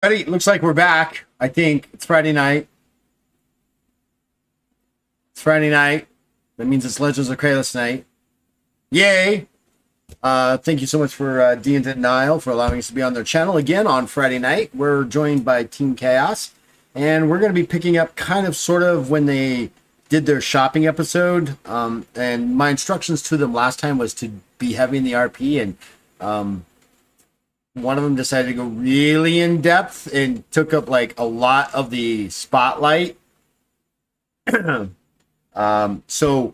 Ready? Looks like we're back. I think it's Friday night. It's Friday night. That means it's Legends of Kralis night. Yay! Thank you so much for D and Denial for allowing us to be on their channel again on Friday night. We're joined by Team Chaos, and we're going to be picking up kind of sort of when they did their shopping episode. And my instructions to them last time was to be heavy in the RP, and one of them decided to go really in depth and took up like a lot of the spotlight. So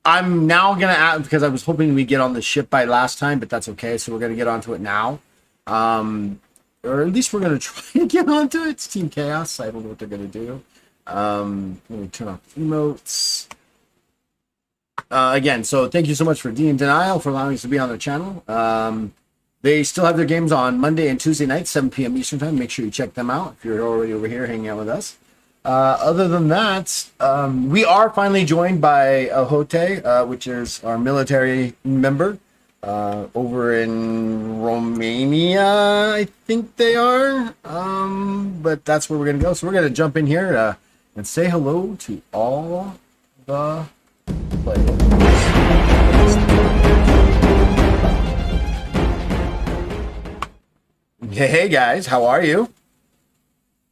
I'm now gonna add, because I was hoping we get on the ship by last time, but that's okay. So we're gonna get onto it now, or at least we're gonna try to get onto it. It's Team Chaos. I don't know what they're gonna do. Let me turn off emotes. Again, so thank you so much for D and Denial for allowing us to be on their channel. They still have their games on Monday and Tuesday nights, 7 p.m. Eastern time. Make sure you check them out if you're already over here hanging out with us. Other than that, we are finally joined by Hote, which is our military member over in Romania, I think they are. But that's where we're going to go. So we're going to jump in here and say hello to all the players. Hey guys, how are you?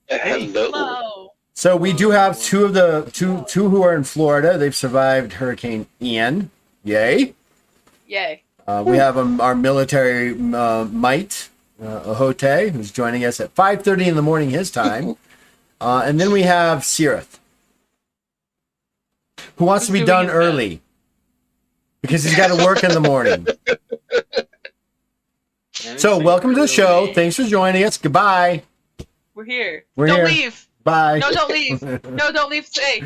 Hello. So we do have two who are in Florida. They've survived Hurricane Ian. Yay! Yay. We have our military mite, Ahote, who's joining us at 5:30 in the morning his time, and then we have Sirith, who wants to be done early because he's got to work in the morning. So welcome to the show. Thanks for joining us. Goodbye. We're here. We're don't here. leave. Bye. No, don't leave. No, don't leave. Stay.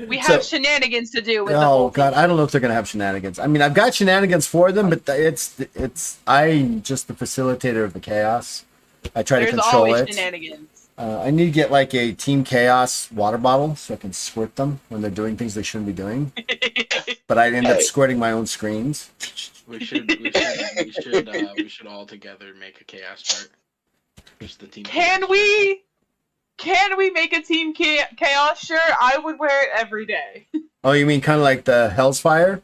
We have shenanigans to do with the Oh whole God, I don't know if they're gonna have shenanigans. I mean, I've got shenanigans for them, but I'm just the facilitator of the chaos. I try to There's control always it. shenanigans. I need to get like a Team Chaos water bottle so I can squirt them when they're doing things they shouldn't be doing. But I end up squirting my own screens. We should all together make a chaos chart. Just the team. Can we make a Team Chaos shirt? I would wear it every day. Oh, you mean kind of like the Hell's Fire?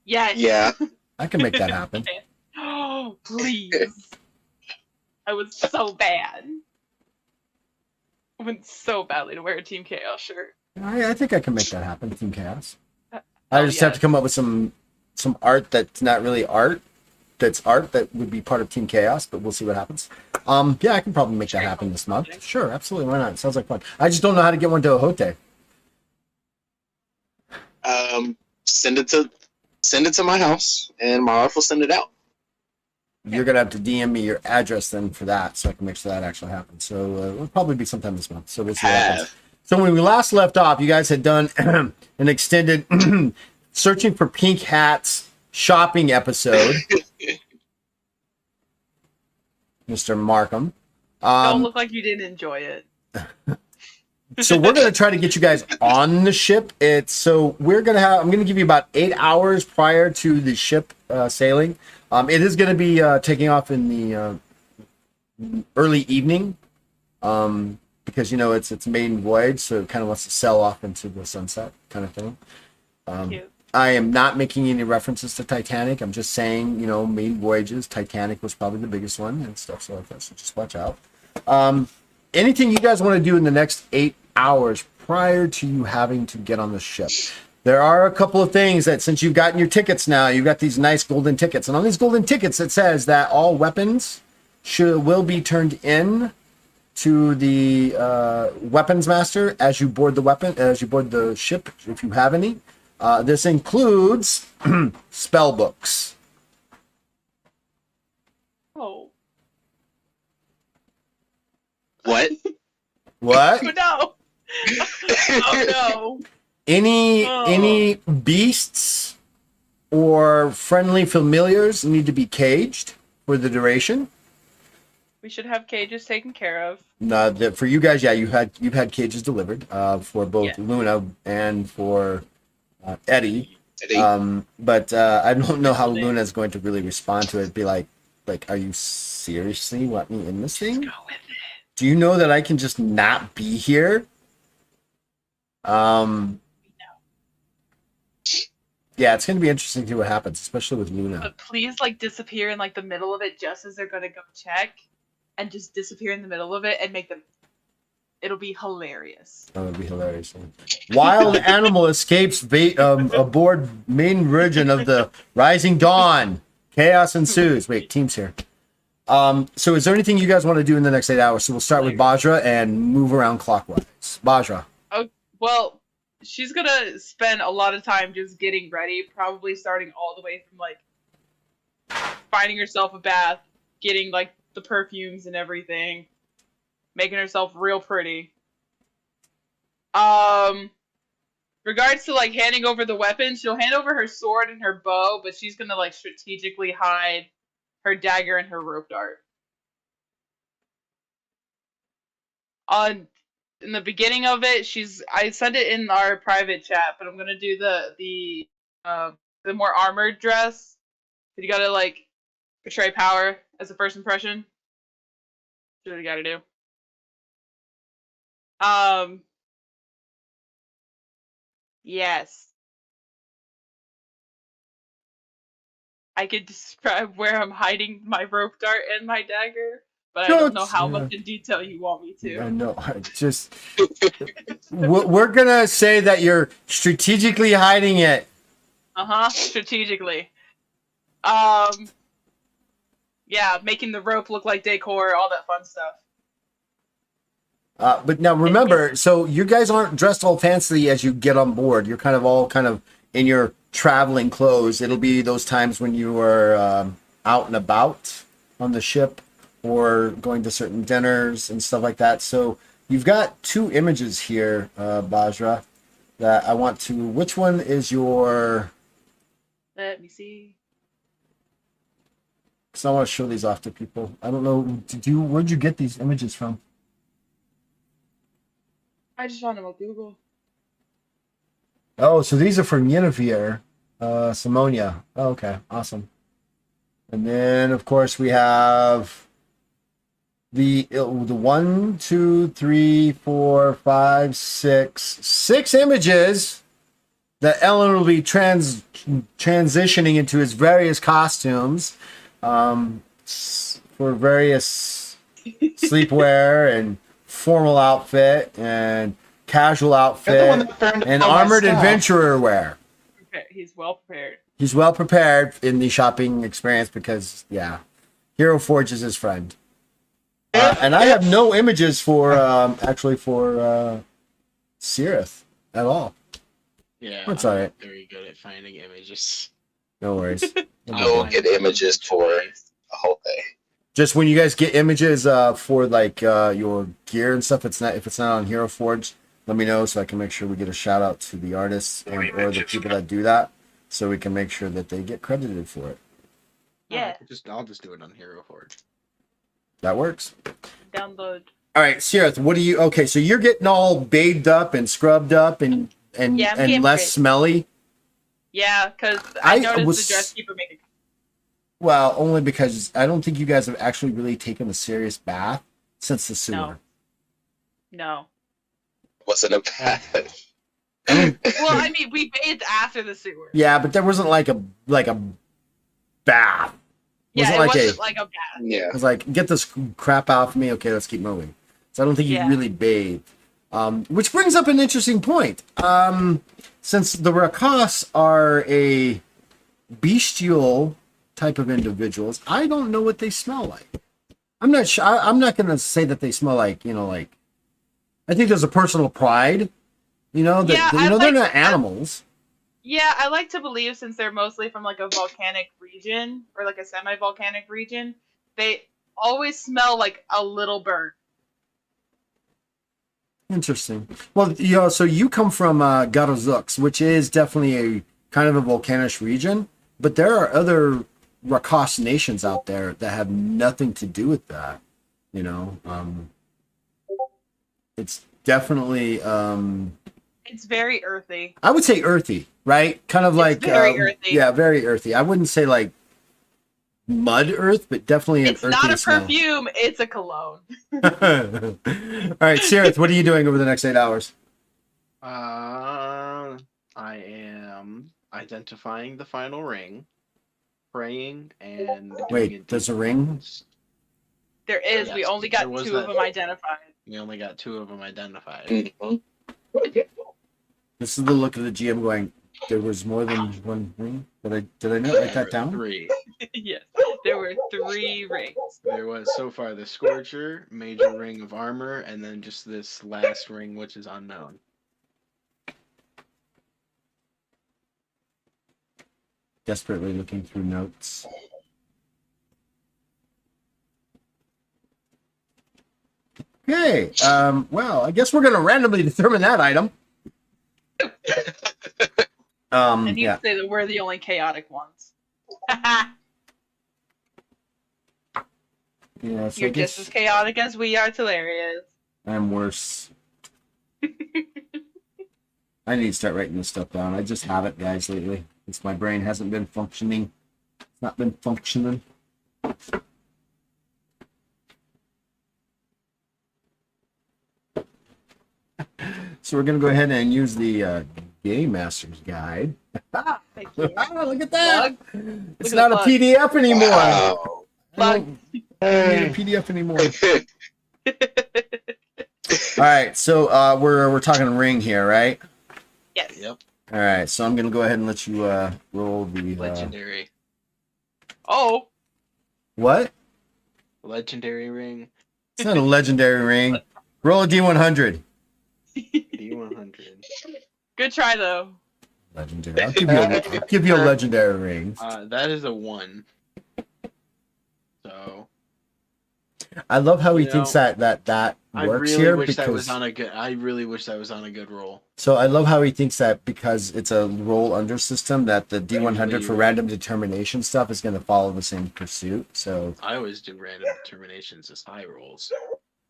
Yes. Yeah. I can make that happen. Oh, please. I was so bad. I went so badly to wear a Team Chaos shirt. I think I can make that happen, Team Chaos. I Oh, just have to yes. come up with some art that's not really art. That's art that would be part of Team Chaos, but we'll see what happens. Yeah, I can probably make that happen this month. Sure, absolutely. Why not? Sounds like fun. I just don't know how to get one to Ahote. Send it to my house, and my wife will send it out. You're gonna have to DM me your address then for that, so I can make sure that actually happens. So it'll probably be sometime this month. So we'll see what happens. So when we last left off, you guys had done an extended searching for pink hats shopping episode. Mr. Markham. Don't look like you didn't enjoy it. So we're going to try to get you guys on the ship. I'm going to give you about 8 hours prior to the ship sailing. It is going to be taking off in the early evening because, it's its maiden voyage. So it kind of wants to sail off into the sunset kind of thing. Cute. I am not making any references to Titanic. I'm just saying, maiden voyages. Titanic was probably the biggest one and stuff like that. So just watch out. Anything you guys want to do in the next 8 hours prior to you having to get on the ship? There are a couple of things that, since you've gotten your tickets now, you've got these nice golden tickets. And on these golden tickets, it says that all weapons will be turned in to the weapons master as you board the ship, if you have any. This includes spell books. Oh. What? What? Oh, no. Oh, no. Any beasts or friendly familiars need to be caged for the duration. We should have cages taken care of. For you guys, yeah, you've had cages delivered for both Yeah. Luna and for Eddie. Eddie. But I don't know how Luna's going to really respond to it. Be like Like, are you seriously want me in this thing? Go with it. Do you know that I can just not be here? Yeah, it's gonna be interesting to see what happens, especially with Luna. But please, like, disappear in like the middle of it just as they're gonna go check, and just disappear in the middle of it and make them. It'll be hilarious. That would be hilarious. Wild animal escapes aboard main region of the Rising Dawn. Chaos ensues. Wait, team's here. So is there anything you guys want to do in the next 8 hours? So we'll start with Bajra and move around clockwise. Bajra. Oh, well, she's gonna spend a lot of time just getting ready, probably starting all the way from like finding herself a bath, getting like the perfumes and everything, making herself real pretty. Regards to like handing over the weapons, she'll hand over her sword and her bow, but she's gonna like strategically hide her dagger and her rope dart. In the beginning of it, I sent it in our private chat, but I'm gonna do the more armored dress. You gotta like portray power as a first impression. That's what you gotta do. Yes. I could describe where I'm hiding my rope dart and my dagger, but I don't know how much in detail you want me to. I know. Just we're gonna say that you're strategically hiding it. Strategically. Yeah, making the rope look like decor, all that fun stuff. But now remember, so you guys aren't dressed all fancy as you get on board. You're kind of all kind of in your traveling clothes. It'll be those times when you are out and about on the ship or going to certain dinners and stuff like that. So you've got 2 images here, Bajra, that I want to. Which one is your? Let me see. Because I want to show these off to people. I don't know. Where'd you get these images from? I just found them on Google. Oh, so these are from Yennefer, Simonia. Oh, okay, awesome. And then, of course, we have the 1, 2, 3, 4, 5, 6 images that Ellen will be transitioning into his various costumes for various sleepwear and formal outfit and casual outfit and armored adventurer wear. Okay, he's well prepared. He's well prepared in the shopping experience because, yeah, Hero Forge is his friend. And I have no images for Sirith at all. Yeah, That's I'm all right. very good at finding images. No worries. You'll get images for a whole day. Just when you guys get images for like your gear and stuff, if it's not on Hero Forge, let me know so I can make sure we get a shout out to the artists or the people that do that, so we can make sure that they get credited for it. Yeah. I'll just do it on Hero Forge. That works. Download. All right, Sirith, what do you? Okay, so you're getting all bathed up and scrubbed up and Yeah, I'm getting less pretty. smelly. Yeah, because I noticed was- the dress keeper making. Well, only because I don't think you guys have actually really taken a serious bath since the sewer. No. Wasn't a bad. Well, I mean, we bathed after the sewer. Yeah, but there wasn't like a bath. Yeah, Wasn't it like wasn't a- like a bath. Yeah. It was like, get this crap out for me. Okay, let's keep moving. So I don't think you Yeah. really bathed. Which brings up an interesting point. Since the Rakas are a bestial type of individuals, I don't know what they smell like. I'm not sure. I'm not going to say that they smell like, like, I think there's a personal pride, that, Yeah, they're not animals. Yeah, I like to believe since they're mostly from like a volcanic region or like a semi-volcanic region, they always smell like a little burnt. Interesting. Well, so you come from Garozux, which is definitely a kind of a volcanic region, but there are other Rakas nations out there that have nothing to do with that. It's definitely, It's very earthy. I would say earthy, right? Kind of like very earthy. Yeah, very earthy. I wouldn't say like mud earth, but definitely an It's not earthy a smell. perfume, it's a cologne. All right, Sirith, what are you doing over the next 8 hours? I am identifying the final ring, praying, and doing Wait, there's a ring? There is. We Yes, only there got was 2 that. of them identified. We only got 2 of them identified. Mhm. This is the look of the GM going, there was more than one ring? Did I not write that down? 3. Yes, there were 3 rings. There was so far the Scorcher, Major Ring of Armor, and then just this last ring, which is unknown. Desperately looking through notes. Okay, well, I guess we're going to randomly determine that item. And you Yeah. say that we're the only chaotic ones. Yeah, so I You're just guess as chaotic as we are, Hilarious. I'm worse. I need to start writing this stuff down. I just have it, guys, lately. It's my brain hasn't been functioning. It's not been functioning. So we're going to go ahead and use the Game Master's Guide. Thank you. Look at that! Plug. It's Look not a at the PDF anymore. Wow. I don't need a PDF anymore. All right, so we're talking ring here, right? Yes. Yep. All right, so I'm gonna go ahead and let you roll the Legendary. Oh. what? Legendary ring. It's not a legendary ring. Roll a D100. D100. Good try, though. Legendary. I'll give you a legendary ring. That is a 1. So I love how he You thinks know, that I works really here wish that was because. on a good. I really wish that was on a good roll. So I love how he thinks that because it's a roll under system that the D100 for Usually- random determination stuff is going to follow the same pursuit. So I always do random determinations as high rolls.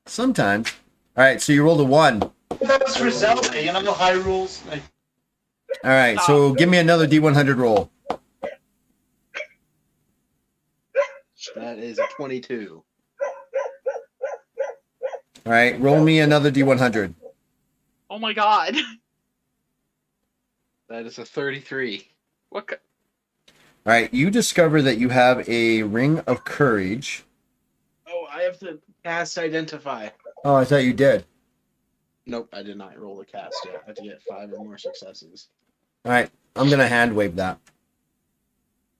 sometimes. All right, so you rolled a 1. That's for Zelda, you know, high rules. Like, All right, so give me another D100 roll. That is a 22. All right, roll me another D100. Oh my god. That is a 33. What? All right, you discover that you have a ring of courage. Oh, I have to cast identify. Oh, I thought you did. Nope, I did not roll the cast yet. I have to get 5 or more successes. All right, I'm going to hand wave that.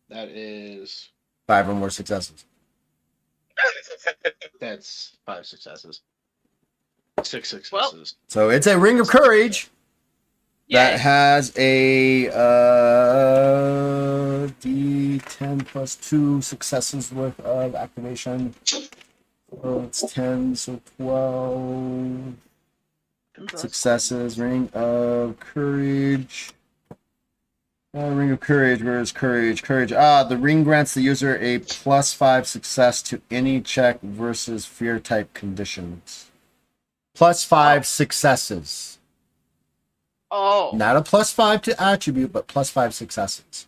That is 5 or more successes. that's 5 successes. 6 successes. Well- So it's a ring of courage that Yay. has a D10 plus 2 successes worth of activation. So it's 10, so 12 successes. Ring of courage. Ring of courage. Where is courage? Courage. The ring grants the user a +5 success to any check versus fear type conditions. +5 successes. Oh. Not a +5 to attribute, but +5 successes.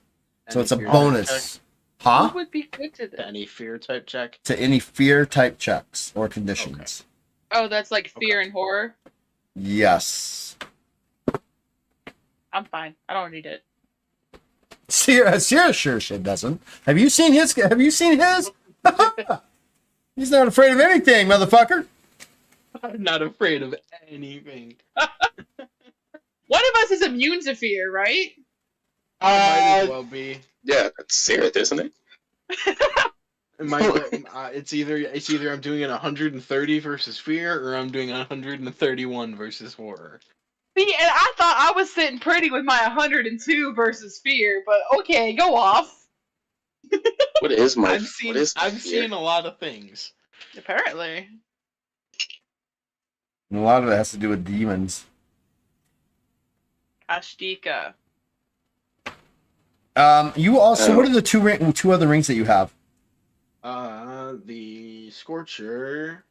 So Any it's a fear type bonus. Who Huh? would be good to check? this? Any fear type check? To any fear type checks or conditions. Oh, that's like fear and horror. Yes. I'm fine. I don't need it. Sierra sure shit doesn't. Have you seen his? He's not afraid of anything, motherfucker. I'm not afraid of anything. One of us is immune to fear, right? Might as well be. Yeah, that's Sirith, isn't it? It might, it's either I'm doing an 130 versus fear or I'm doing 131 versus horror. See, and I thought I was sitting pretty with my 102 versus fear, but okay, go off. What is my? I've seen what is I've fear? seen a lot of things. Apparently. And a lot of it has to do with demons. Ashtika. You also. What are the two other rings that you have? The Scorcher.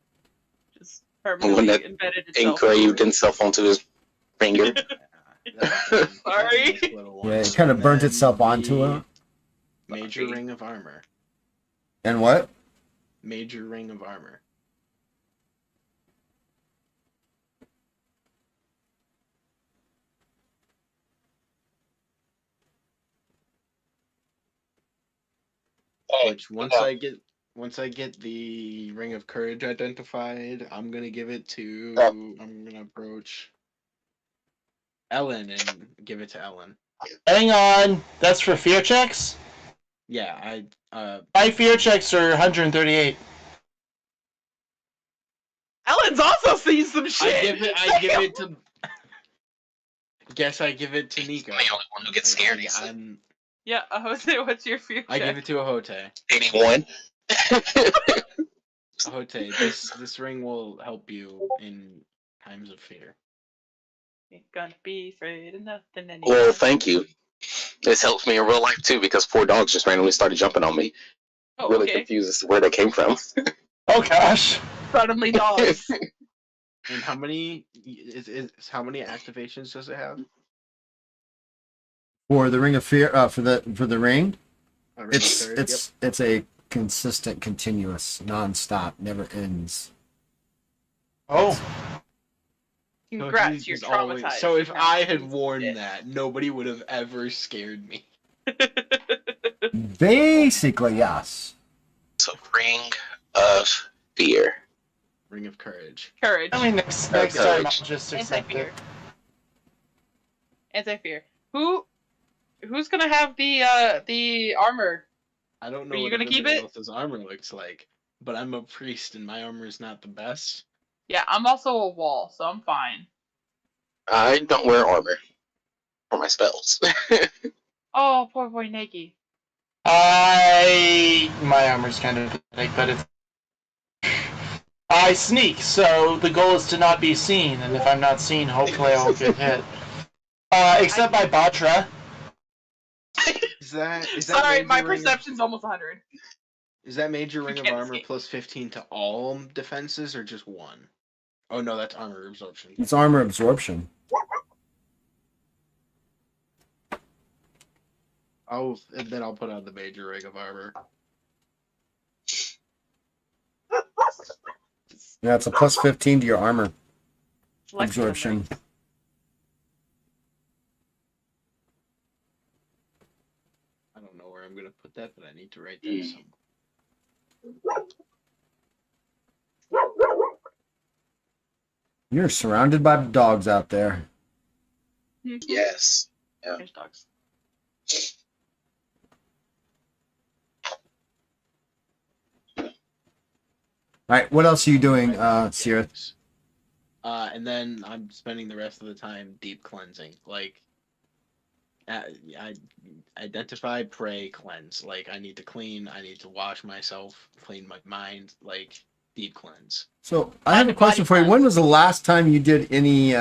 Just One permanently that embedded itself. Engraved himself onto his finger. Sorry. Yeah, it kind of burnt itself onto it. Major Ring of Armor. And what? Major ring of armor. Which once I get the ring of courage identified, I'm gonna give it to I'm gonna approach Ellen and give it to Ellen. Hang on. That's for fear checks? Yeah, My fear checks are 138. Ellen's also seen some shit. I give it to guess I give it to Nico. I'm the only one who gets scared easily. Yeah, Jose, what's your future? I give it to Ahote. 81. Ahote, this ring will help you in times of fear. Ain't gonna be afraid of nothing anymore. Well, thank you. This helps me in real life too because 4 dogs just randomly started jumping on me. Oh, Really okay. confused as to where they came from. Oh gosh. Suddenly dogs. And how many activations does it have? For the Ring of Fear, for the ring, A ring of courage? it's a consistent, continuous, non-stop, never ends. Oh. Congrats, you're He's always- traumatized. So if Now I had he's worn dead. that, nobody would have ever scared me. Basically, yes. So, ring of fear. Ring of courage. Courage. I mean, next time I'll just accept Anti-fear. it. Anti-fear. Who's gonna have the armor? I don't know Are you what gonna keep everybody it? else's armor looks like, but I'm a priest and my armor is not the best. Yeah, I'm also a wall, so I'm fine. I don't wear armor for my spells. Oh, poor boy Nikki. My armor's kind of pathetic, but it's. I sneak, so the goal is to not be seen, and if I'm not seen, hopefully I won't get hit. Except by Batra. Is that Sorry, major my ring of- perception's almost 100. Is that major ring of can't armor see. plus 15 to all defenses or just one? Oh no, that's armor absorption. It's armor absorption. And then I'll put on the major ring of armor. Yeah, it's a plus 15 to your armor Flex absorption. I don't know where I'm gonna put that, but I need to write that somewhere. You're surrounded by dogs out there. Yes. Yeah. There's dogs. All right, what else are you doing, Sierra? And then I'm spending the rest of the time deep cleansing. Like, I identify, pray, cleanse. Like, I need to clean, I need to wash myself, clean my mind, like, deep cleanse. So I have a question for you. When was the last time you did any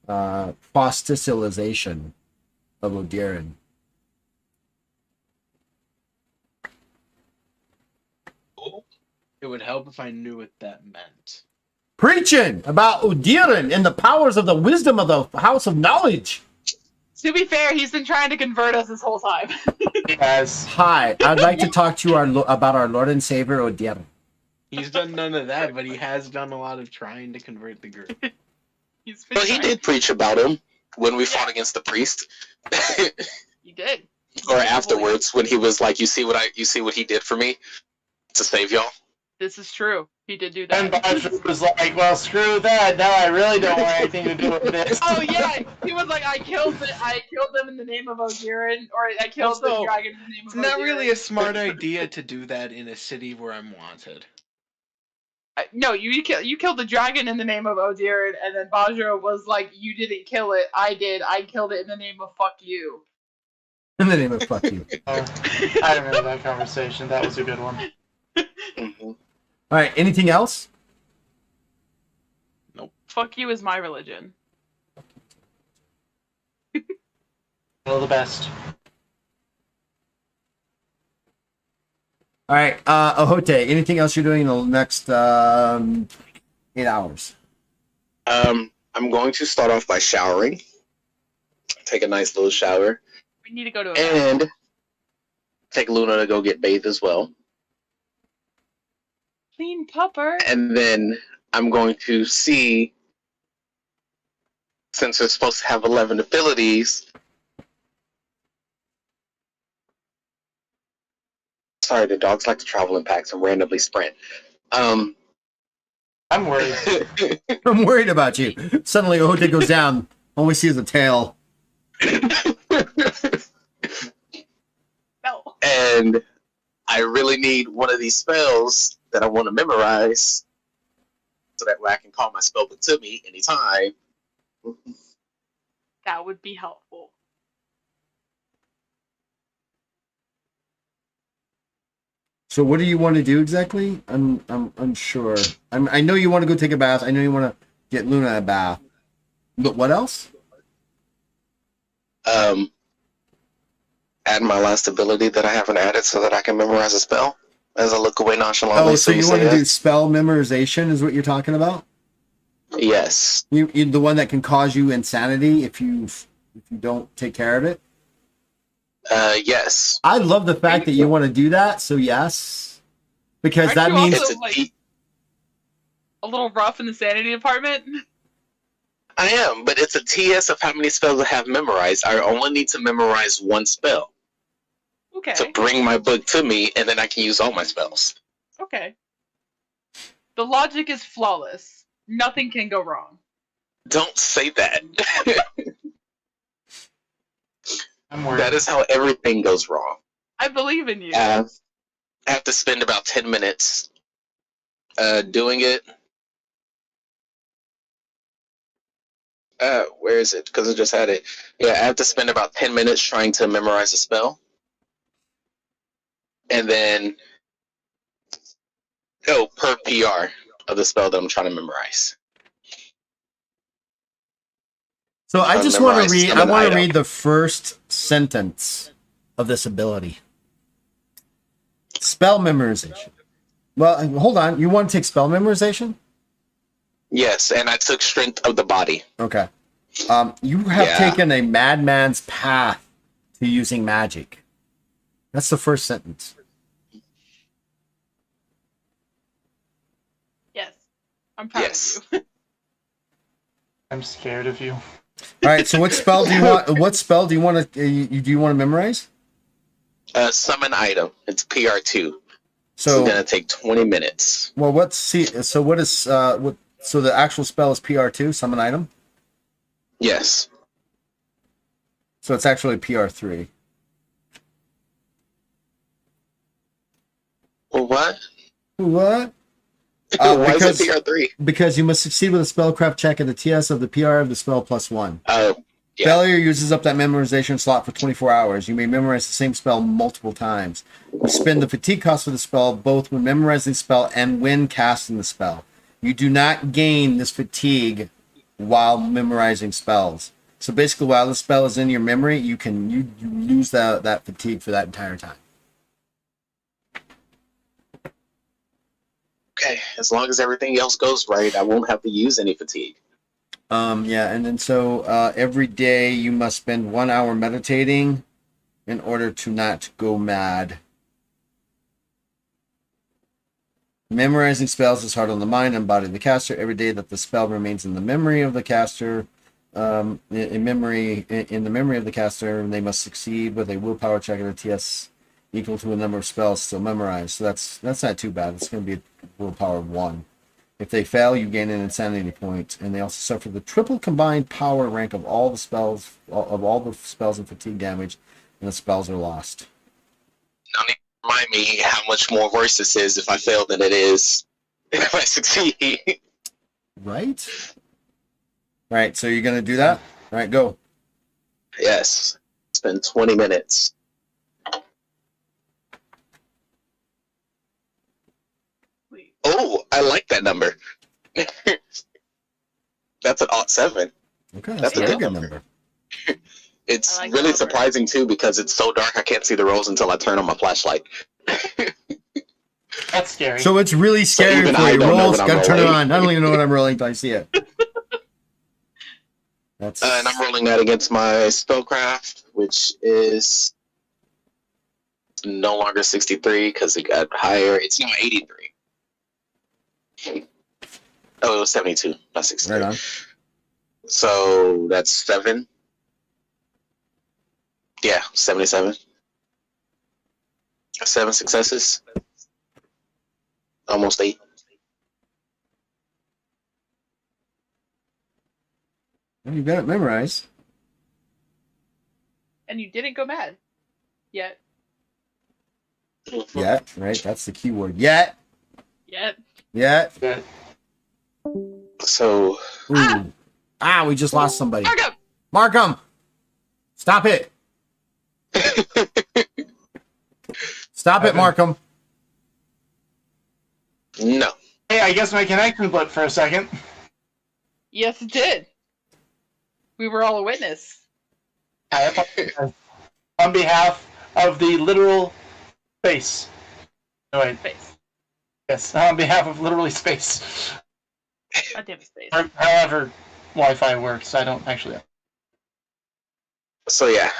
prosticilization of Odirin? It would help if I knew what that meant. Preaching about Odirin and the powers of the wisdom of the House of Knowledge. To be fair, he's been trying to convert us this whole time. Yes. Hi, I'd like to talk to you about our Lord and Savior Odirin. He's done none of that, but he has done a lot of trying to convert the group. He's been But he trying. did preach about him when we fought against the priest. He did. Or afterwards when he was like, you see what he did for me to save y'all? This is true. He did do And that. Batra was like, well, screw that. Now I really don't want anything to do with this. Oh yeah, he was like, I killed them in the name of Odirin, or I killed the Also, dragon in the name of It's not Odirin. really a smart idea to do that in a city where I'm wanted. No, you killed the dragon in the name of Odirin, and then Bajra was like, you didn't kill it, I did. I killed it in the name of fuck you. In the name of fuck you. I remember that conversation. That was a good one. Mm-hmm. All right, anything else? Fuck you is my religion. All the best. All right, Ahote, anything else you're doing in the next 8 hours? I'm going to start off by showering. Take a nice little shower. We need to go to a And take Luna to go get bathed as well. Clean pupper. And then I'm going to see, since we're supposed to have 11 abilities. Sorry, the dogs like to travel in packs and randomly sprint. I'm worried. I'm worried about you. Suddenly, Ode goes down. All we see is a tail. No. And I really need one of these spells that I want to memorize so that way I can call my spellbook to me anytime. That would be helpful. So, what do you want to do exactly? I'm unsure. I know you want to go take a bath. I know you want to get Luna a bath. But what else? Add my last ability that I haven't added so that I can memorize a spell as I look away nonchalantly. Oh, so you want to say do spell memorization? Is what you're talking about? yes. You the one that can cause you insanity if you don't take care of it. Yes. I love the fact that you want to do that. So yes, because Aren't that you means also, It's a like, T- a little rough in the sanity department? I am, but it's a TS of how many spells I have memorized. I only need to memorize one spell to Okay. bring my book to me, and then I can use all my spells. Okay. The logic is flawless. Nothing can go wrong. Don't say that. I'm worried. That is how everything goes wrong. I believe in you. I have to spend about 10 minutes doing it. Where is it? Because I just had it. Yeah, I have to spend about 10 minutes trying to memorize a spell. And then, per PR of the spell that I'm trying to memorize. so. I Trying just to want to memorize read. I summon want to item. read the first sentence of this ability. Spell memorization. Well, hold on. You want to take spell memorization? Yes, and I took strength of the body. Okay. You have Yeah. taken a madman's path to using magic. That's the first sentence. Yes. I'm proud Yes. of you. I'm scared of you. All right. So, what spell do you want? What spell do you want to? Do you want to memorize? Summon item. It's PR2. So So, it's gonna take 20 minutes. well, what's see? So, what is what? So, the actual spell is PR2, summon item. Yes. So, it's actually PR3. Well, what? What? Why because- is it PR3? Because you must succeed with a spellcraft check at the TS of the PR of the spell +1. Oh, yeah. Failure uses up that memorization slot for 24 hours. You may memorize the same spell multiple times. You spend the fatigue cost of the spell both when memorizing the spell and when casting the spell. You do not gain this fatigue while memorizing spells. So basically, while the spell is in your memory, you lose that fatigue for that entire time. Okay, as long as everything else goes right, I won't have to use any fatigue. Yeah, and then so every day you must spend 1 hour meditating in order to not go mad. Memorizing spells is hard on the mind and body of the caster. Every day that the spell remains in the memory of the caster, in the memory of the caster, they must succeed with a willpower check at a TS equal to a number of spells still memorized. So that's not too bad. It's going to be a willpower of 1. If they fail, you gain an insanity point, and they also suffer the triple combined power rank of all the spells and fatigue damage, and the spells are lost. Now, need to remind me how much more worse this is if I fail than it is if I succeed. Right? All right, so you're going to do that? All right, go. Yes. Spend 20 minutes. Wait. Oh, I like that number. That's an odd 7. Okay, that's That's a a very good good number. number. It's I like really that number. surprising too because it's so dark I can't see the rolls until I turn on my flashlight. That's scary. So it's really scary even for I you. don't know Rolls, what I'm gotta turn it rolling. on. I don't even know what I'm rolling until I see it. That's And I'm rolling that against my spellcraft, which is no longer 63 because it got higher. It's now 83. Oh, it was 72, not 63. Right on. So that's 7. Yeah, 77. 7 successes. Almost 8. Well, you got it memorized. And you didn't go mad yet. Yet, right? That's the key word. Yet. Yet. Yet. Good. So Ooh. We just lost somebody. Markham! Markham! Stop it. Stop it, Markham. no. Hey, I guess my connection blipped for a second. Yes, it did. We were all a witness. I apologize. On behalf of the literal space. No, wait. Space. Yes, on behalf of literally space. God damn it, space. Or however Wi-Fi works, I don't actually know. So yeah,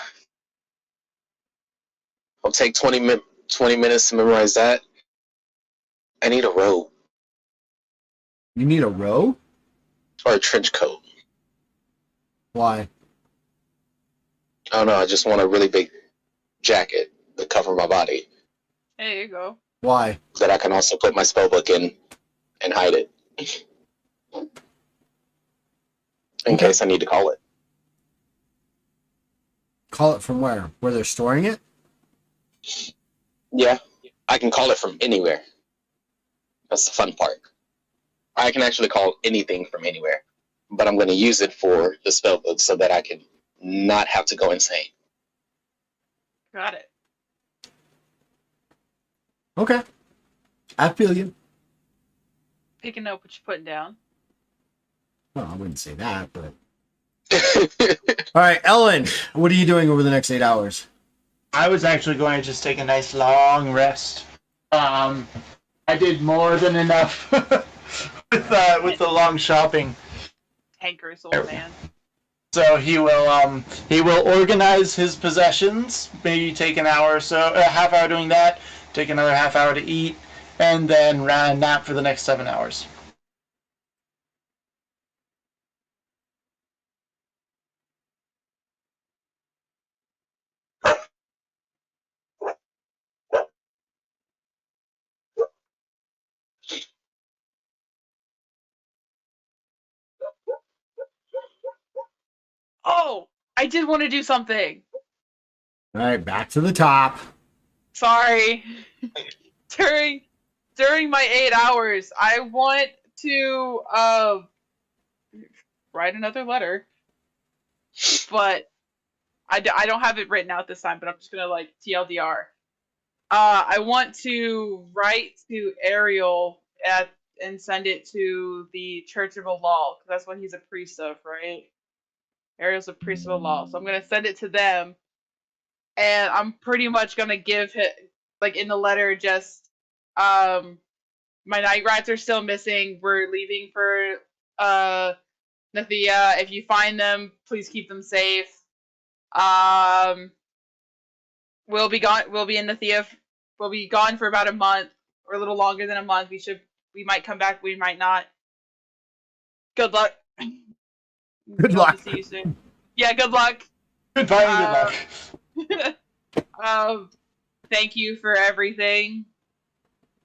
I'll take 20 minutes to memorize that. I need a robe You need a row? or a trench coat. Why? I don't know. I just want a really big jacket to cover my body There you go. Why? that I can also put my spellbook in and hide it in Okay. case I need to call it. Call it from where? Where they're storing it? Yeah, I can call it from anywhere. That's the fun part. I can actually call anything from anywhere, but I'm going to use it for the spellbook so that I can not have to go insane. Got it. Okay. I feel you. Picking up what you're putting down. Well, I wouldn't say that, but. All right, Ellen, what are you doing over the next 8 hours? I was actually going to just take a nice long rest. I did more than enough with the long shopping. Tanker's old man. So he will organize his possessions. Maybe take an hour or so, a half hour doing that. Take another half hour to eat, and then nap for the next 7 hours. Oh, I did want to do something. All right, back to the top. Sorry. during my 8 hours, I want to write another letter, but I don't have it written out this time. But I'm just gonna like TLDR. I want to write to Ariel and send it to the Church of Allah because that's what he's a priest of, right? Ariel's a priest of Allah, so I'm gonna send it to them, and I'm pretty much gonna give it like in the letter just my night rats are still missing. We're leaving for Nathia. If you find them, please keep them safe. We'll be gone. We'll be in Nathia. We'll be gone for about a month or a little longer than a month. We might come back. We might not. Good luck. Good Hope luck. to see you soon. Yeah, good luck. Goodbye and good luck. Thank you for everything.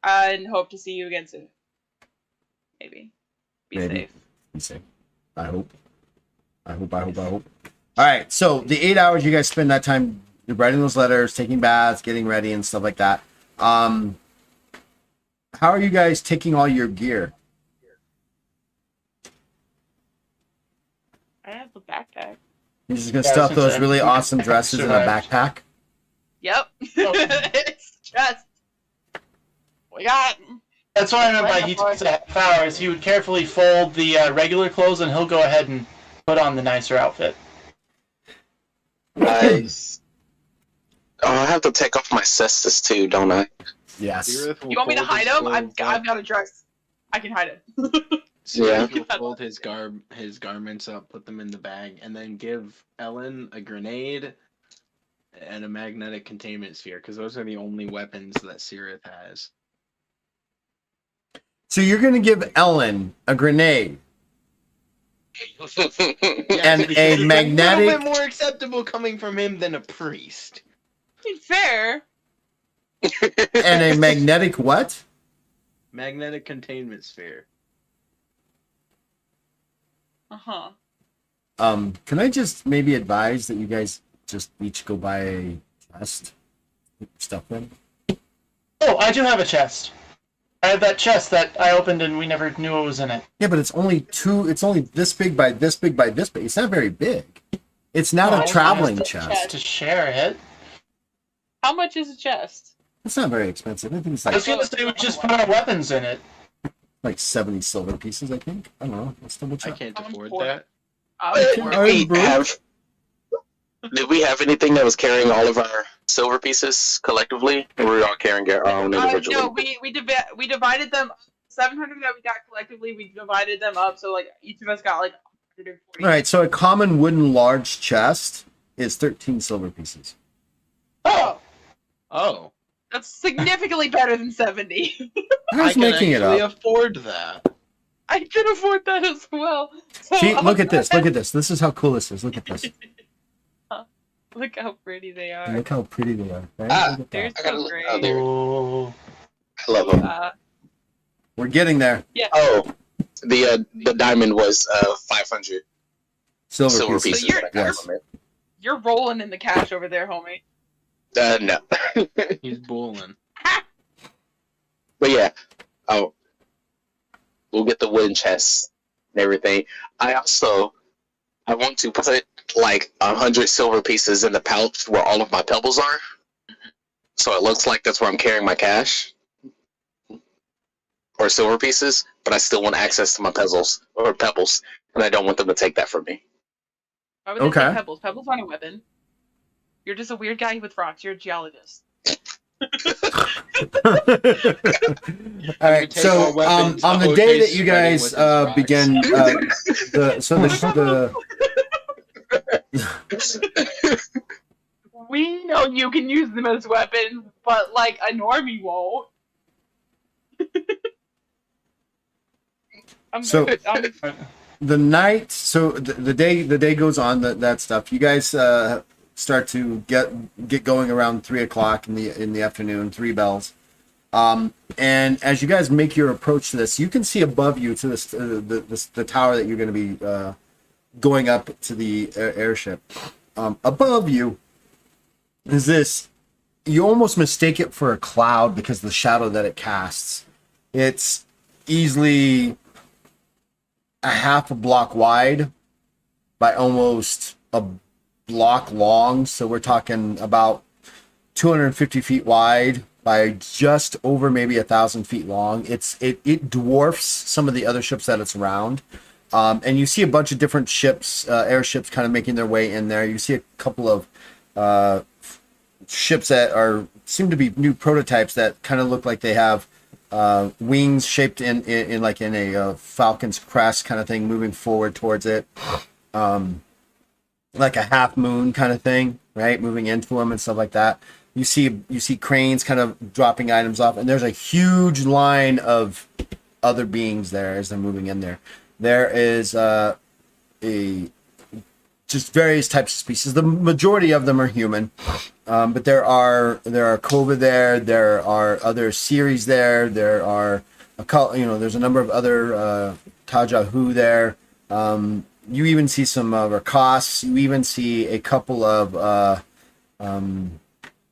And hope to see you again soon. Maybe. Be Maybe. safe. Be safe. I hope. All right, so the 8 hours you guys spend that time writing those letters, taking baths, getting ready, and stuff like that. How are you guys taking all your gear? I have a backpack. You're just gonna Yeah, stuff since those I'm- really awesome dresses in a survived. backpack? Yep. Oh. It's just we got. That's what I meant by he takes a half hour. Is he would carefully fold the regular clothes, and he'll go ahead and put on the nicer outfit. Nice. Oh, I have to take off my cestus too, don't I? Yes. You want me to hide them? I've got a dress. I can hide it. Yeah. He'll fold his garments up, put them in the bag, and then give Ellen a grenade, and a magnetic containment sphere, because those are the only weapons that Sirith has. So you're going to give Ellen a grenade Yes, and because a it's magnetic. a little bit more acceptable coming from him than a priest. Fair. And a magnetic what? Magnetic containment sphere. Uh-huh. Can I just maybe advise that you guys just each go buy a chest, put your stuff in? Oh, I do have a chest. I have that chest that I opened and we never knew what was in it. Yeah, but it's only this big by this big by this big. It's not very big. It's not Oh, a traveling it's chest. to share it. How much is a chest? It's not very expensive. I think it's I was like gonna say we just put our weapons in it. 70 silver pieces, I think. I don't know. Let's double I check. can't I'm afford poor. that. Did we have anything that was carrying all of our silver pieces collectively, or were we all carrying our own individually? No, we divided them. 700 that we got collectively, we divided them up. So like each of us got like 140. All right, so a common wooden large chest is 13 silver pieces. Oh, Oh, that's significantly better than 70. I was can making it actually up. afford that. I can afford that as well. So See, look at this. Look at this. This is how cool this is. Look at this. Look how pretty they are. Look how pretty they are. Right? Ah, Look at They're that. I gotta so look- great. oh, there. Oh, I love them. We're getting there. Oh, the diamond was 500 Silver, silver pieces. pieces. So that I got yes. from it. You're rolling in the cash over there, homie. No. He's bulling. But yeah, we'll get the wooden chests and everything. I want to put like 100 silver pieces in the pouch where all of my pebbles are, so it looks like that's where I'm carrying my cash or silver pieces. But I still want access to my pebbles, and I don't want them to take that from me. Why would they Okay. take pebbles? Pebbles aren't a weapon. You're just a weird guy with rocks. You're a geologist. All right. take So our weapons on the to day OJ's that you sweating guys with his rocks. begin, We know you can use them as weapons, but like a normie won't. So- I'm the night. So the day goes on. That stuff. You guys start to get going around 3:00 in the afternoon. 3 bells. And as you guys make your approach to this, you can see above you to the tower that you're going to be going up to the airship. Above you is this. You almost mistake it for a cloud because of the shadow that it casts. It's easily a half a block wide by almost a block long. So we're talking about 250 feet wide by just over maybe 1,000 feet long. It dwarfs some of the other ships that it's around. And you see a bunch of different ships, airships kind of making their way in there. You see a couple of ships that seem to be new prototypes that kind of look like they have wings shaped in a falcon's crest kind of thing moving forward towards it. Like a half moon kind of thing, right? Moving into them and stuff like that. You see cranes kind of dropping items off, and there's a huge line of other beings there as they're moving in there. There is just various types of species. The majority of them are human, but there are Kova there. There are other series there. There are there's a number of other Tajahu there. You even see some Rakas. You even see a couple of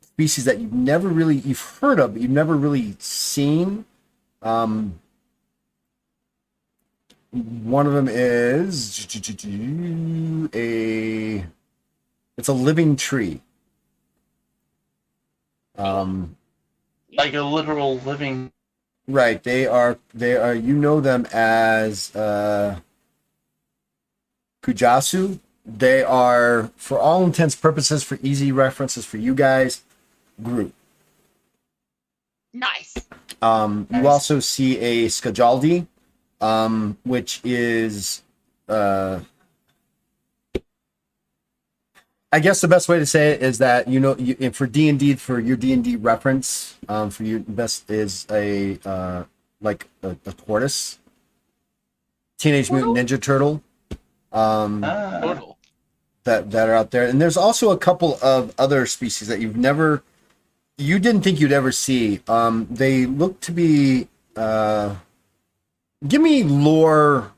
species that you've heard of, but you've never really seen. One of them is it's a living tree. like a literal living. Right. They are you know them as Kujasu. They are, for all intents and purposes, for easy references for you guys, Groot. nice. You also see a Skajaldi, which is I guess the best way to say it is that for D&D, for your D&D reference, for your best is a a tortoise, Teenage Mutant Ninja Turtle, Total. that are out there, and there's also a couple of other species that you didn't think you'd ever see. They look to be. Give me lore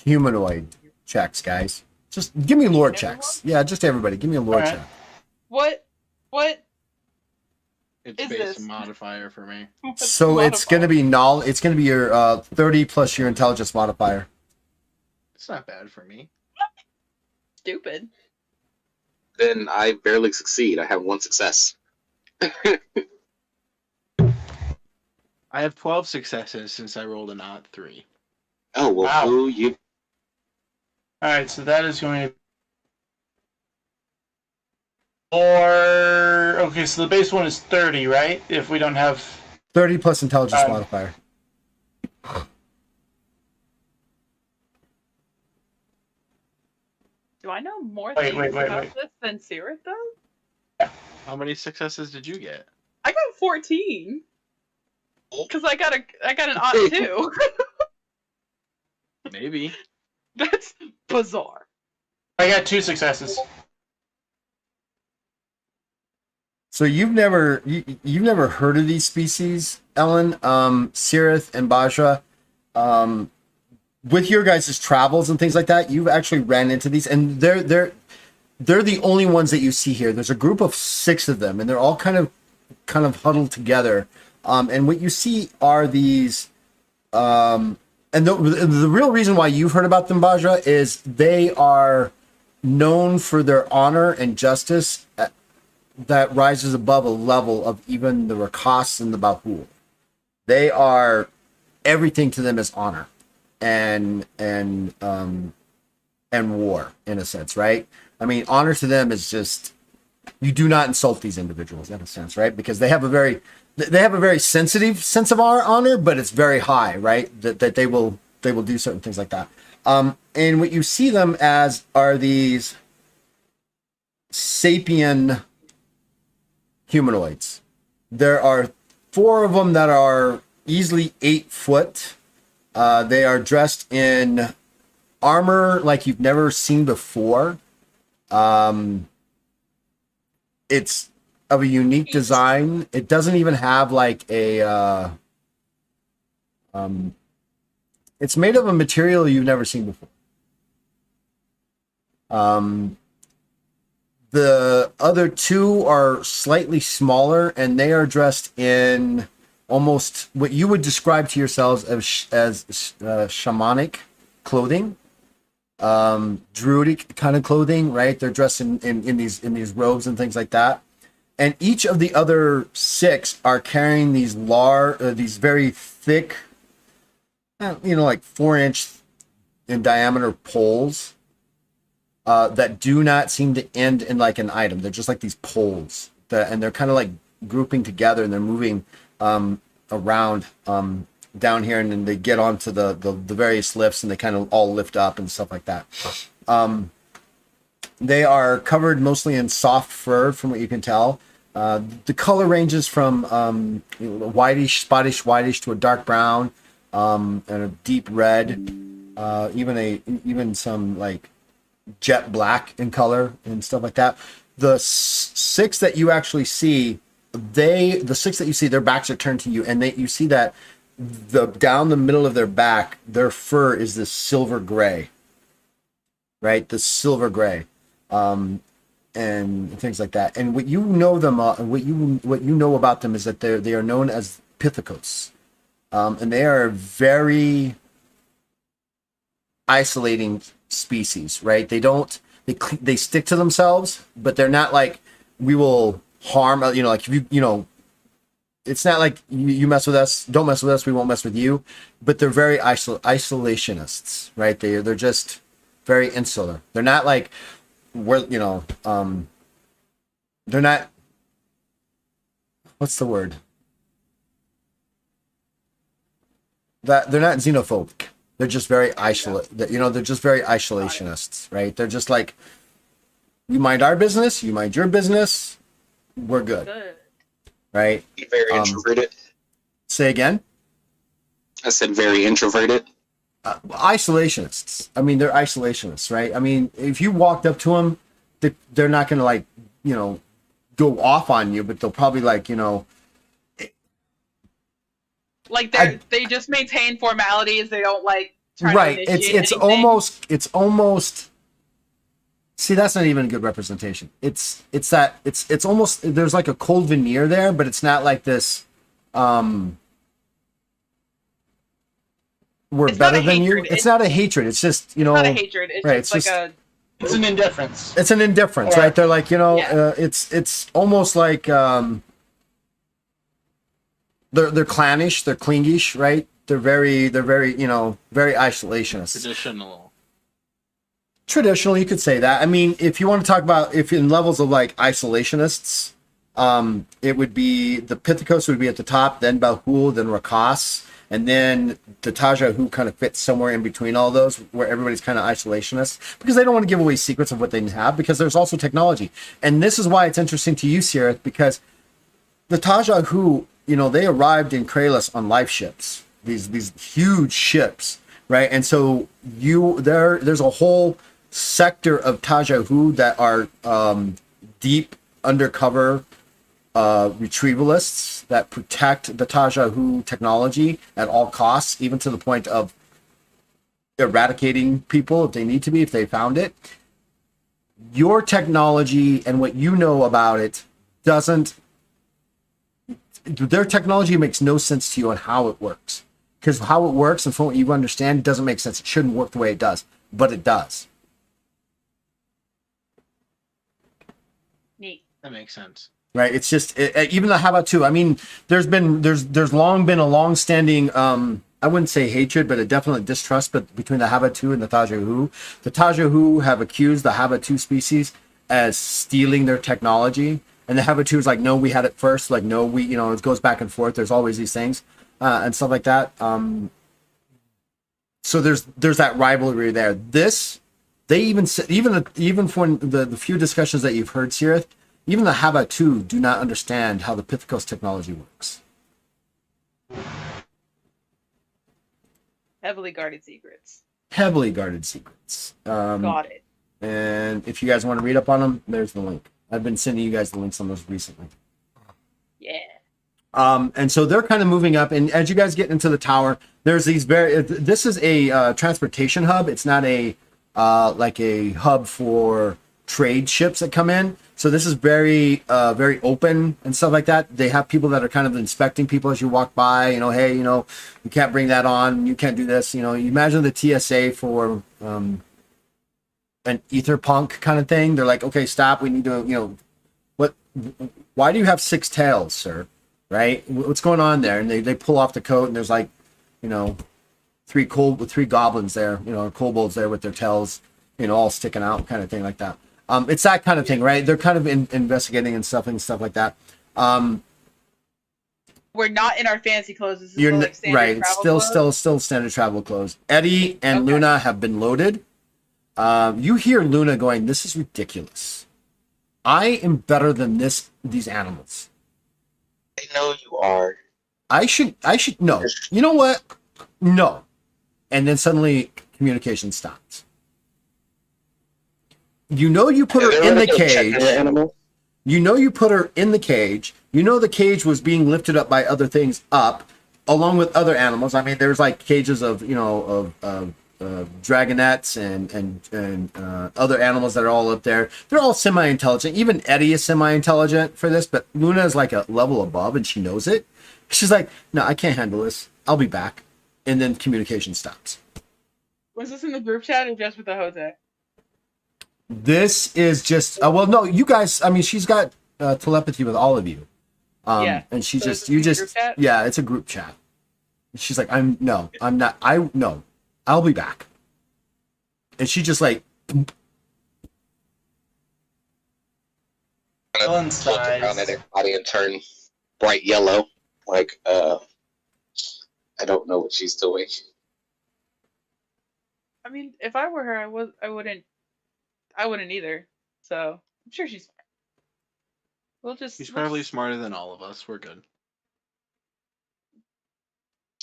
humanoid checks, guys. Just give me lore checks. Yeah, just everybody. Give me a lore Alright. check. What? It's Is base this? modifier for me. What's So the it's gonna modifier? be it's gonna be your 30 plus your intelligence modifier. It's not bad for me. Stupid. Then I barely succeed. I have one success. I have 12 successes since I rolled a not 3. Oh well, Wow. boo you. All right, so that is going to. Or okay, so the base one is 30, right? If we don't have 30 plus intelligence Um, modifier. Do I know more Wait, things wait, wait, about wait. this than Sirith does? How many successes did you get? I got 14. Because I got an odd 2. Maybe. That's bizarre. I got 2 successes. So you've never heard of these species, Ellen, Sirith and Bajra. With your guys' travels and things like that, you've actually ran into these, and they're the only ones that you see here. There's a group of 6 of them, and they're all kind of huddled together. And what you see are these, and the real reason why you've heard about them, Bajra, is they are known for their honor and justice that rises above a level of even the Rakas and the Bahul. They are, everything to them is honor and war, in a sense, right? I mean, honor to them is just, you do not insult these individuals in a sense, right? Because they have a very sensitive sense of our honor, but it's very high, right? That they will do certain things like that. And what you see them as are these sapien humanoids. There are 4 of them that are easily 8 foot. They are dressed in armor like you've never seen before. It's of a unique design. It doesn't even have like a it's made of a material you've never seen before. The other 2 are slightly smaller, and they are dressed in almost what you would describe to yourselves as shamanic clothing, druidic kind of clothing, right? They're dressed in these robes and things like that. And each of the other 6 are carrying these very thick, like 4-inch in diameter poles. That do not seem to end in like an item. They're just like these poles, and they're kind of like grouping together, and they're moving around down here, and then they get onto the various lifts, and they kind of all lift up and stuff like that. They are covered mostly in soft fur, from what you can tell. The color ranges from whitish, spottish whitish to a dark brown, and a deep red, even some like jet black in color and stuff like that. The 6 that you actually see, their backs are turned to you, and you see that down the middle of their back, their fur is this silver gray, right? The silver gray, and things like that. And what you know about them is that they are known as Pithecos, and they are very isolating species, right? They stick to themselves, but they're not like, we will harm, like if it's not like you mess with us, don't mess with us, we won't mess with you. But they're very isolationists, right? They're just very insular. They're not like, they're not, what's the word? That they're not xenophobic. They're just very isolate. They're just very isolationists, right? They're just like, We mind our business. You mind your business. We're good, Good. right? Very Um, introverted. Say again. I said very introverted. Isolationists. I mean, they're isolationists, right? I mean, if you walked up to them, they're not going to like, you know, go off on you, but they'll probably like, you know, Like I- they just maintain formalities. They don't like try right. to It's initiate anything. almost. See, that's not even a good representation. It's almost, there's like a cold veneer there, but it's not like this. We're It's not better a than you. hatred. It's not a hatred. It's just, you know, It's not a hatred. It's right, just it's like just- a It's an indifference. it's an indifference, Or- right? They're like, you know, Yeah. it's almost like they're clannish, they're clingish, right? They're very, you know, very isolationist. Traditional, you could say that. I mean, if you want to talk about if in levels of like isolationists, it would be the Pithecos would be at the top, then Balhul, then Rakas, and then the Taja who kind of fits somewhere in between all those, where everybody's kind of isolationist because they don't want to give away secrets of what they have because there's also technology, and this is why it's interesting to you, Sirith, because the Taja who, you know, they arrived in Kralis on life ships, these huge ships, right? And so there's a whole sector of Tajahu that are deep undercover retrievalists that protect the Tajahu technology at all costs, even to the point of eradicating people if they need to be, if they found it. Your technology and what you know about it doesn't. Their technology makes no sense to you on how it works, because how it works and from what you understand, it doesn't make sense. It shouldn't work the way it does, but it does. neat. That makes sense. Right? It's just even the how about two. I mean, there's long been a long-standing I wouldn't say hatred, but a definite distrust between the Havatu and the Tajahu. The Tajahu have accused the Havatu species as stealing their technology, and the Havatu is like, no, we had it first. Like, no, we, you know, it goes back and forth. There's always these things and stuff like that. So there's that rivalry there. This, they even said, even for the few discussions that you've heard, Sirith, even the Havatu do not understand how the Pithecos technology works. Heavily guarded secrets. Heavily guarded secrets. Got it. And if you guys want to read up on them, there's the link. I've been sending you guys the links on those recently. Yeah. And so they're kind of moving up. And as you guys get into the tower, there's these this is a transportation hub. It's not a like a hub for trade ships that come in. So this is very open and stuff like that. They have people that are kind of inspecting people as you walk by, you know, hey, you know, you can't bring that on, you can't do this, you know. You imagine the TSA for an ether punk kind of thing. They're like, okay, stop, we need to, you know, why do you have 6 tails, sir? Right? What's going on there? And they pull off the coat and there's like, you know, 3 goblins there, you know, kobolds there with their tails, you know, all sticking out, kind of thing like that. It's that kind of thing, right? They're kind of investigating and stuff like that. We're not in our fancy clothes. This is You're still, like, standard right. It's travel still standard travel clothes. Eddie and Okay. Luna have been loaded. You hear Luna going, "This is ridiculous. I am better than these animals. I know you are. I should no. You know what? No." And then suddenly communication stops. You know you put her in the cage. Animal. You know you put her in the cage. You know the cage was being lifted up by other things up, along with other animals. I mean, there's like cages of, you know, of dragonettes and other animals that are all up there. They're all semi-intelligent. Even Eddie is semi-intelligent for this, but Luna is like a level above, and she knows it. She's like, no, I can't handle this. I'll be back. And then communication stops. Was this in the group chat or just with the Jose? This is just well, no, you guys. I mean, she's got telepathy with all of you. Yeah. And she So just is this a group chat? yeah, it's a group chat. She's like, I'm not. I'll be back. And she just like Ellen Look around sighs. at everybody and turn bright yellow. Like, I don't know what she's doing. I mean, if I were her, I wouldn't either. So I'm sure she's fine. We'll just. He's we'll probably just- smarter than all of us. We're good.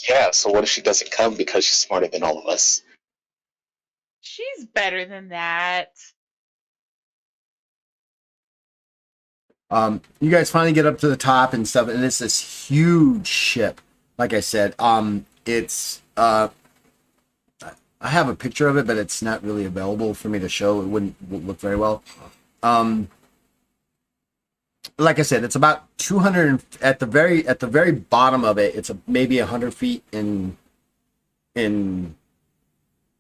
Yeah, so what if she doesn't come because she's smarter than all of us? She's better than that. You guys finally get up to the top and stuff, and it's this huge ship. Like I said, it's I have a picture of it, but it's not really available for me to show. It wouldn't look very well. Like I said, it's about 200 at the very bottom of it. It's maybe 100 feet in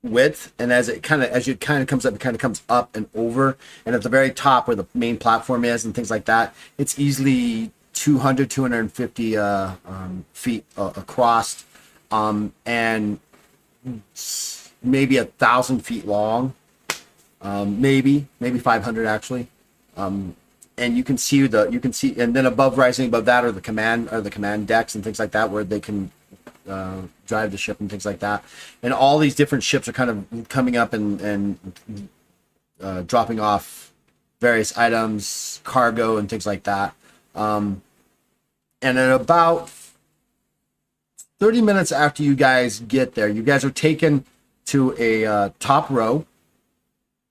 width, and as it kind of comes up, it kind of comes up and over, and at the very top where the main platform is and things like that, it's easily 250 feet across, and maybe 1,000 feet long, maybe 500 actually, and you can see, and then rising above that are the command decks and things like that, where they can drive the ship and things like that. And all these different ships are kind of coming up and dropping off various items, cargo, and things like that. And at about 30 minutes after you guys get there, you guys are taken to a top row,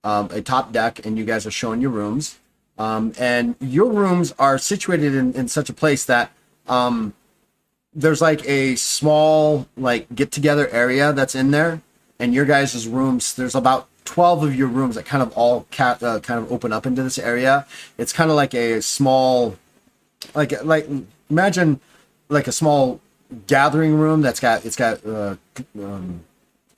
a top deck, and you guys are shown your rooms. And your rooms are situated in such a place that there's like a small get together area that's in there, and your guys' rooms, there's about 12 of your rooms that kind of all kind of open up into this area. It's kind of like a small, like imagine like a small gathering room that's got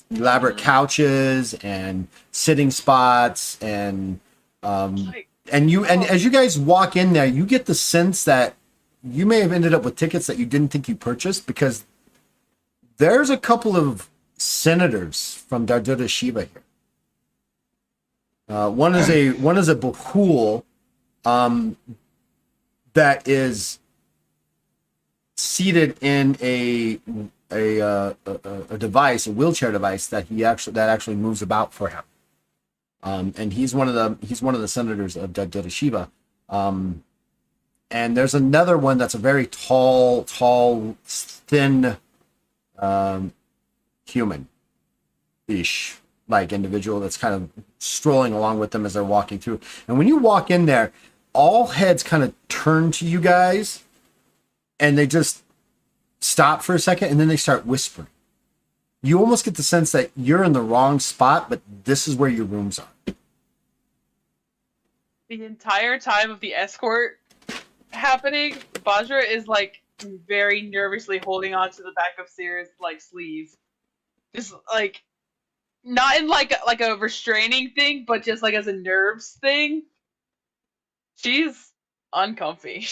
elaborate couches and sitting spots, and as you guys walk in there, you get the sense that you may have ended up with tickets that you didn't think you purchased, because there's a couple of senators from Darduda Shiva here. One is a Bahul that is seated in a device, a wheelchair device that actually moves about for him. And he's one of the senators of Darduda Shiva. And there's another one that's a very tall, thin, human-ish like individual that's kind of strolling along with them as they're walking through. And when you walk in there, all heads kind of turn to you guys, and they just stop for a second, and then they start whispering. You almost get the sense that you're in the wrong spot, but this is where your rooms are. The entire time of the escort happening, Bajra is very nervously holding on to the back of Seer's sleeve, just not in a restraining thing, but just as a nerves thing. She's uncomfy.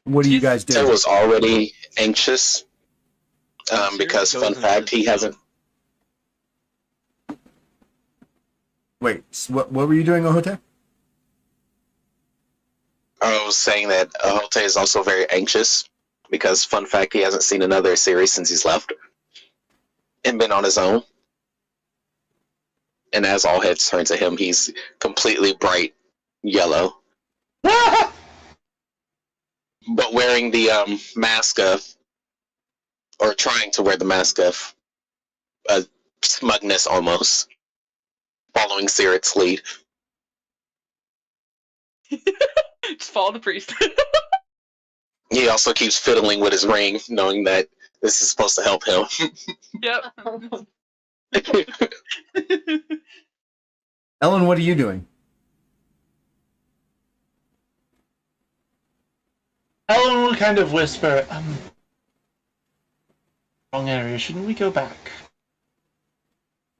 What do you guys Ted do? was already anxious because, fun fact, he hasn't. Wait, what were you doing, Ohote? I was saying that Ahote is also very anxious because, fun fact, he hasn't seen another series since he's left and been on his own. And as all heads turn to him, he's completely bright yellow. But wearing the mask of, or trying to wear the mask of, smugness almost, following Sirit's lead. Just follow the priest. He also keeps fiddling with his ring, knowing that this is supposed to help him. Yep. Ellen, what are you doing? Ellen will kind of whisper, wrong area, shouldn't we go back?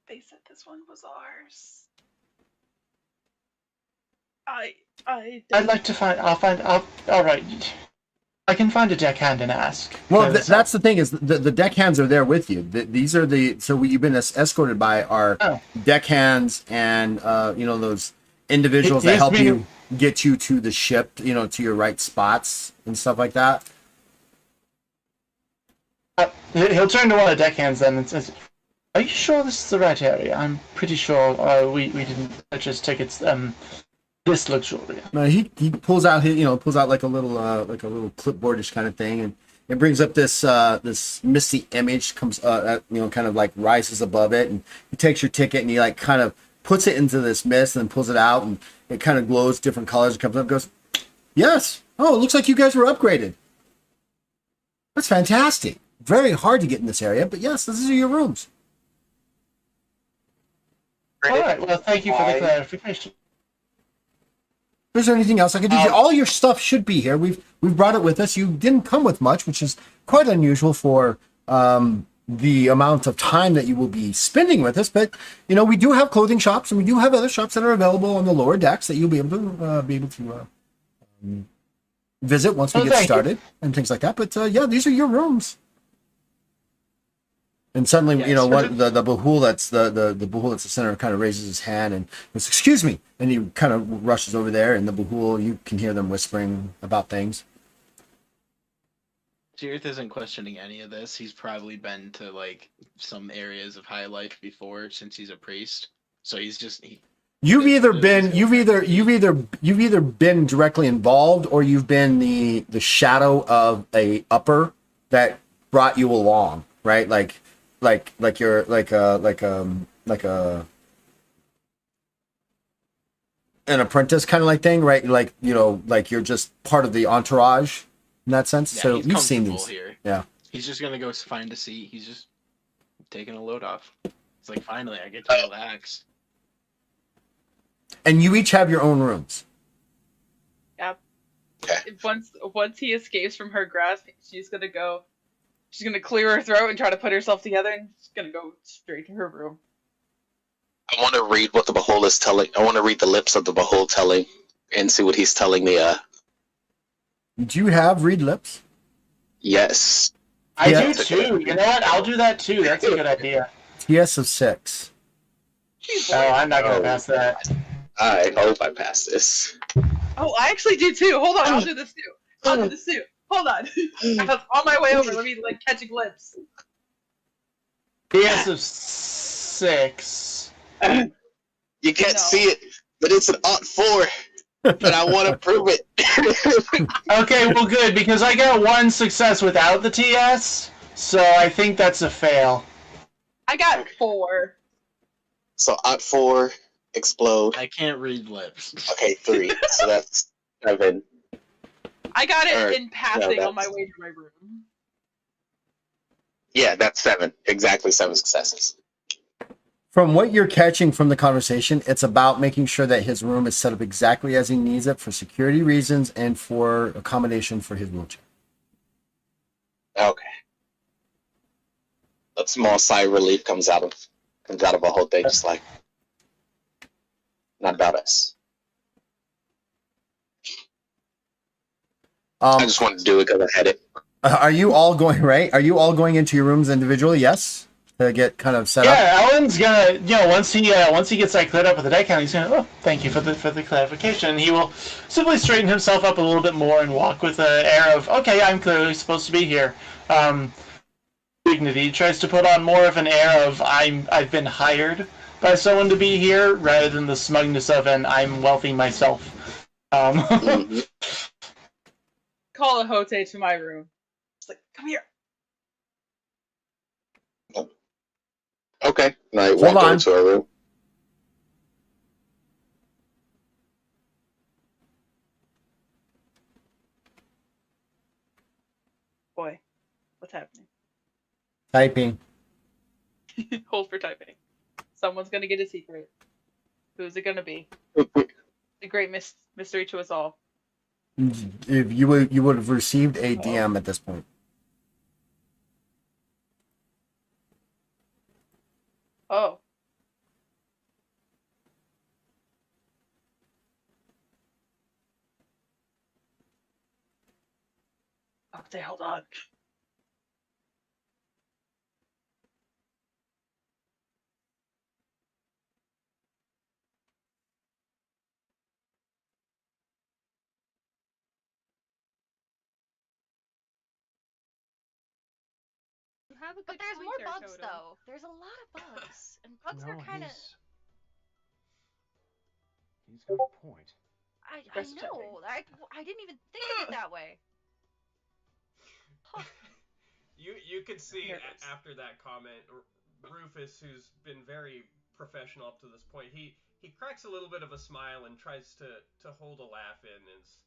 They said this one was ours. I I'd like to alright. I can find a deckhand and ask. Well, that's the thing, is the deckhands are there with you. These are what you've been escorted by are deckhands, and those individuals that help you get you to the ship, to your right spots and stuff like that. He'll turn to one of the deckhands then and says, Are you sure this is the right area? I'm pretty sure we didn't purchase tickets this luxurious. No, he pulls out his, pulls out like a little clipboardish kind of thing, and it brings up this misty image, comes kind of like rises above it, and he takes your ticket and he like kind of puts it into this mist and then pulls it out, and it kind of glows different colors. It comes up, and goes, yes. Oh, it looks like you guys were upgraded. That's fantastic. Very hard to get in this area, but yes, these are your rooms. All right. Well, thank you for the clarification. Is there anything else I can do? All your stuff should be here. We've brought it with us. You didn't come with much, which is quite unusual for the amount of time that you will be spending with us. But we do have clothing shops, and we do have other shops that are available on the lower decks that you'll be able to visit once we get started and things like that. But yeah, these are your rooms. And suddenly, the Bahul that's the Bahul that's the center kind of raises his hand and goes, "Excuse me," and he kind of rushes over there. And the Bahul, you can hear them whispering about things. Jirith isn't questioning any of this. He's probably been to like some areas of high life before since he's a priest. So he's just you've either been directly involved, or you've been the shadow of a upper that brought you along, right? Like you're like an apprentice kind of like thing, right? Like you're just part of the entourage in that sense. Yeah, so you've seen these. Here. Yeah. He's just gonna go find a seat. He's just taking a load off. It's like finally I get to relax. And you each have your own rooms. Yep. Okay. Once he escapes from her grasp, she's gonna clear her throat and try to put herself together, and she's gonna go straight to her room. I want to read what the Bahul is telling. I want to read the lips of the Bahul telling and see what he's telling the. Do you have read lips? Yes. I do too. You know what? I'll do that too. That's a good idea. TS of 6. I'm not gonna pass that. I hope I pass this. Oh, I actually do too. Hold on, I'll do this too. Hold on. I was on my way over. Let me catch a glimpse. TS of 6. You can't see it, but it's an Ot 4. But I want to prove it. Okay, well, good, because I got 1 success without the TS, so I think that's a fail. I got 4. So Ot 4, explode. I can't read lips. Okay, 3. So that's 7. I got it in passing on my way to my room. Yeah, that's 7. Exactly 7 successes. From what you're catching from the conversation, it's about making sure that his room is set up exactly as he needs it for security reasons and for accommodation for his wheelchair. Okay. A small sigh of relief comes out of a whole thing, just like, not about us. I just wanted to do it because I had it. Are you all going right? Are you all going into your rooms individually? Yes, to get kind of set up. Yeah, Alan's gonna, once he gets that cleared up with the deck count, he's gonna, thank you for the clarification. And he will simply straighten himself up a little bit more and walk with an air of, okay, I'm clearly supposed to be here. Dignity. He tries to put on more of an air of, I've been hired by someone to be here, rather than the smugness of an I'm wealthy myself. Call a Hote to my room. It's like, come here. Okay. And I walk over to her room. Boy, what's happening? Typing. Hold for typing. Someone's gonna get a secret. Who's it gonna be? The great mystery to us all. If you would have received a DM at this point. Oh. Okay, hold on. But there's more bugs, though. There's a lot of bugs. bugs, and bugs are No, kind of. he's got a point. I Aggressive typing. know. I didn't even think of it that way. Huh. You could see Nervous. after that comment, Rufus, who's been very professional up to this point, he cracks a little bit of a smile and tries to hold a laugh in, as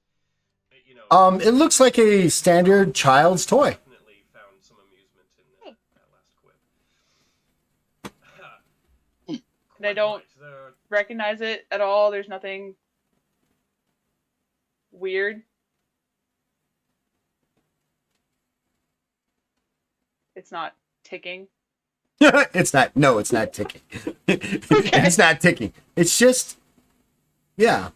you know. It looks like a standard child's toy. Definitely found some amusement in that last quip. And I don't recognize it at all. There's nothing weird. It's not ticking. It's not. No, it's not ticking. It's not ticking. It's just, yeah.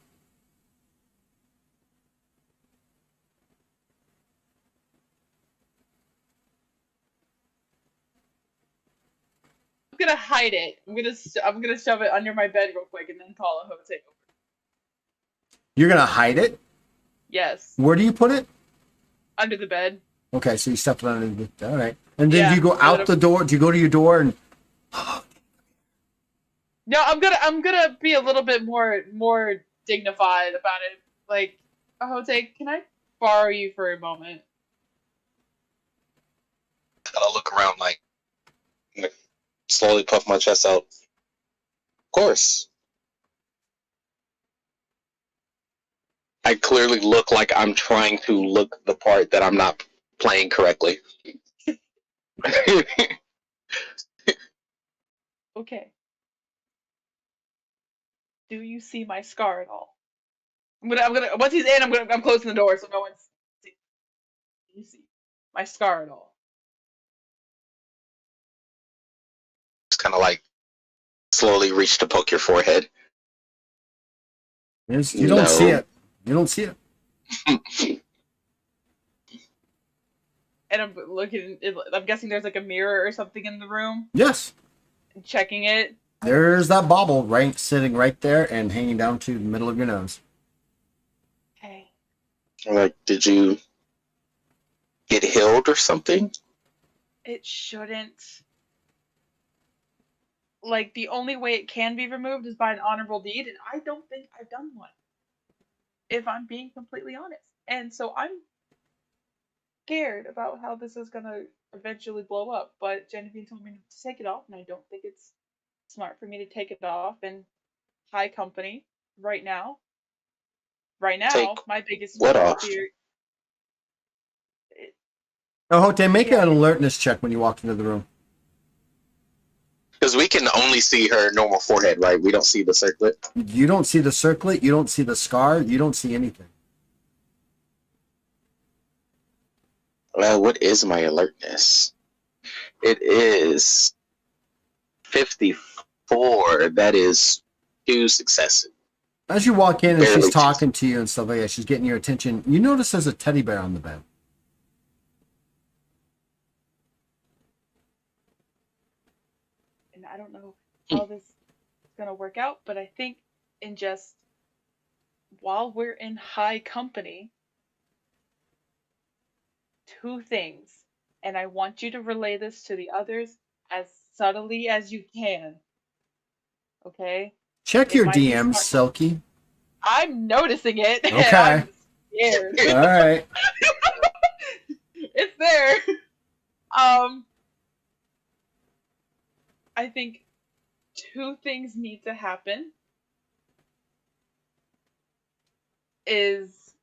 I'm gonna hide it. I'm gonna shove it under my bed real quick and then call a Jose over. You're gonna hide it. Yes, Where do you put it? under the bed. Okay, so you stuffed it under the. All right, and then Yeah, do you go out the door? Do you go to your door and? No, I'm gonna be a little bit more dignified about it. Like, Jose, can I borrow you for a moment? I'll look around like slowly puff my chest out. Of course. I clearly look like I'm trying to look the part that I'm not playing correctly. Okay. Do you see my scar at all? I'm gonna once he's in, I'm closing the door so no one's. Do you see my scar at all? Just kind of like slowly reach to poke your forehead. You don't see it. You don't see it. And I'm looking. I'm guessing there's like a mirror or something in the room. Yes. And checking it. There's that bauble sitting right there and hanging down to the middle of your nose. Okay. Like, did you get healed or something? It shouldn't. Like, the only way it can be removed is by an honorable deed, and I don't think I've done one. If I'm being completely honest. And so I'm scared about how this is gonna eventually blow up. But Genevieve told me to take it off, and I don't think it's smart for me to take it off in high company right now. Right now, Take my biggest what off? fear. Oh, Hote, make Yeah. an alertness check when you walk into the room. Because we can only see her normal forehead, right? We don't see the circlet. You don't see the circlet. You don't see the scar. You don't see anything. What is my alertness? It is 54. That is 2 successes. As you walk in and Barely. she's talking to you and stuff like that, she's getting your attention. You notice there's a teddy bear on the bed. And I don't know how this is gonna work out, but I think in just while we're in high company, 2 things, and I want you to relay this to the others as subtly as you can. Okay? Check It your might be DMs, smart. Silky. I'm noticing it. And Okay. I'm scared. All right. It's there. I think 2 things need to happen. Is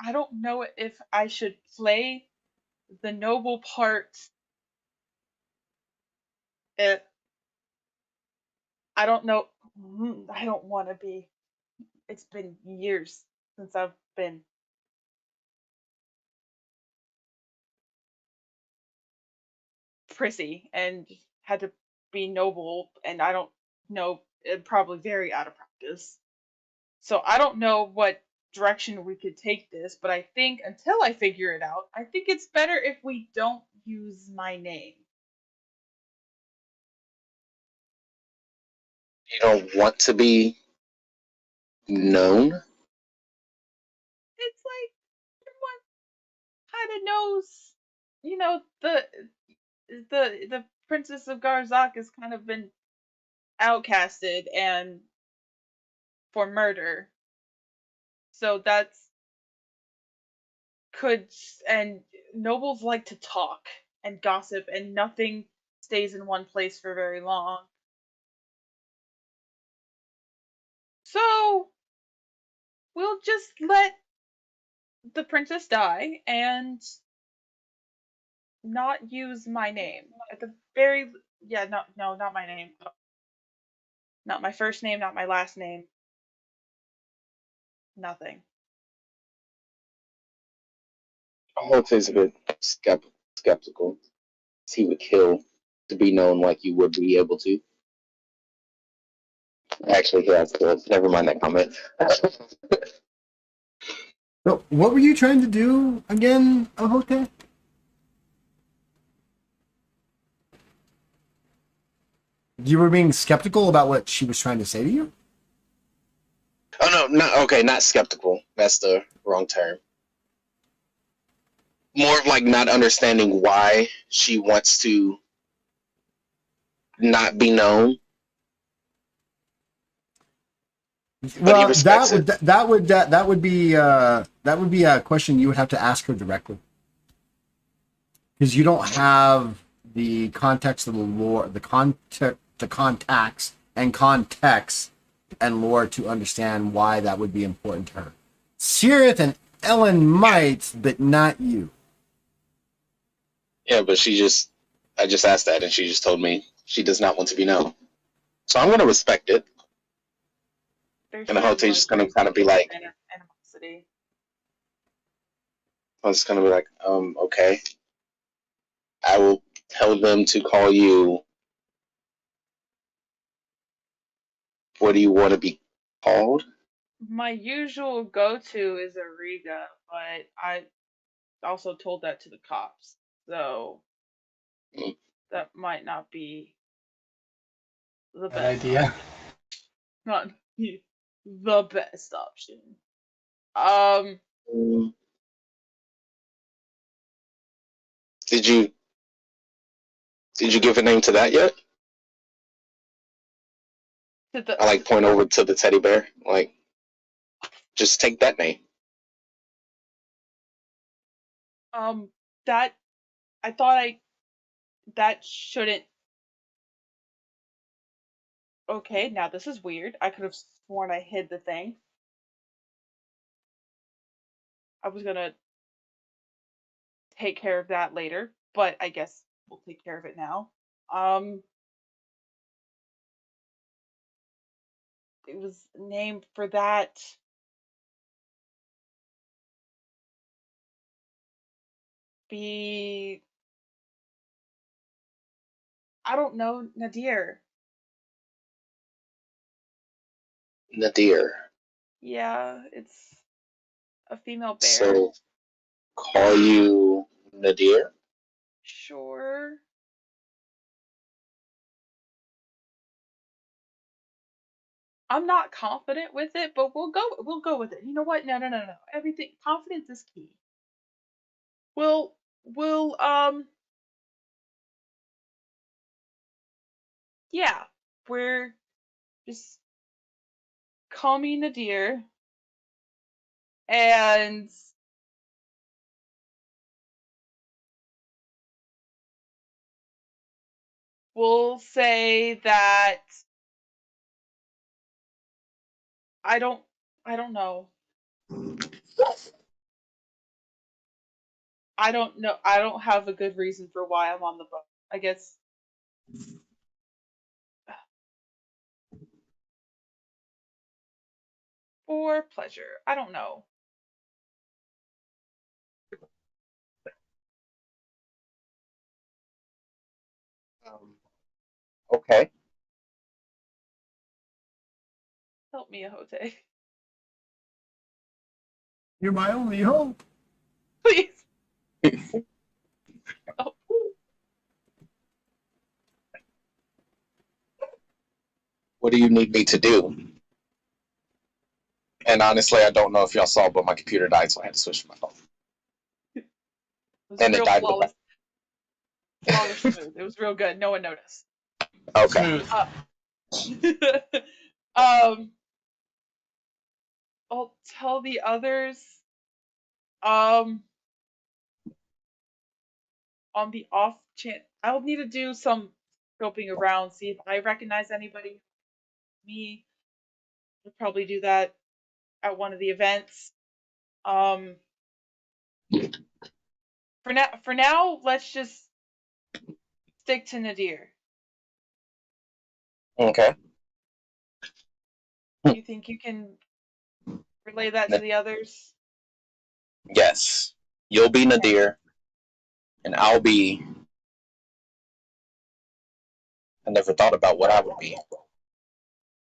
I don't know if I should play the noble part. I don't know. I don't want to be. It's been years since I've been prissy and had to be noble, and I don't know, probably very out of practice. So I don't know what direction we could take this, but I think until I figure it out, I think it's better if we don't use my name. You don't want to be known? It's like everyone kind of knows, you know, the Princess of Garzak has kind of been outcasted and for murder. So that's could and nobles like to talk and gossip and nothing stays in one place for very long. So we'll just let the princess die and not use my name. At the very yeah, no, not my name. Not my first name, not my last name. Nothing. Holt's a bit skeptical. He would kill to be known like you would be able to. Actually, he has to. Never mind that comment. So, what were you trying to do again, Ahote? You were being skeptical about what she was trying to say to you? Oh no, not skeptical. That's the wrong term. More of like not understanding why she wants to not be known. Well, respects that would be a question you would have to ask her directly, because you don't have the context of the lore, the contacts and context and lore to understand why that would be important to her. Sirith and Ellen might, but not you. Yeah, but I just asked that, and she just told me she does not want to be known. So I'm gonna respect it. There's And Ahote's just gonna kind of be like, animosity. I'm just gonna be like, okay. I will tell them to call you. What do you want to be called? My usual go-to is Ariga, but I also told that to the cops, so Mm. that might not be the Bad best idea. option. Not the best option. Um, Mm. Did you give a name to that yet? to the I like point over to the teddy bear. Like, just take that name. that I thought that shouldn't. Okay, now this is weird. I could have sworn I hid the thing. I was gonna take care of that later, but I guess we'll take care of it now. Um, it was named for that. Be I don't know, Nadir. Nadir. Yeah, it's a female bear. So call you Nadir. Sure. I'm not confident with it, but we'll go with it. You know what? No. Everything confidence is key. We'll yeah. We're just call me Nadir and we'll say that I don't I don't know. I don't know. I don't have a good reason for why I'm on the boat. I guess for pleasure. I don't know. Um, okay. Help me, Ahote. You're my only hope. Please. Oh, What do you need me to do? And honestly, I don't know if y'all saw, but my computer died, so I had to switch to my phone. it was And it real died with flawless. Oh, it was smooth. It was real good. No one noticed. Okay. Smooth. Um, I'll tell the others. Um, on the off chance, I'll need to do some scoping around, see if I recognize anybody. Me, I'll probably do that at one of the events. Um, for now, let's just stick to Nadir. Okay. You think you can relay that to the others? Yes. You'll be Nadir, and I'll be. I never thought about what I would be.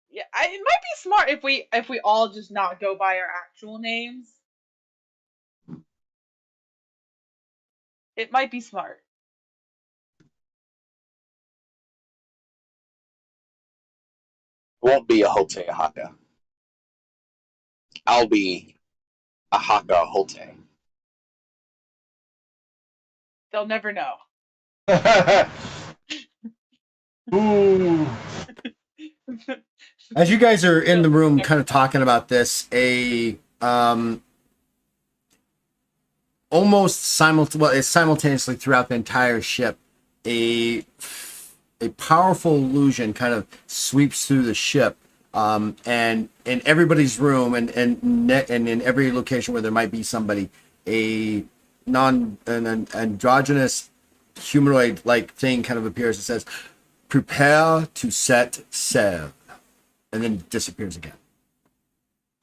Yeah, it might be smart if we all just not go by our actual names. It might be smart. Won't be a Hote Haka. I'll be a Haka Hote. They'll never know. Ooh. As you guys are in the room kind of talking about this, a almost simultaneously throughout the entire ship, a powerful illusion kind of sweeps through the ship, and in everybody's room and in every location where there might be somebody, an androgynous humanoid like thing kind of appears and says, "Prepare to set sail," and then disappears again.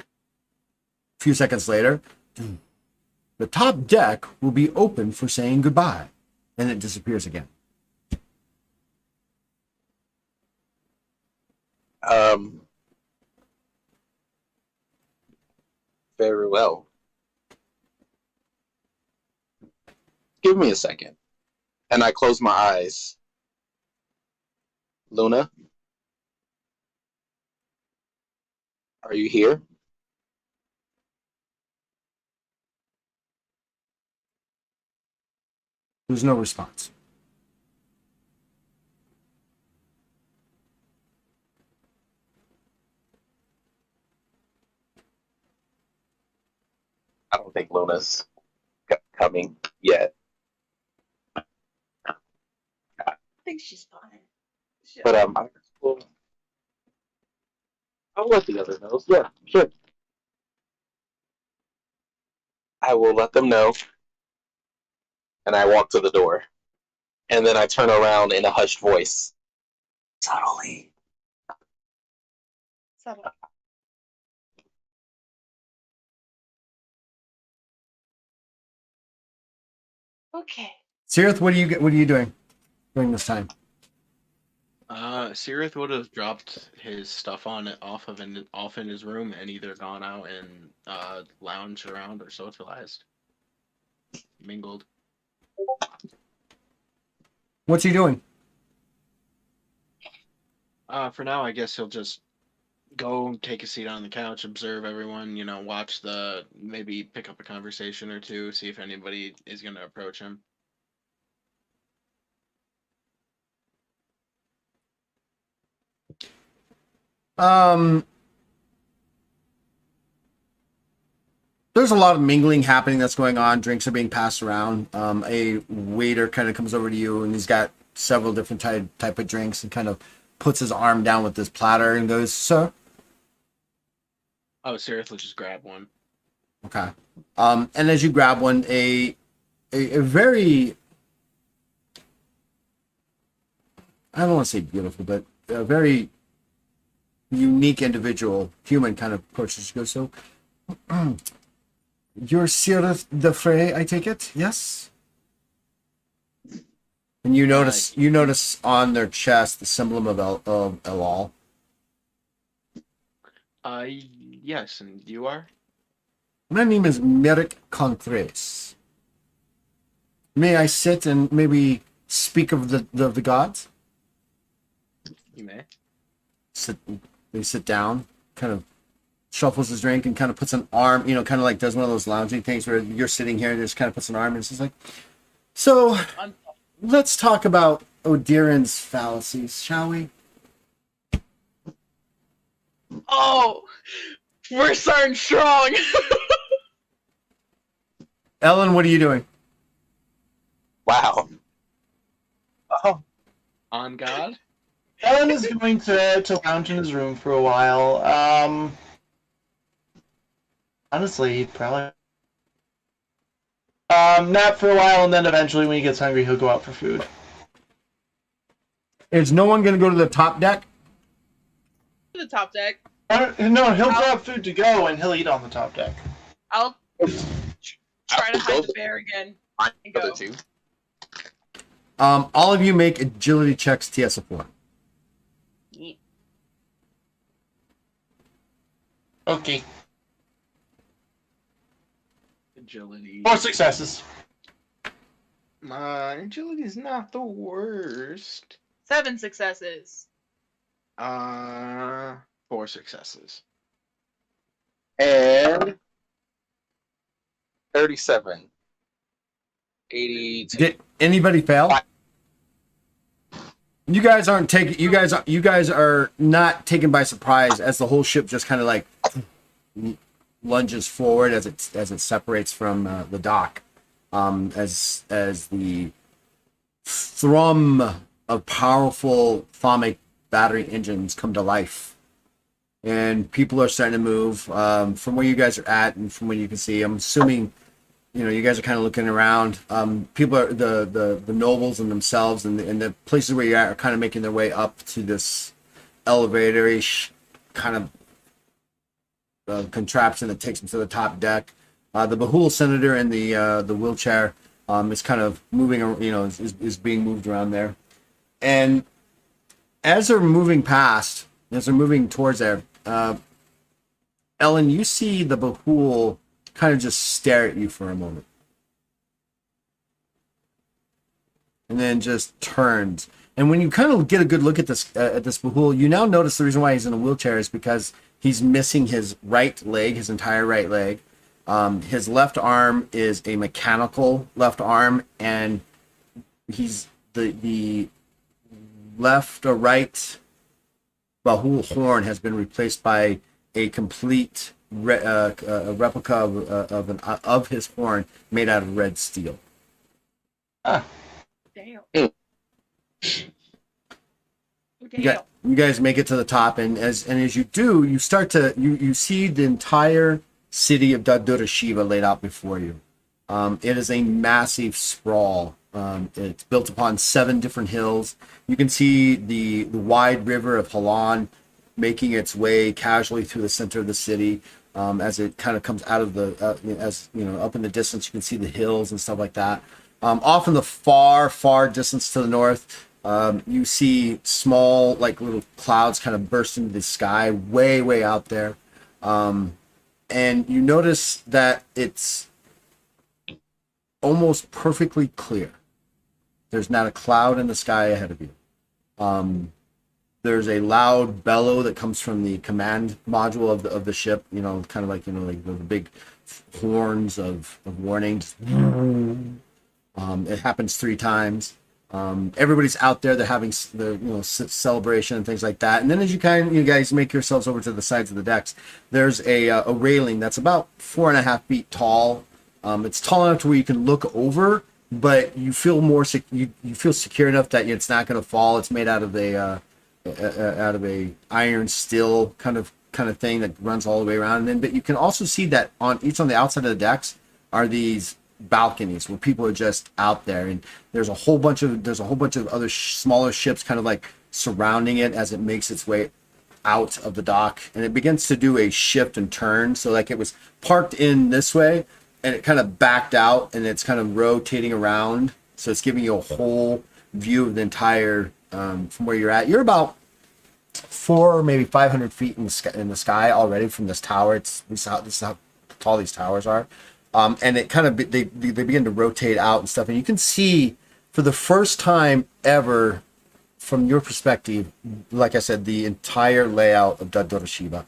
A few seconds later, the top deck will be open for saying goodbye, and it disappears again. Very well. Give me a second. And I close my eyes. Luna, are you here? There's no response. I don't think Luna's coming yet. I think she's fine. But I'll let the other know. Yeah, sure. I will let them know. And I walk to the door. And then I turn around in a hushed voice. Subtly. Subtle. Okay. Sirith, what are you doing during this time? Sirith would have dropped his stuff off in his room and either gone out and lounged around or socialized, mingled. What's he doing? For now, I guess he'll just go take a seat on the couch, observe everyone, watch maybe pick up a conversation or two, see if anybody is going to approach him. There's a lot of mingling happening that's going on. Drinks are being passed around. A waiter kind of comes over to you and he's got several different type of drinks and kind of puts his arm down with this platter and goes, "Sir." Oh, Sirith will just grab one. Okay. And as you grab one, a very, I don't want to say beautiful, but a very unique individual, human kind of approaches. Goes, "So, you're Sirith the Frey, I take it? Yes?" And you notice on their chest the emblem of Elal. Yes, and you are? My name is Merrick Contres. May I sit and maybe speak of the gods? You may. They sit down, kind of shuffles his drink and kind of puts an arm, kind of like does one of those lounging things where you're sitting here and just kind of puts an arm and it's just like, "So, let's talk about Odirin's fallacies, shall we? Oh, we're starting strong. Ellen, what are you doing? Wow. Oh, On God. Ellen is going to lounge in his room for a while. Honestly, he'd probably nap for a while, and then eventually, when he gets hungry, he'll go out for food. Is no one going to go to the top deck? To the top deck. No, he'll grab food to go, and he'll eat on the top deck. I'll try to hide the bear again and Other go. two. All of you make agility checks, TS4. Yeet. Okay. Agility. 4 successes. My agility is not the worst. 7 successes. 4 successes. And 37. 82. Did anybody fail? You guys aren't taking. You guys are not taken by surprise as the whole ship just kind of like lunges forward as it separates from the dock, as the thrum of powerful atomic battery engines come to life, and people are starting to move from where you guys are at and from what you can see. I'm assuming. You guys are kind of looking around. People are the nobles and themselves and the places where you're at are kind of making their way up to this elevator-ish kind of contraption that takes them to the top deck. The Bahul senator in the wheelchair is kind of moving, is being moved around there. And as they're moving past, as they're moving towards there, Ellen, you see the Bahul kind of just stare at you for a moment. And then just turns. And when you kind of get a good look at this Bahul, you now notice the reason why he's in a wheelchair is because he's missing his right leg, his entire right leg. His left arm is a mechanical left arm, and he's the left or right Bahul horn has been replaced by a complete a replica of his horn made out of red steel. Ah. Damn. Mm. You guys make it to the top, and as you do, you start to you see the entire city of Dadura Shiva laid out before you. It is a massive sprawl. It's built upon 7 different hills. You can see the wide river of Halan making its way casually through the center of the city. As it kind of comes out of up in the distance, you can see the hills and stuff like that. Off in the far distance to the north, you see small, like little clouds kind of burst into the sky way out there. And you notice that it's almost perfectly clear. There's not a cloud in the sky ahead of you. There's a loud bellow that comes from the command module of the ship, kind of like the big horns of warning. It happens 3 times. Everybody's out there. They're having the celebration and things like that. And then as you guys make yourselves over to the sides of the decks, there's a railing that's about 4.5 feet tall. It's tall enough to where you can look over, but you feel you feel secure enough that it's not going to fall. It's made out of a iron steel kind of thing that runs all the way around. But you can also see that on the outside of the decks are these balconies where people are just out there, and there's a whole bunch of other smaller ships kind of like surrounding it as it makes its way out of the dock, and it begins to do a shift and turn. So like it was parked in this way, and it kind of backed out, and it's kind of rotating around. So it's giving you a whole view of the entire from where you're at. You're about 400 maybe 500 feet in the sky already from this tower. This is how tall these towers are. And it kind of they begin to rotate out and stuff, and you can see for the first time ever, from your perspective, like I said, the entire layout of Dadura Shiva.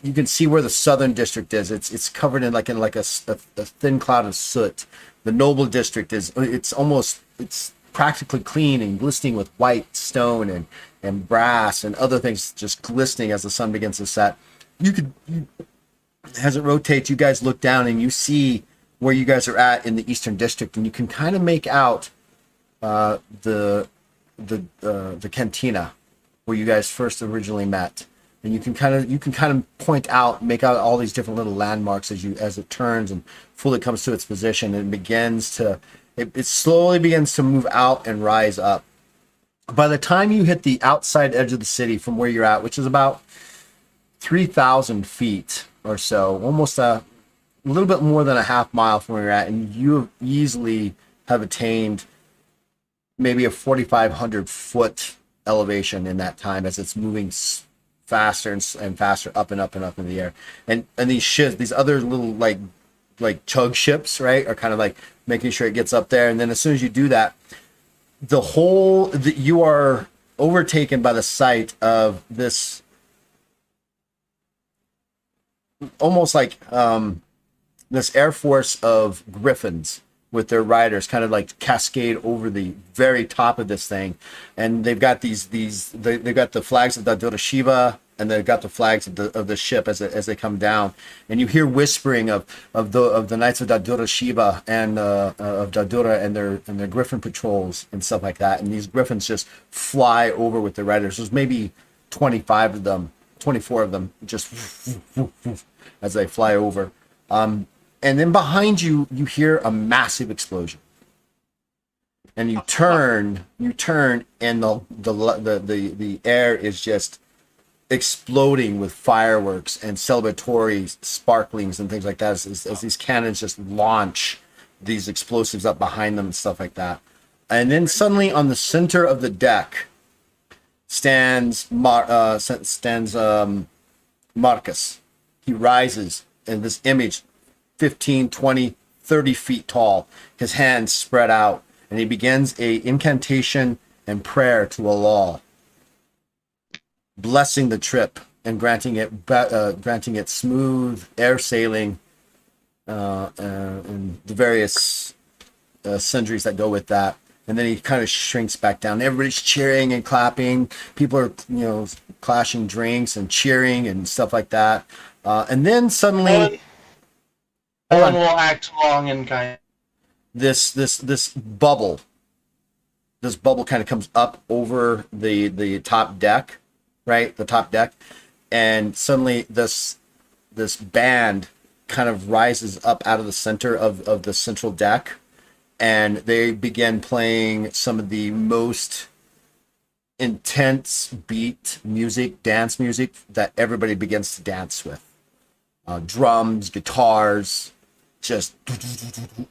You can see where the southern district is. It's covered in like a thin cloud of soot. The noble district it's practically clean and glistening with white stone and brass and other things just glistening as the sun begins to set. As it rotates, you guys look down and you see where you guys are at in the Eastern District, and you can kind of make out the cantina where you guys first originally met, and you can kind of point out, make out all these different little landmarks as it turns and fully comes to its position and it slowly begins to move out and rise up. By the time you hit the outside edge of the city from where you're at, which is about 3,000 feet or so, almost a little bit more than a half mile from where you're at, and you easily have attained maybe a 4,500 foot elevation in that time as it's moving faster and faster up and up and up in the air. And these ships, these other little like chug ships, right, are kind of like making sure it gets up there. And then as soon as you do that, you are overtaken by the sight of this almost like this air force of griffins with their riders kind of like cascade over the very top of this thing, and they've got they've got the flags of the Dadura Shiva, and they've got the flags of the ship as they come down, and you hear whispering of the Knights of Dadura Shiva and of Dadura and their griffin patrols and stuff like that, and these griffins just fly over with their riders. There's maybe 24 of them just as they fly over. And then behind you, you hear a massive explosion, and you turn, and the air is just exploding with fireworks and celebratory sparklings and things like that as these cannons just launch these explosives up behind them and stuff like that. And then suddenly, on the center of the deck, stands Marcus. He rises in this image, 15, 20, 30 feet tall, his hands spread out, and he begins a incantation and prayer to Allah, blessing the trip and granting it smooth air sailing and the various sundries that go with that. And then he kind of shrinks back down. Everybody's cheering and clapping. People are, clashing drinks and cheering and stuff like that. And then suddenly, Ellen will act along and kind of... this bubble kind of comes up over the top deck, right? The top deck, and suddenly this band kind of rises up out of the center of the central deck, and they begin playing some of the most intense beat music, dance music that everybody begins to dance with. Drums, guitars,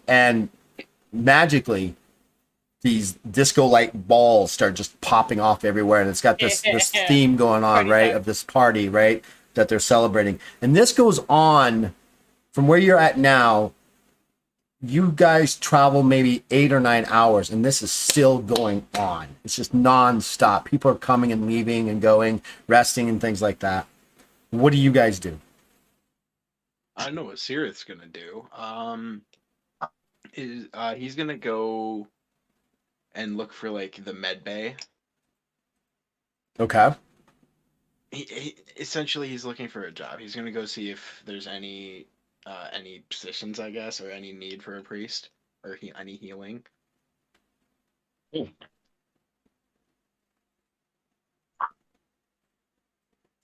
and magically these disco light balls start just popping off everywhere, and it's got this theme going on, right, of this party, right, that they're celebrating. And this goes on from where you're at now. You guys travel maybe 8 or 9 hours, and this is still going on. It's just non-stop. People are coming and leaving and going, resting and things like that. What do you guys do? I know what Sirith's gonna do. He's gonna go and look for like the med bay. Okay. He essentially he's looking for a job. He's gonna go see if there's any positions, I guess, or any need for a priest or any healing. All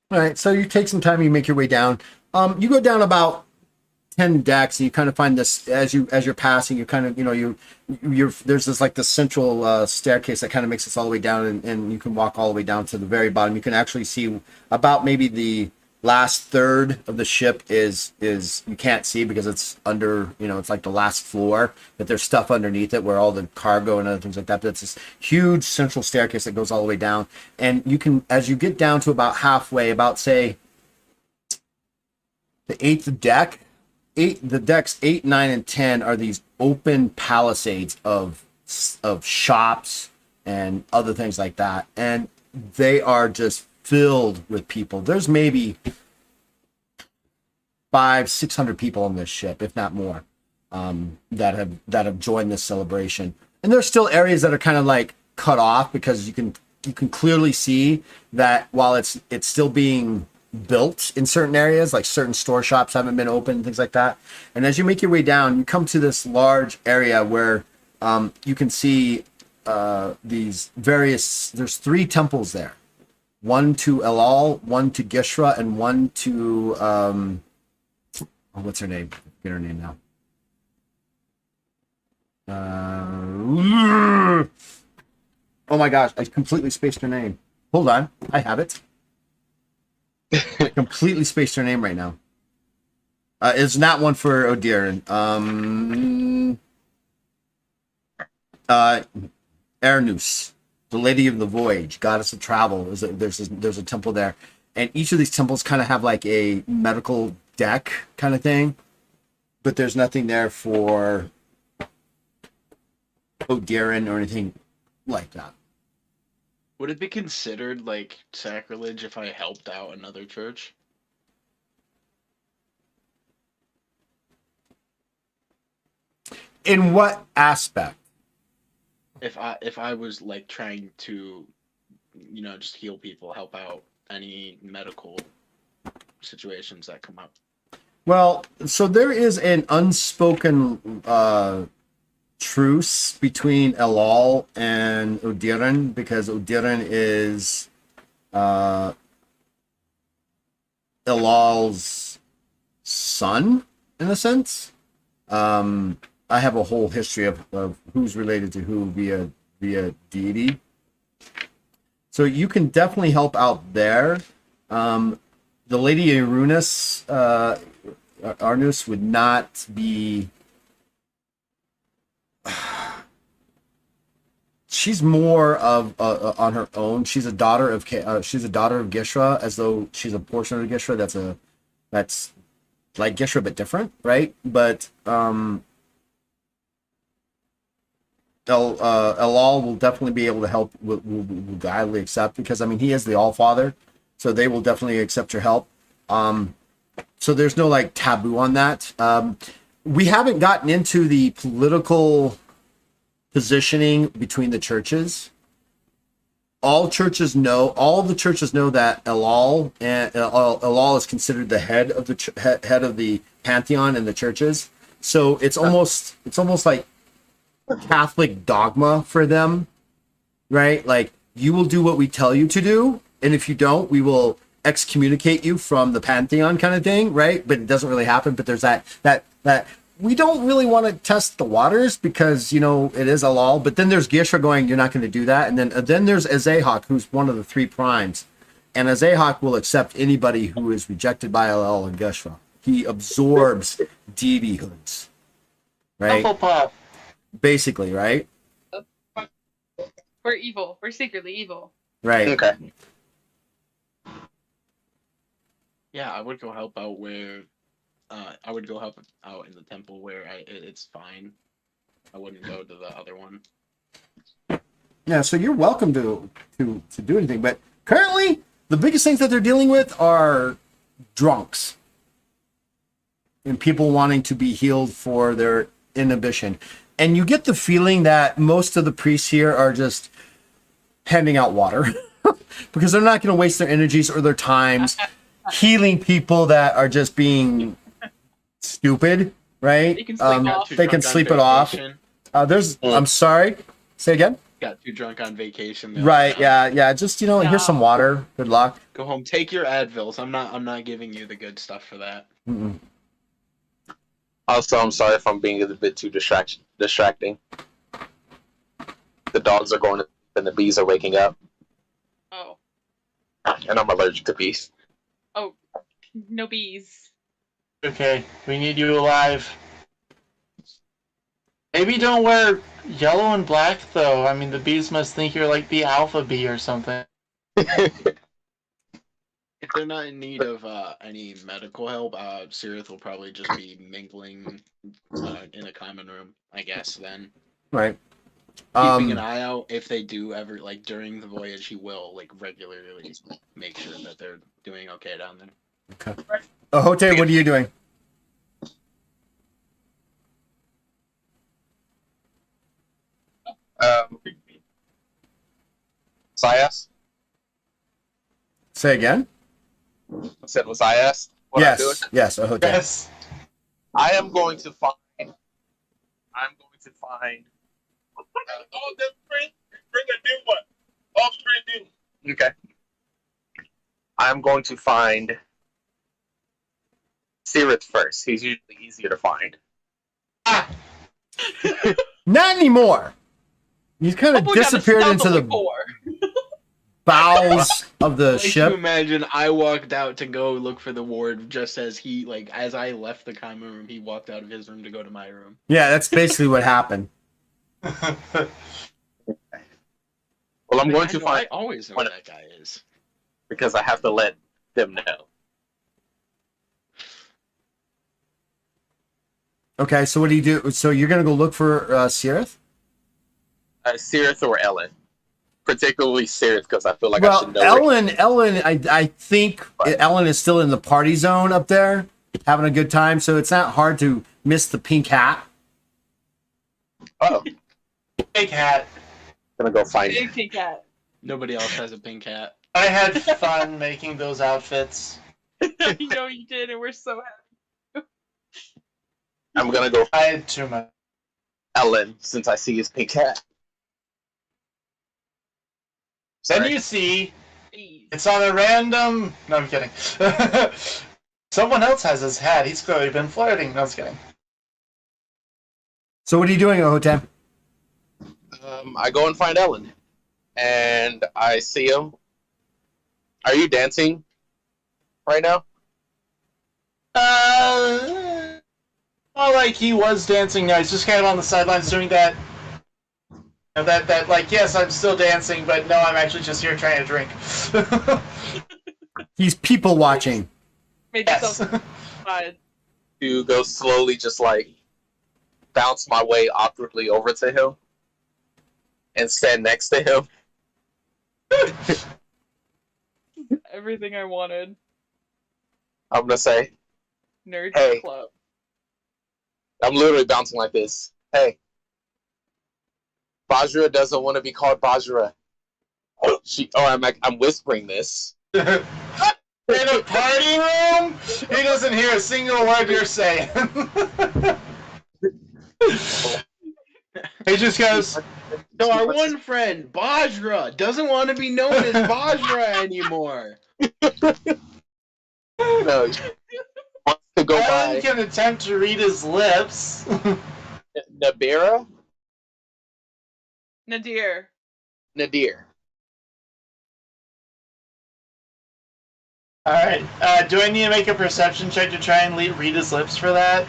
right, so you take some time, you make your way down. You go down about 10 decks, and you kind of find this as you're passing. You kind of there's this like the central staircase that kind of makes this all the way down, and you can walk all the way down to the very bottom. You can actually see about maybe the last third of the ship is you can't see because it's under, it's like the last floor, but there's stuff underneath it where all the cargo and other things like that. But it's this huge central staircase that goes all the way down, and you can, as you get down to about halfway, about say the eighth deck, the decks 8, 9, and 10 are these open palisades of shops and other things like that, and they are just filled with people. There's maybe 500-600 people on this ship, if not more. that have joined this celebration. And there's still areas that are kind of like cut off because you can clearly see that while it's still being built in certain areas, like certain store shops haven't been open and things like that. And as you make your way down, you come to this large area where you can see these various. There's 3 temples there. One to Elal, one to Gishra, and one to what's her name? Get her name now. Oh my gosh, I completely spaced her name. Hold on, I have it. I completely spaced her name right now. It's not one for Odirin. Ernus, the Lady of the Voyage, Goddess of Travel. There's a temple there, and each of these temples kind of have like a medical deck kind of thing, but there's nothing there for Odirin or anything like that. Would it be considered like sacrilege if I helped out another church? In what aspect? If I was like trying to, just heal people, help out any medical situations that come up. Well, so there is an unspoken truce between Elal and Odirin because Odirin is Elal's son, in a sense. I have a whole history of who's related to who via deity. So you can definitely help out there. The Lady Arunus, Arnus would not be. She's more of on her own. She's a daughter of Gishra, as though she's a portion of Gishra. That's like Gishra but different, right? But Elal will definitely be able to help. Will gladly accept because I mean he is the All Father, so they will definitely accept your help. So there's no like taboo on that. We haven't gotten into the political positioning between the churches. All the churches know that Elal is considered the head of the head of the pantheon in the churches. So it's almost like Catholic dogma for them, right? Like you will do what we tell you to do, and if you don't, we will excommunicate you from the pantheon, kind of thing, right? But it doesn't really happen. But there's that we don't really want to test the waters because it is Elal. But then there's Gishra going, you're not going to do that, and then there's Azahak, who's one of the 3 primes, and Azahak will accept anybody who is rejected by Elal and Gishra. He absorbs deityyhoods, right? Hufflepuff. Basically, right? We're evil. We're secretly evil. Right. Okay. Yeah, I would go help out where. I would go help out in the temple where it's fine. I wouldn't go to the other one. Yeah, so you're welcome to do anything, but currently the biggest things that they're dealing with are drunks and people wanting to be healed for their inhibition. And you get the feeling that most of the priests here are just handing out water because they're not going to waste their energies or their times healing people that are just being stupid, right? They can sleep off. They can sleep it off. I'm sorry. Say again. Got too drunk on vacation. Right. Yeah. Just here's some water. Good luck. Go home. Take your Advils. I'm not giving you the good stuff for that. Mm-mm. Also, I'm sorry if I'm being a bit too distracting. The dogs are going to and the bees are waking up, Oh. and I'm allergic to bees. Oh. No bees. Okay, we need you alive. Maybe don't wear yellow and black, though. I mean, the bees must think you're like the alpha bee or something. If they're not in need of any medical help, Sirith will probably just be mingling in a common room, I guess, then. Right. Keeping an eye out if they do ever, like, during the voyage, he will, like, regularly make sure that they're doing okay down there. Okay. Hote, what are you doing? So I asked. Say again. I said, was I asked what I'm doing? Yes, a hotel. Yes. I am going to find. I'm going to find. Oh, then bring a new one. Oh, brand new. Okay. I'm going to find Sirith first. He's usually easier to find. Not anymore. He's kind of Hope we got disappeared into stealthily the for. bowels of the Like you ship. imagine I walked out to go look for the ward just as he, like, as I left the common room, he walked out of his room to go to my room. Yeah, that's basically what happened. Well, I'm going to I find always know where that guy is. because I have to let them know. Okay, so what do you do? So you're gonna go look for Sirith? Sirith or Ellen. Particularly Sirith because I feel like I should know. Ellen, I think Ellen is still in the party zone up there, having a good time. So it's not hard to miss the pink hat. Oh, Big hat. gonna go find Big it. pink cat. Nobody else has a pink hat. I had fun making those outfits. I know you did, and we're so happy. I'm gonna go I had too much. Ellen since I see his pink hat. Then Sorry. you see, Please. it's on a random. No, I'm kidding. Someone else has his hat. He's clearly been flirting. No, I was kidding. So what are you doing, Ohotem? I go and find Ellen, and I see him. Are you dancing right now? Well, like he was dancing now. He's just kind of on the sidelines doing that. That like, yes, I'm still dancing, but no, I'm actually just here trying to drink. He's people watching. Made Yes. yourself fine. To go slowly, just like bounce my way awkwardly over to him and stand next to him. Everything I wanted. I'm gonna say, Nerd Hey. club. I'm literally bouncing like this. Hey, Bajra doesn't want to be called Bajra. I'm whispering this. In a party room, he doesn't hear a single word you're saying. He just goes, So our one friend, Bajra, doesn't want to be known as Bajra anymore. No, he wants to go Alan by can attempt to read his lips. Nabira? Nadir. Nadir. Alright, do I need to make a perception check to try and read his lips for that?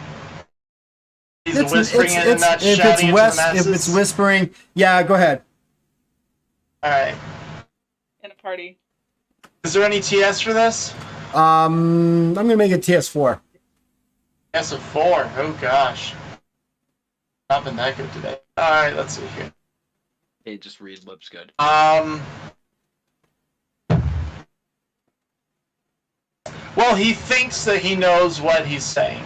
He's whispering it and not shouting into the masses? If it's whispering, yeah, go ahead. Alright. In a party. Is there any TS for this? I'm gonna make it TS4. Yes, a 4. Oh gosh. Not been that good today. Alright, let's see here. Hey, just read lips good. Well, he thinks that he knows what he's saying.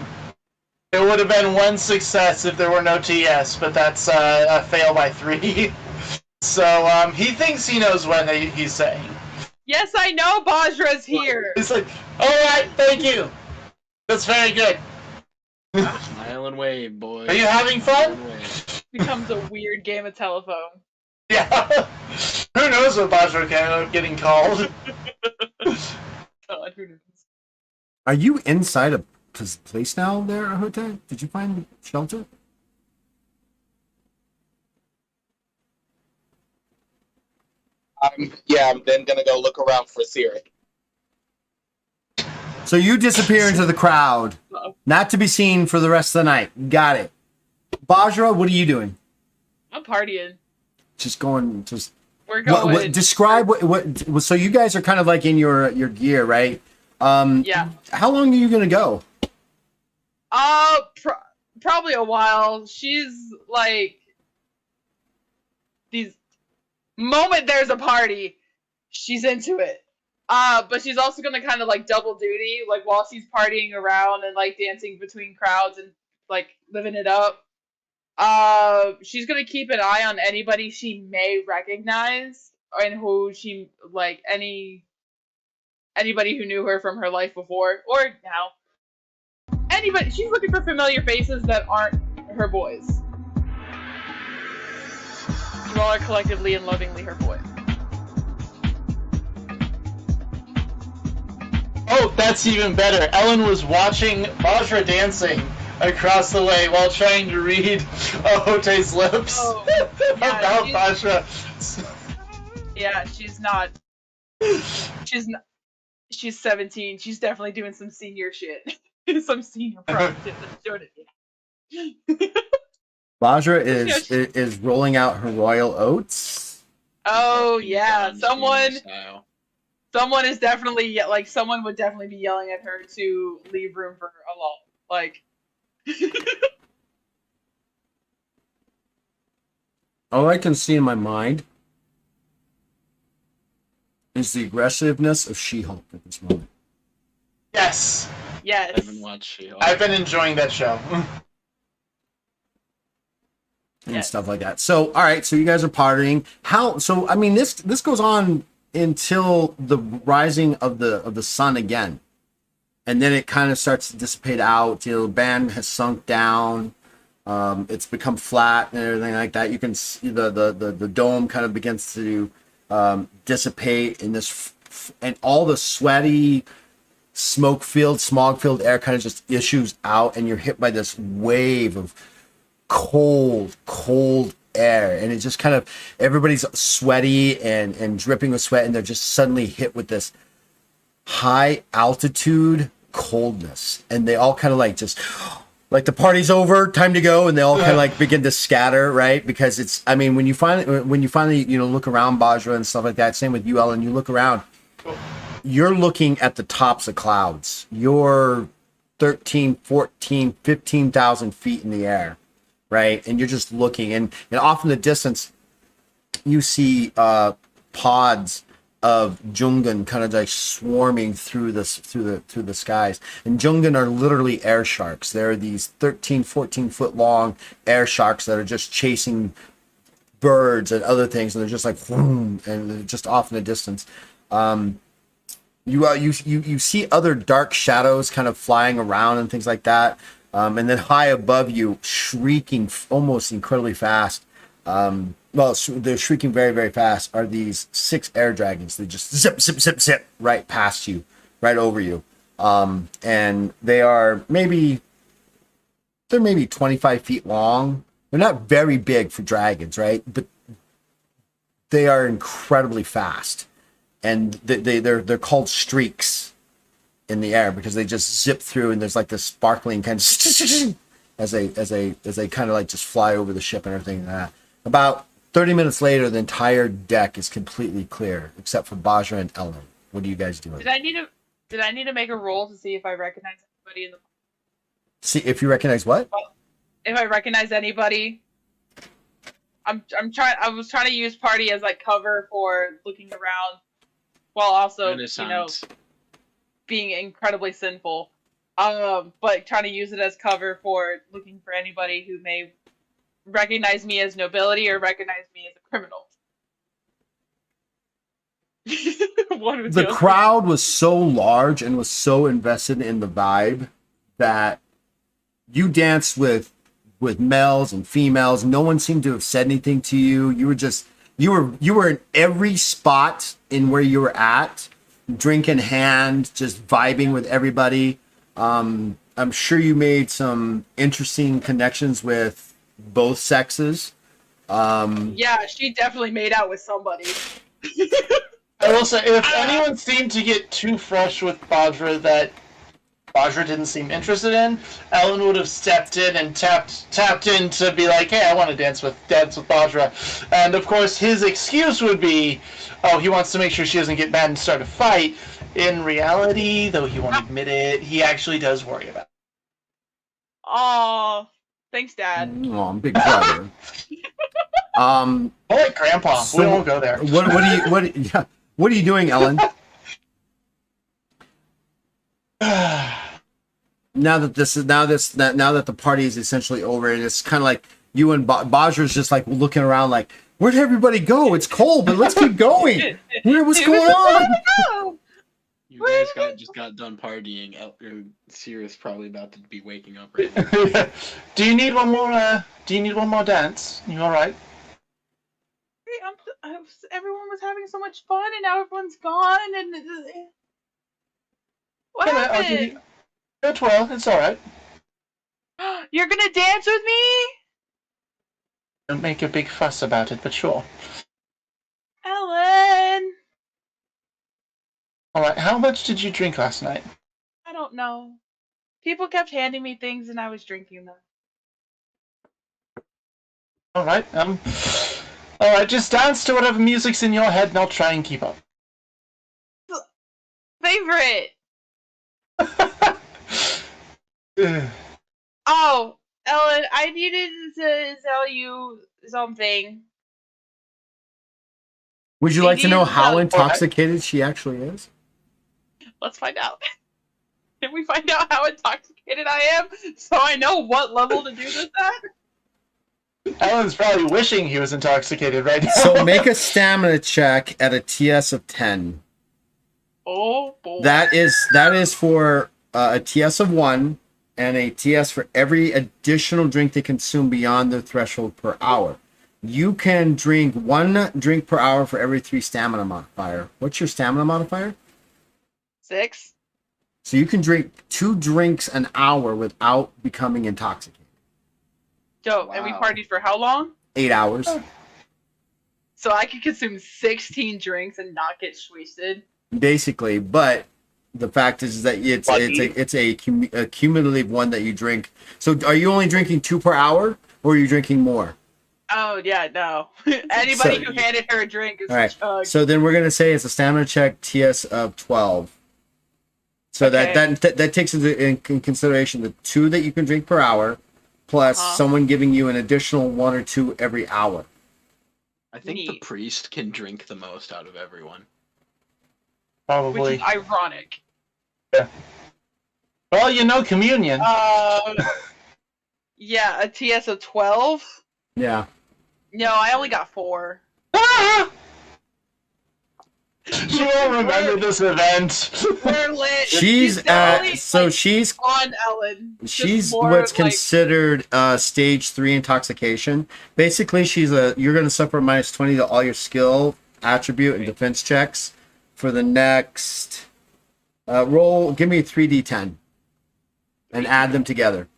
It would have been 1 success if there were no TS, but that's a fail by 3. So, he thinks he knows what he's saying. Yes, I know Bajra's here. He's like, alright, thank you. That's very good. Smile and wave, boy. Are you having fun? Smile and wave. Becomes a weird game of telephone. Yeah. Who knows what Bajra can end up getting called? God, who knows? Are you inside a place now there, Ahote? Did you find shelter? Yeah, I'm then gonna go look around for Siri. So you disappear into the crowd, Uh-oh. not to be seen for the rest of the night. Got it. Bajra, what are you doing? I'm partying. Just going, just We're going. describe what. So you guys are kind of like in your gear, right? Yeah. How long are you gonna go? Probably a while. She's like these moment there's a party, she's into it. But she's also gonna kind of like double duty, like while she's partying around and like dancing between crowds and like living it up. She's gonna keep an eye on anybody she may recognize, and who she like anybody who knew her from her life before or now. Anybody. She's looking for familiar faces that aren't her boys. You all are collectively and lovingly her boys. Oh, that's even better. Ellen was watching Vajra dancing across the way while trying to read Ahote's lips Oh, yeah, about she's- Vajra. Yeah, she's not. She's 17. She's definitely doing some senior shit. Some senior prom shit. That's doing it. Vajra is rolling out her royal oats. Oh yeah, Guns, someone style. is definitely like someone would definitely be yelling at her to leave room for a lull. Like All I can see in my mind is the aggressiveness of She-Hulk at this moment. Yes, I yes. haven't watched She-Hulk. I've been enjoying that show. And Yes. stuff like that. So, all right, so you guys are partying. How? So, I mean, this goes on until the rising of the sun again, and then it kind of starts to dissipate out. You know, the band has sunk down. It's become flat and everything like that. You can see the dome kind of begins to dissipate, in this, and all the sweaty, smog filled air kind of just issues out, and you're hit by this wave of cold air, and it just kind of, everybody's sweaty and dripping with sweat, and they're just suddenly hit with this high altitude coldness, and they all kind of like just like the party's over, time to go, and they all kind of like begin to scatter, right? Because it's, I mean, when you finally you know, look around Bajra and stuff like that, same with you, Ellen, you look around, you're looking at the tops of clouds. You're 13, 14, 15,000 feet in the air, right? And you're just looking, and off in the distance, you see pods of Jungan kind of like swarming through the skies. And Jungan are literally air sharks. They're these 13, 14 foot long air sharks that are just chasing birds and other things, and they're just like boom, and they're just off in the distance. You see other dark shadows kind of flying around and things like that. And then high above you, shrieking almost incredibly fast. They're shrieking very, very fast, are these 6 air dragons. They just zip right past you, right over you. And they're maybe 25 feet long. They're not very big for dragons, right? But they are incredibly fast. And they're called streaks in the air because they just zip through, and there's like this sparkling kind of as they kind of like just fly over the ship and everything like that. About 30 minutes later, the entire deck is completely clear except for Bajra and Ellen. What are you guys doing? Did I need to make a roll to see if I recognize anybody in the See if you recognize what? if I recognize anybody? I was trying to use party as like cover for looking around while also, Renaissance. being incredibly sinful. But trying to use it as cover for looking for anybody who may recognize me as nobility or recognize me as a criminal. One of The two. crowd was so large and was so invested in the vibe that you danced with males and females. No one seemed to have said anything to you. You were in every spot in where you were at, drink in hand, just vibing with everybody. I'm sure you made some interesting connections with both sexes. Yeah, she definitely made out with somebody. I will say, if anyone seemed to get too fresh with Bajra that Bajra didn't seem interested in, Ellen would have stepped in and tapped in to be like, hey, I want to dance with Bajra. And of course, his excuse would be, oh, he wants to make sure she doesn't get mad and start a fight. In reality, though he won't admit it, he actually does worry about it. Aw, thanks, Dad. Oh, I'm big brother. I like Grandpa. So We won't go there. What are you doing, Ellen? now that the party is essentially over, and it's kind of like You and Bajra's just like looking around like, where'd everybody go? It's cold, but let's keep going. What's going on? Oh, You guys just got done partying. Sierra's probably about to be waking up right now. Do you need one more? Do you need one more dance? You all right? everyone was having so much fun, and now everyone's gone. And what Yeah, I'll give happened? you. It's well. It's all right. You're gonna dance with me, Don't make a big fuss about it, but sure. Ellen? All right. How much did you drink last night? I don't know. People kept handing me things, and I was drinking them. All right. All right. Just dance to whatever music's in your head, and I'll try and keep up. Favorite. Ugh. Oh, Ellen, I needed to tell you something. Would you They like to know need to how tell- intoxicated she actually is? Let's find out. Can we find out how intoxicated I am so I know what level to do this at? Alan's probably wishing he was intoxicated right now. So make a stamina check at a TS of 10. Oh boy. That is for a TS of 1 and a TS for every additional drink they consume beyond their threshold per hour. You can drink 1 drink per hour for every 3 stamina modifier. What's your stamina modifier? 6. So you can drink 2 drinks an hour without becoming intoxicated. Dope. And we Wow. partied for how long? 8 hours. So I could consume 16 drinks and not get wasted. Basically, but the fact is that it's a cumulative one that you drink. So are you only drinking 2 per hour, or are you drinking more? Oh yeah, no. Anybody So- who handed her a drink is All right. chugged. So then we're gonna say it's a stamina check TS of 12. So Okay. that takes in consideration the 2 that you can drink per hour, plus someone giving you an additional 1 or 2 every hour. I think the Neat. priest can drink the most out of everyone. Which Probably. is ironic. Well, you know, communion. Yeah, a TS of 12? Yeah. No, I only got 4. Ah! She won't remember this event. We're lit. She's definitely, she's on Ellen. Just she's more, what's like, considered stage 3 intoxication. Basically, you're gonna suffer minus 20 to all your skill, attribute, and defense checks for the next roll. Give me a 3d10 and add them together.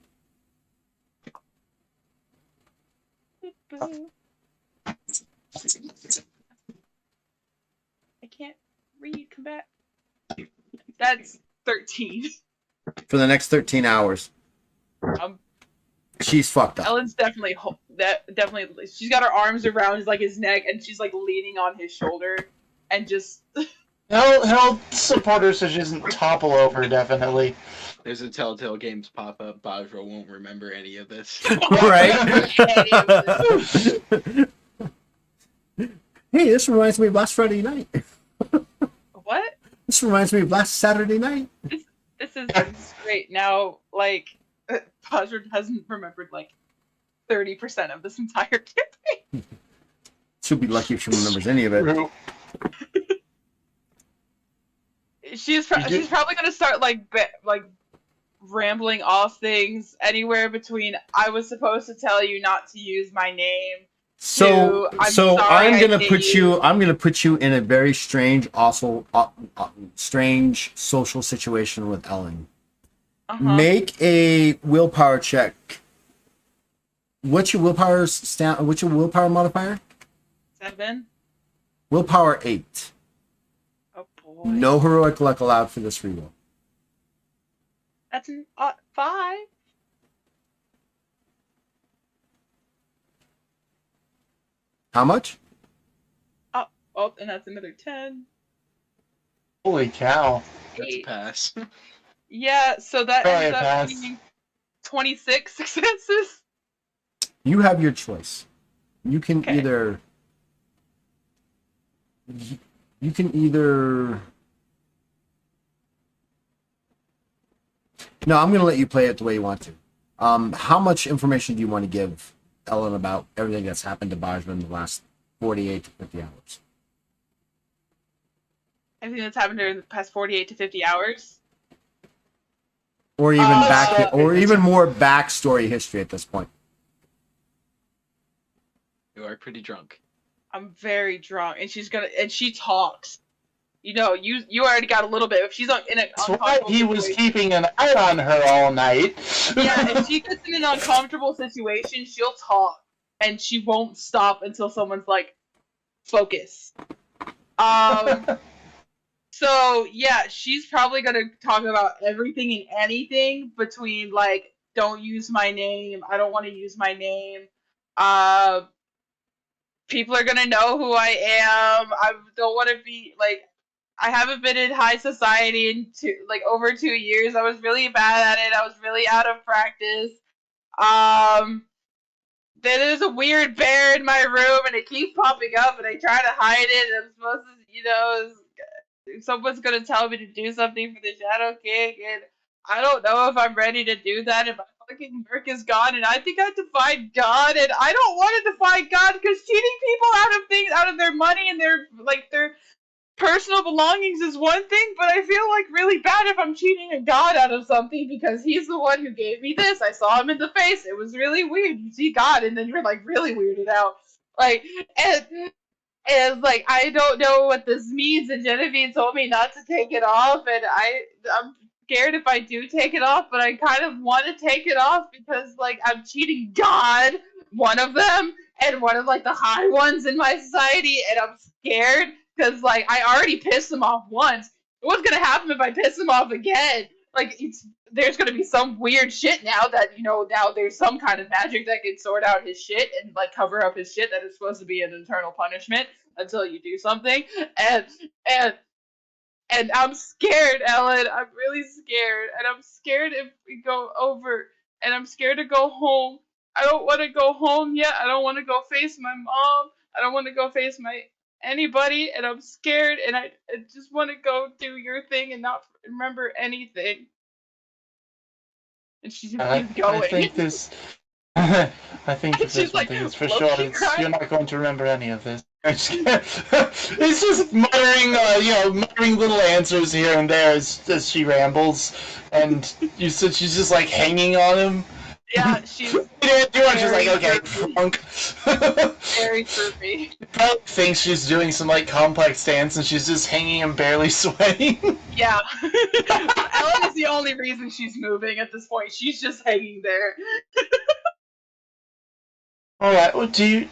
I can't read. Come back. That's 13. For the next 13 hours. Um, She's fucked up. Ellen's definitely definitely. She's got her arms around like his neck, and she's like leaning on his shoulder, and just He'll support her so she doesn't topple over, definitely. There's a Telltale Games pop-up. Bajra won't remember any of this. Right? Hey, this reminds me of last Friday night. what? This reminds me of last Saturday night. This is great. Now, like, Buzzard hasn't remembered like 30% of this entire campaign. She'll be lucky if she remembers any of it. She's probably gonna start like rambling off things anywhere between "I was supposed to tell you not to use my name." So I'm sorry I'm I gonna hate put you. I'm gonna put you in a very strange, also strange social situation with Ellen. Uh-huh. Make a willpower check. What's your willpower What's your willpower modifier? 7. Willpower 8. Oh boy. No heroic luck allowed for this reroll. That's an 5. How much? Oh, and that's another 10. Holy cow. That's a 8. pass. Yeah, so that Probably ends a up pass. being 26 successes. You have your choice. You can Okay. either. You can either. No, I'm going to let you play it the way you want to. How much information do you want to give Ellen about everything that's happened to Bajra in the last 48 to 50 hours. Everything that's happened during the past 48 to 50 hours. Or even or it's- even more backstory history at this point. You are pretty drunk. I'm very drunk, and she talks. You know, you already got a little bit. If she's in an That's why uncomfortable he was situation, keeping an eye on her all night. yeah, if she gets in an uncomfortable situation, she'll talk, and she won't stop until someone's like, focus. So yeah, she's probably gonna talk about everything and anything between like, don't use my name, I don't want to use my name. Uh, People are gonna know who I am. I don't want to be like, I haven't been in high society in over 2 years. I was really bad at it. I was really out of practice. Um, there's a weird bear in my room, and it keeps popping up, and I try to hide it. And I'm supposed to, someone's gonna tell me to do something for the Shadow King, and I don't know if I'm ready to do that. And my fucking work is gone, and I think I have to find God, and I don't want to find God because cheating people out of their money and their personal belongings is one thing, but I feel like really bad if I'm cheating a God out of something because he's the one who gave me this. I saw him in the face. It was really weird. You see God, and then you're like really weirded out. Like, and it's like, I don't know what this means, and Genevieve told me not to take it off, and I'm scared if I do take it off, but I kind of want to take it off because like I'm cheating God, one of them, and one of like the high ones in my society, and I'm scared because like I already pissed him off once. What's gonna happen if I piss him off again? Like there's gonna be some weird shit now that now there's some kind of magic that can sort out his shit and like cover up his shit that is supposed to be an eternal punishment until you do something. And and and I'm scared, Ellen. I'm really scared. And I'm scared if we go over. And I'm scared to go home. I don't want to go home yet. I don't want to go face my mom. I don't want to go face my anybody. And I'm scared. And I just want to go do your thing and not remember anything. And she just I, keeps going. I think this. I think And that she's there's one like, thing that's for low-key sure. crying. You're not going to remember any of this. It's just muttering, muttering little answers here and there as she rambles, and you said she's just like hanging on him. Yeah, she's She's like, okay, very punk. very droopy. Probably thinks she's doing some like complex dance, and she's just hanging and barely swaying. Yeah. Ellen is the only reason she's moving at this point. She's just hanging there. All right. Well, do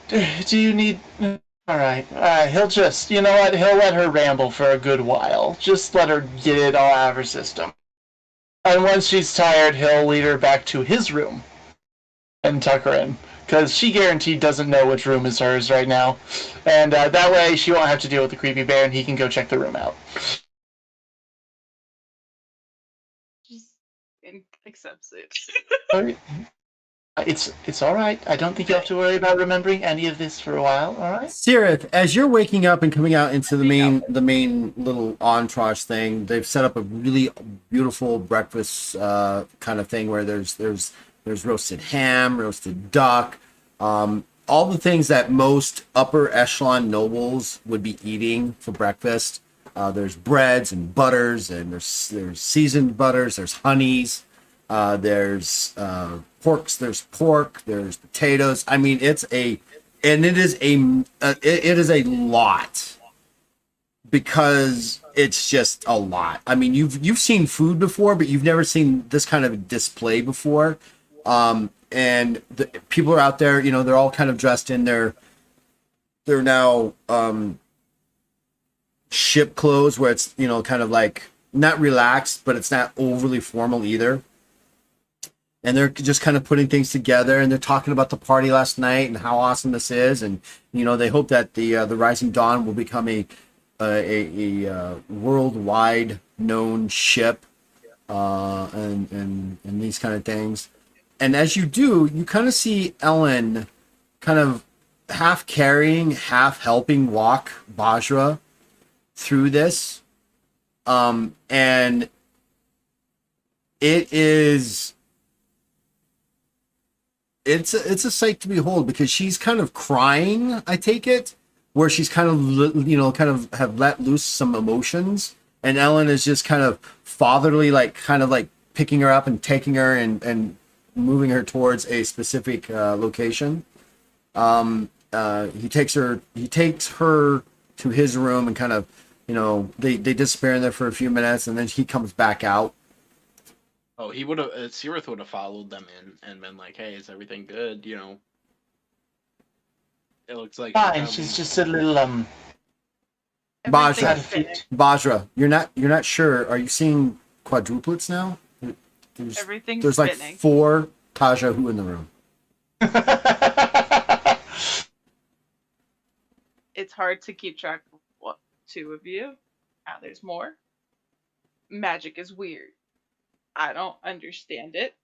you need? All right. He'll just, you know what? He'll let her ramble for a good while. Just let her get it all out of her system. And once she's tired, he'll lead her back to his room and tuck her in. Because she guaranteed doesn't know which room is hers right now. And that way she won't have to deal with the creepy bear and he can go check the room out. Just accepts it. Alright. It's all right. I don't think you have to worry about remembering any of this for a while. All right. Sirith, as you're waking up and coming out into the main little entourage thing, they've set up a really beautiful breakfast kind of thing where there's roasted ham, roasted duck, all the things that most upper echelon nobles would be eating for breakfast. There's breads and butters, and there's seasoned butters, there's honeys, there's porks, there's pork, there's potatoes. I mean, it is a lot because it's just a lot. I mean, you've seen food before, but you've never seen this kind of display before. And the people are out there, they're all kind of dressed in they're now ship clothes where it's, kind of like not relaxed, but it's not overly formal either. And they're just kind of putting things together, and they're talking about the party last night and how awesome this is. And, they hope that the Rising Dawn will become a worldwide known ship, and these kind of things. And as you do, you kind of see Ellen kind of half carrying, half helping walk Bajra through this. And it is it's a sight to behold because she's kind of crying. I take it where she's kind of kind of have let loose some emotions, and Ellen is just kind of fatherly, like kind of like picking her up and taking her and moving her towards a specific location. He takes her to his room and kind of they disappear in there for a few minutes, and then he comes back out. Oh, he would have. Sirith would have followed them in and been like, "Hey, is everything good?" It looks like Fine, she's just a little Everything's Bajra. spinning. Bajra, you're not sure. Are you seeing quadruplets now? Everything's There's like spinning. 4 Taja Hu in the room. It's hard to keep track of what 2 of you. Now there's more. Magic is weird. I don't understand it.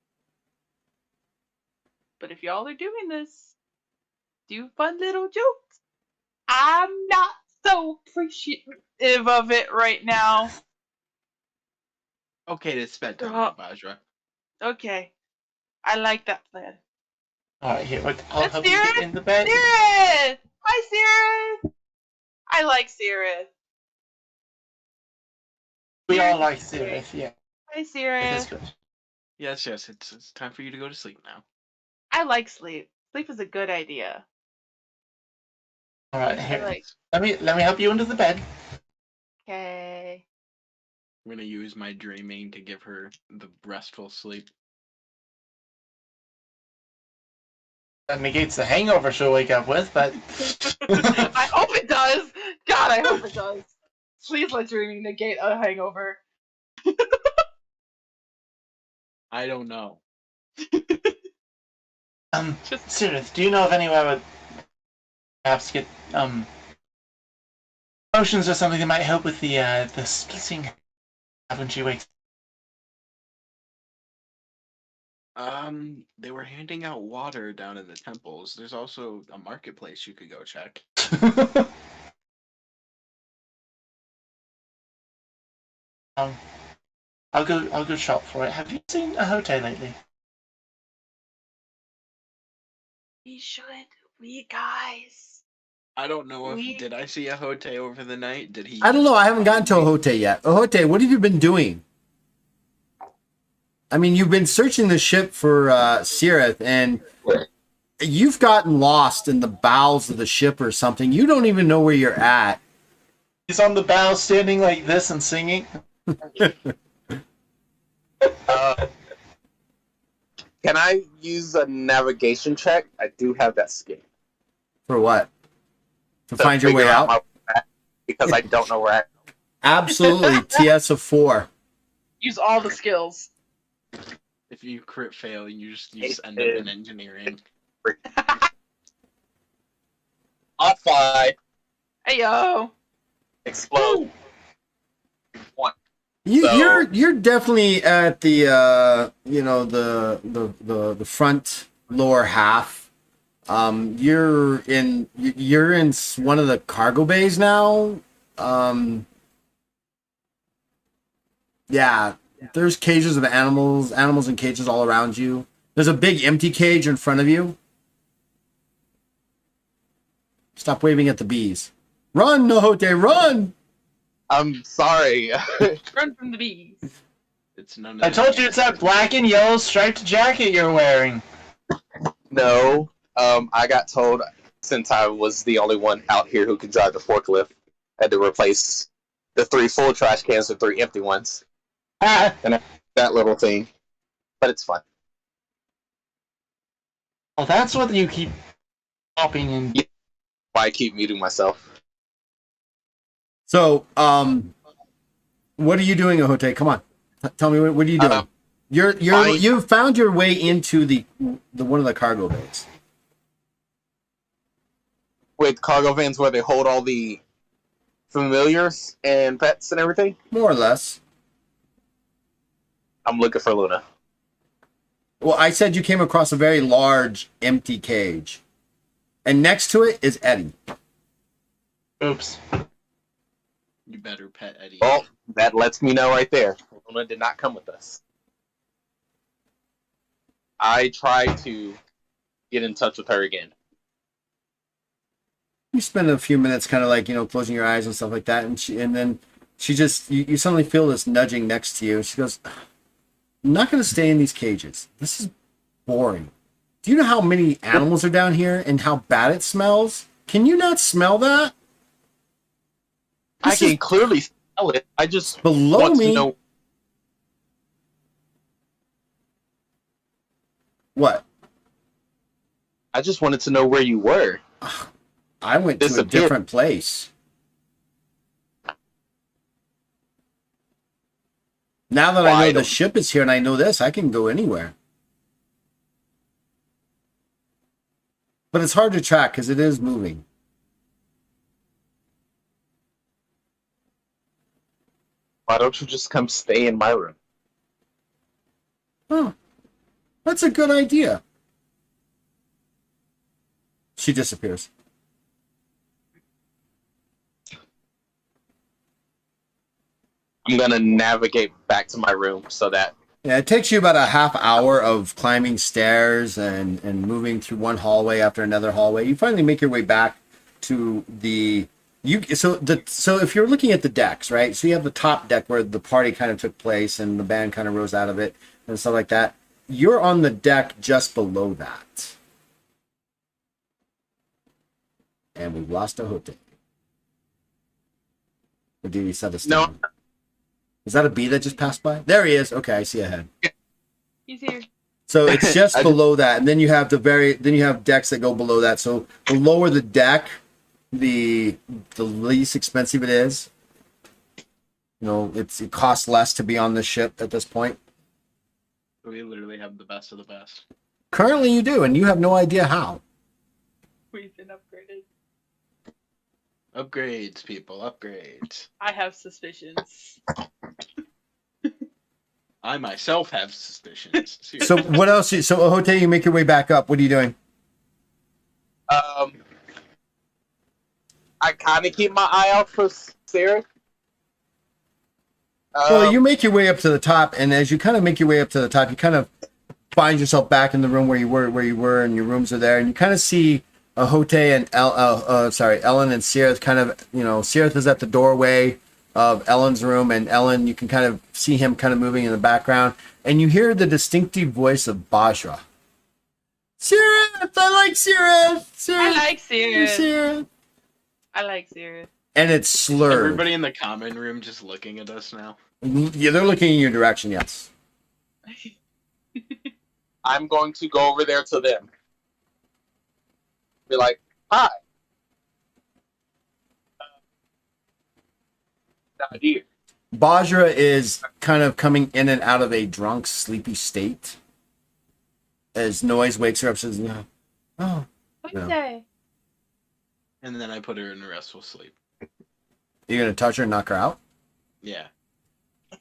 But if y'all are doing this, do fun little jokes. I'm not so appreciative of it right now. Okay, it's bedtime, Oh. Bajra. Okay. I like that plan. Alright, here, I'll That's help you get Sirith! in the bed. Sirith! Hi, Sirith! I like Sirith. We all Sirith like is great. Sirith, yeah. Hi, It is Sirith. good. Yes, it's time for you to go to sleep now. I like sleep. Sleep is a good idea. Alright, I here. like. Let me help you into the bed. Okay. I'm gonna use my dreaming to give her the restful sleep. That negates the hangover she'll wake up with, but I hope it does. God, I hope it does. Please let dreaming negate a hangover. I don't know. Just Sirith, do you know of anywhere where perhaps get potions or something that might help with the splitting when she wakes? They were handing out water down in the temples. There's also a marketplace you could go check. I'll go shop for it. Have you seen a Hote lately? we should. We guys. I don't know if We. did I see a Hote over the night? Did he? I don't know. I haven't gotten to follow me? Ohote yet. Ohote, what have you been doing? I mean, you've been searching the ship for Sirith, and you've gotten lost in the bowels of the ship or something. You don't even know where you're at. He's on the bow, standing like this and singing. Can I use a navigation check? I do have that skill. For what? To To find your way figure out? my way back, because I don't know where I am. Absolutely. TS of 4. Use all the skills. If you crit fail, you just end up in engineering. Off 5, Hey yo. explode. 1. You're definitely at the the front lower half. You're in one of the cargo bays now. Yeah, there's cages of animals in cages all around you. There's a big empty cage in front of you. Stop waving at the bees. Run, Nohote, run! I'm sorry. Run from the bees. It's none of I told you it's that black and yellow striped jacket you're wearing. No. I got told since I was the only one out here who could drive the forklift, I had to replace the 3 full trash cans with 3 empty ones. Ah, That little thing. But it's fun. well, that's what you keep popping in. Why I keep muting myself. So, what are you doing, Ahote? Come on, tell me what are you doing? You've found your way into the one of the cargo bays. With cargo vans where they hold all the familiars and pets and everything. More or less. I'm looking for Luna. Well, I said you came across a very large empty cage, and next to it is Eddie. Oops. You better pet Eddie. Well, that lets me know right there. Luna did not come with us. I tried to get in touch with her again. You spend a few minutes kind of like, closing your eyes and stuff like that. And then she just, you suddenly feel this nudging next to you. And she goes, I'm not going to stay in these cages. This is boring. Do you know how many animals are down here and how bad it smells? Can you not smell that? I can clearly smell it. I just Below want me. to know. What? I just wanted to know where you were. I went to a Disappeared. different place. Now that I know the ship is here and I know this, I can go anywhere. But it's hard to track because it is moving. Why don't you just come stay in my room? Oh, that's a good idea. She disappears. I'm gonna navigate back to my room so that Yeah, it takes you about a half hour of climbing stairs and moving through one hallway after another hallway. You finally make your way back to so if you're looking at the decks, right? So you have the top deck where the party kind of took place and the band kind of rose out of it and stuff like that. You're on the deck just below that. And we've lost a hotel. Or did he set us down? No. Is that a bee that just passed by? There he is. Okay, I see a head. He's here. So it's just below that, and then you have then you have decks that go below that. So the lower the deck, the least expensive it is. It costs less to be on the ship at this point. We literally have the best of the best. Currently, you do, and you have no idea how. We've been upgraded. Upgrades, people, upgrades. I have suspicions. I myself have suspicions. So what else? So Ohote, you make your way back up. What are you doing? I kind of keep my eye out for Sarah. Well, you make your way up to the top, and as you kind of make your way up to the top, you kind of find yourself back in the room where you were, and your rooms are there, and you kind of see Ahote and Ellen and Sirith kind of, Sirith is at the doorway of Ellen's room, and Ellen, you can kind of see him kind of moving in the background, and you hear the distinctive voice of Bajra. Sirith, I like Sirith. I like Sirius. Sirith. I like Sirius. And it's slurred. Everybody in the common room just looking at us now. Yeah, they're looking in your direction. Yes. I'm going to go over there to them. Be like, hi. Nadir. Bajra is kind of coming in and out of a drunk, sleepy state. As Noise wakes her up, says, "No, oh, What'd No. you say? And then I put her in a restful sleep. you're gonna touch her and knock her out." Yeah.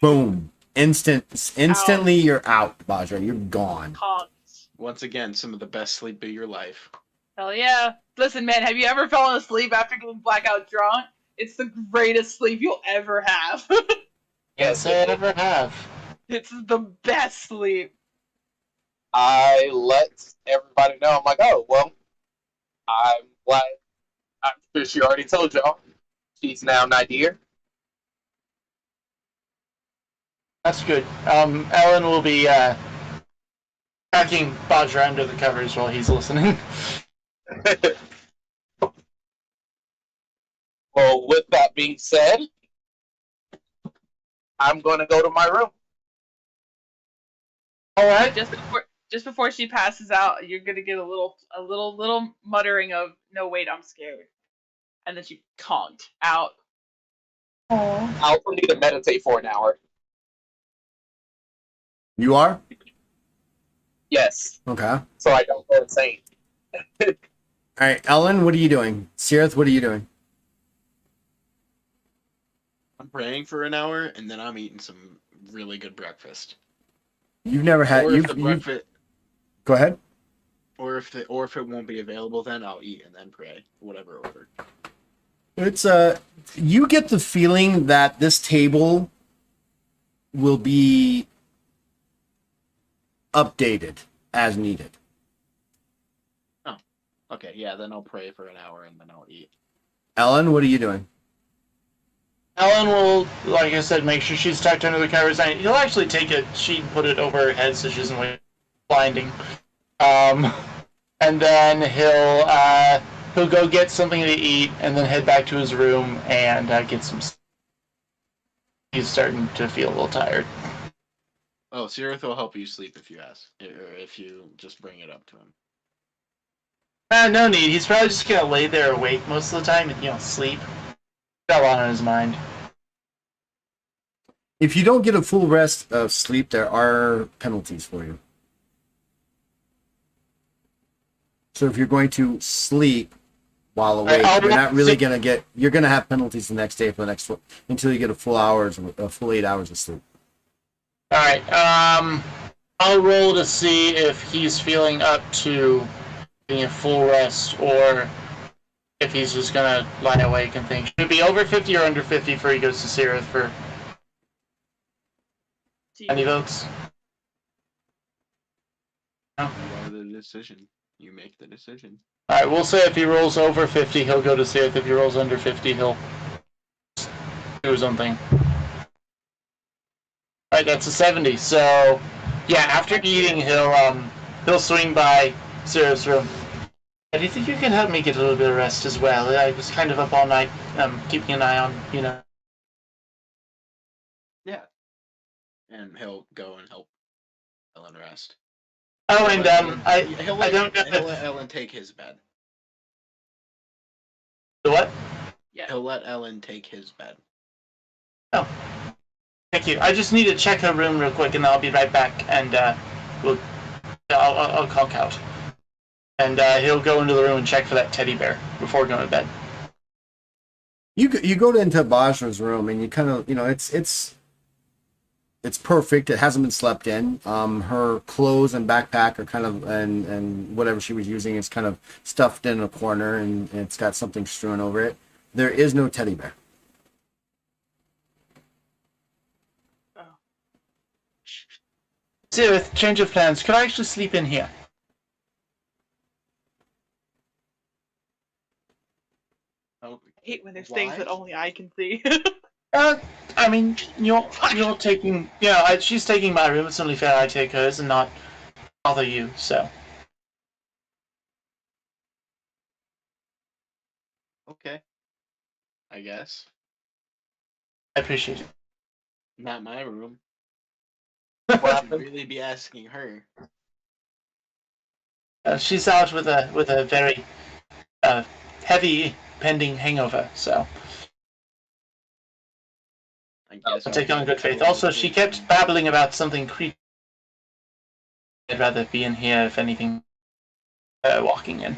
Boom! Instantly, you're out, Bajra. You're gone. Conked. Once again, some of the best sleep of your life. Hell yeah. Listen, man, have you ever fallen asleep after getting blackout drunk? It's the greatest sleep you'll ever have. Yes, I ever have. It's the best sleep. I let everybody know. I'm like, oh, well, I'm glad. I'm sure she already told y'all. She's now Nadir. That's good. Ellen will be packing Bajra under the covers while he's listening. Well, with that being said, I'm going to go to my room. All right. Just before she passes out, you're gonna get a little muttering of, "No, wait, I'm scared," and then she conked out. I'll need to meditate for an hour. You are Yes, okay. so I don't go insane. All right, Ellen, what are you doing? Sirith, what are you doing? I'm praying for an hour, and then I'm eating some really good breakfast. You've never had. Or if the You breakfast, go ahead. or if it won't be available, then I'll eat and then pray, whatever order. It's you get the feeling that this table will be updated as needed. Okay, yeah, then I'll pray for an hour and then I'll eat. Ellen, what are you doing? Ellen will, like I said, make sure she's tucked under the covers. And he'll actually take a sheet and put it over her head so she doesn't look blinding. And then he'll go get something to eat and then head back to his room and get some. He's starting to feel a little tired. Oh, Sirith will help you sleep if you ask, or if you just bring it up to him. No need. He's probably just gonna lay there awake most of the time and sleep. Got a lot on his mind. If you don't get a full rest of sleep, there are penalties for you. So if you're going to sleep while awake, you're not really gonna get. You're gonna have penalties the next day for the next until you get a full 8 hours of sleep. All right. I'll roll to see if he's feeling up to getting a full rest, or if he's just gonna lie awake and think. Should it be over 50 or under 50 before he goes to Sirith for any votes? No. You are the decision. You make the decision. All right. We'll say if he rolls over 50, he'll go to Sirith. If he rolls under 50, he'll do his own thing. All right. That's a 70. So, yeah. After eating, he'll swing by Sirith's room. Do you think you can help me get a little bit of rest as well? I was kind of up all night, keeping an eye on, Yeah. And he'll go and help Ellen rest. Oh, and I don't know He'll let Ellen take his bed. What? Yeah. He'll let Ellen take his bed. Oh, thank you. I just need to check her room real quick, and I'll be right back. And I'll conk out. And he'll go into the room and check for that teddy bear before going to bed. You go into Bajra's room and you kind of it's perfect. It hasn't been slept in. Her clothes and backpack are kind of and whatever she was using is kind of stuffed in a corner and it's got something strewn over it. There is no teddy bear. Oh. Sirith, change of plans. Could I actually sleep in here? Oh, I hate when there's why? things that only I can see. I mean, you're taking, she's taking my room. It's only fair I take hers and not bother you. So. Okay. I guess. I appreciate it. Not my room. What You should happened? really be asking her. She's out with a very heavy pending hangover, so I guess I'll take it on good faith. Also, she kept babbling about something creepy. I'd rather be in here, if anything, walking in.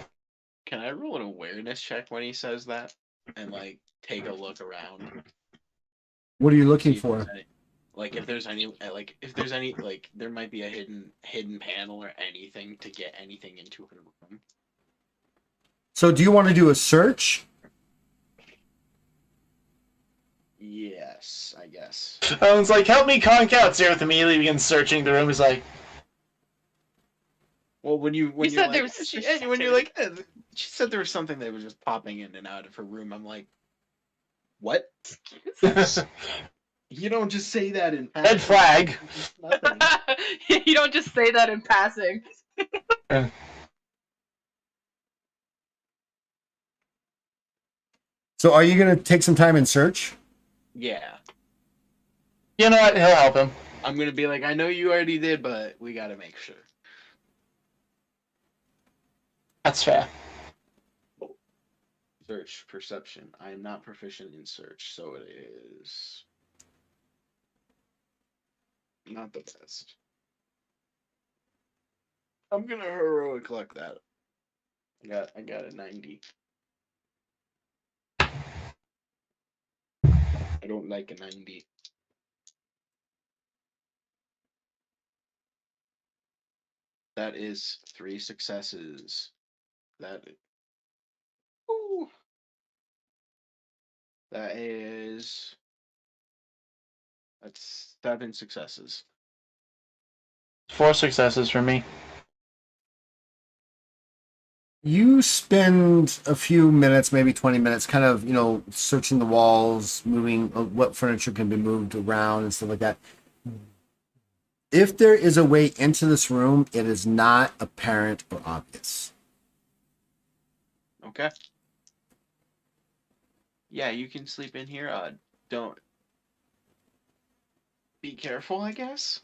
Can I roll an awareness check when he says that? And take a look around. What are you looking See if for? there's any- if there's any there might be a hidden panel or anything to get anything into her room. So do you want to do a search? Yes, I guess. Owen's like, help me conk out. Sirith immediately begins searching the room. He's like, Well, when You you're said there like, was when you're like, she said there was something that was just popping in and out of her room. I'm like, what? You don't just say that in passing. red flag. Nothing. You don't just say that in passing. So are you going to take some time and search? Yeah. You know what? He'll help him. I'm gonna be like, I know you already did, but we gotta make sure. That's fair. Search perception. I am not proficient in search, so it is not the best. I'm gonna heroic luck that. I got a 90. I don't like a 90. That is 3 successes. That's 7 successes. 4 successes for me. You spend a few minutes, maybe 20 minutes, kind of, searching the walls, moving what furniture can be moved around and stuff like that. If there is a way into this room, it is not apparent or obvious. Okay. Yeah, you can sleep in here. Don't be careful, I guess.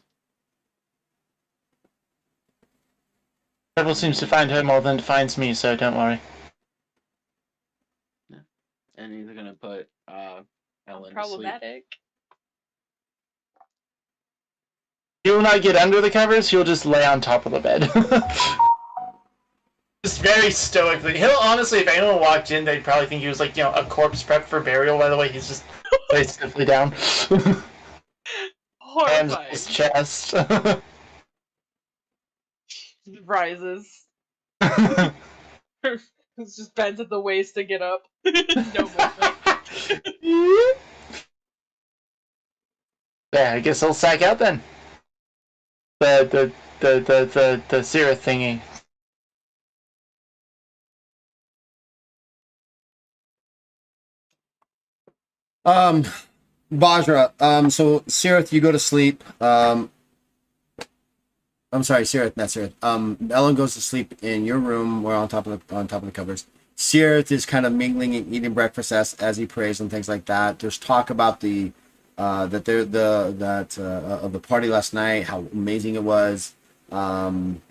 Devil seems to find her more than it finds me, so don't worry. And he's gonna put Ellen to sleep. Problematic. He will not get under the covers, he'll just lay on top of the bed. Just very stoically. He'll honestly, if anyone walked in, they'd probably think he was like, a corpse prep for burial, by the way. He's just laid stiffly down. Hands on Horrifying. his chest. Rises. It's just bends at the waist to get up. No movement. Yeah, I guess he'll sack out then. The Sirith thingy. Bajra, so Sirith, you go to sleep. I'm sorry, Sirith, not Sirith. Ellen goes to sleep in your room. We're on top of the covers. Sirith is kind of mingling and eating breakfast as he prays and things like that. There's talk about the of the party last night, how amazing it was. And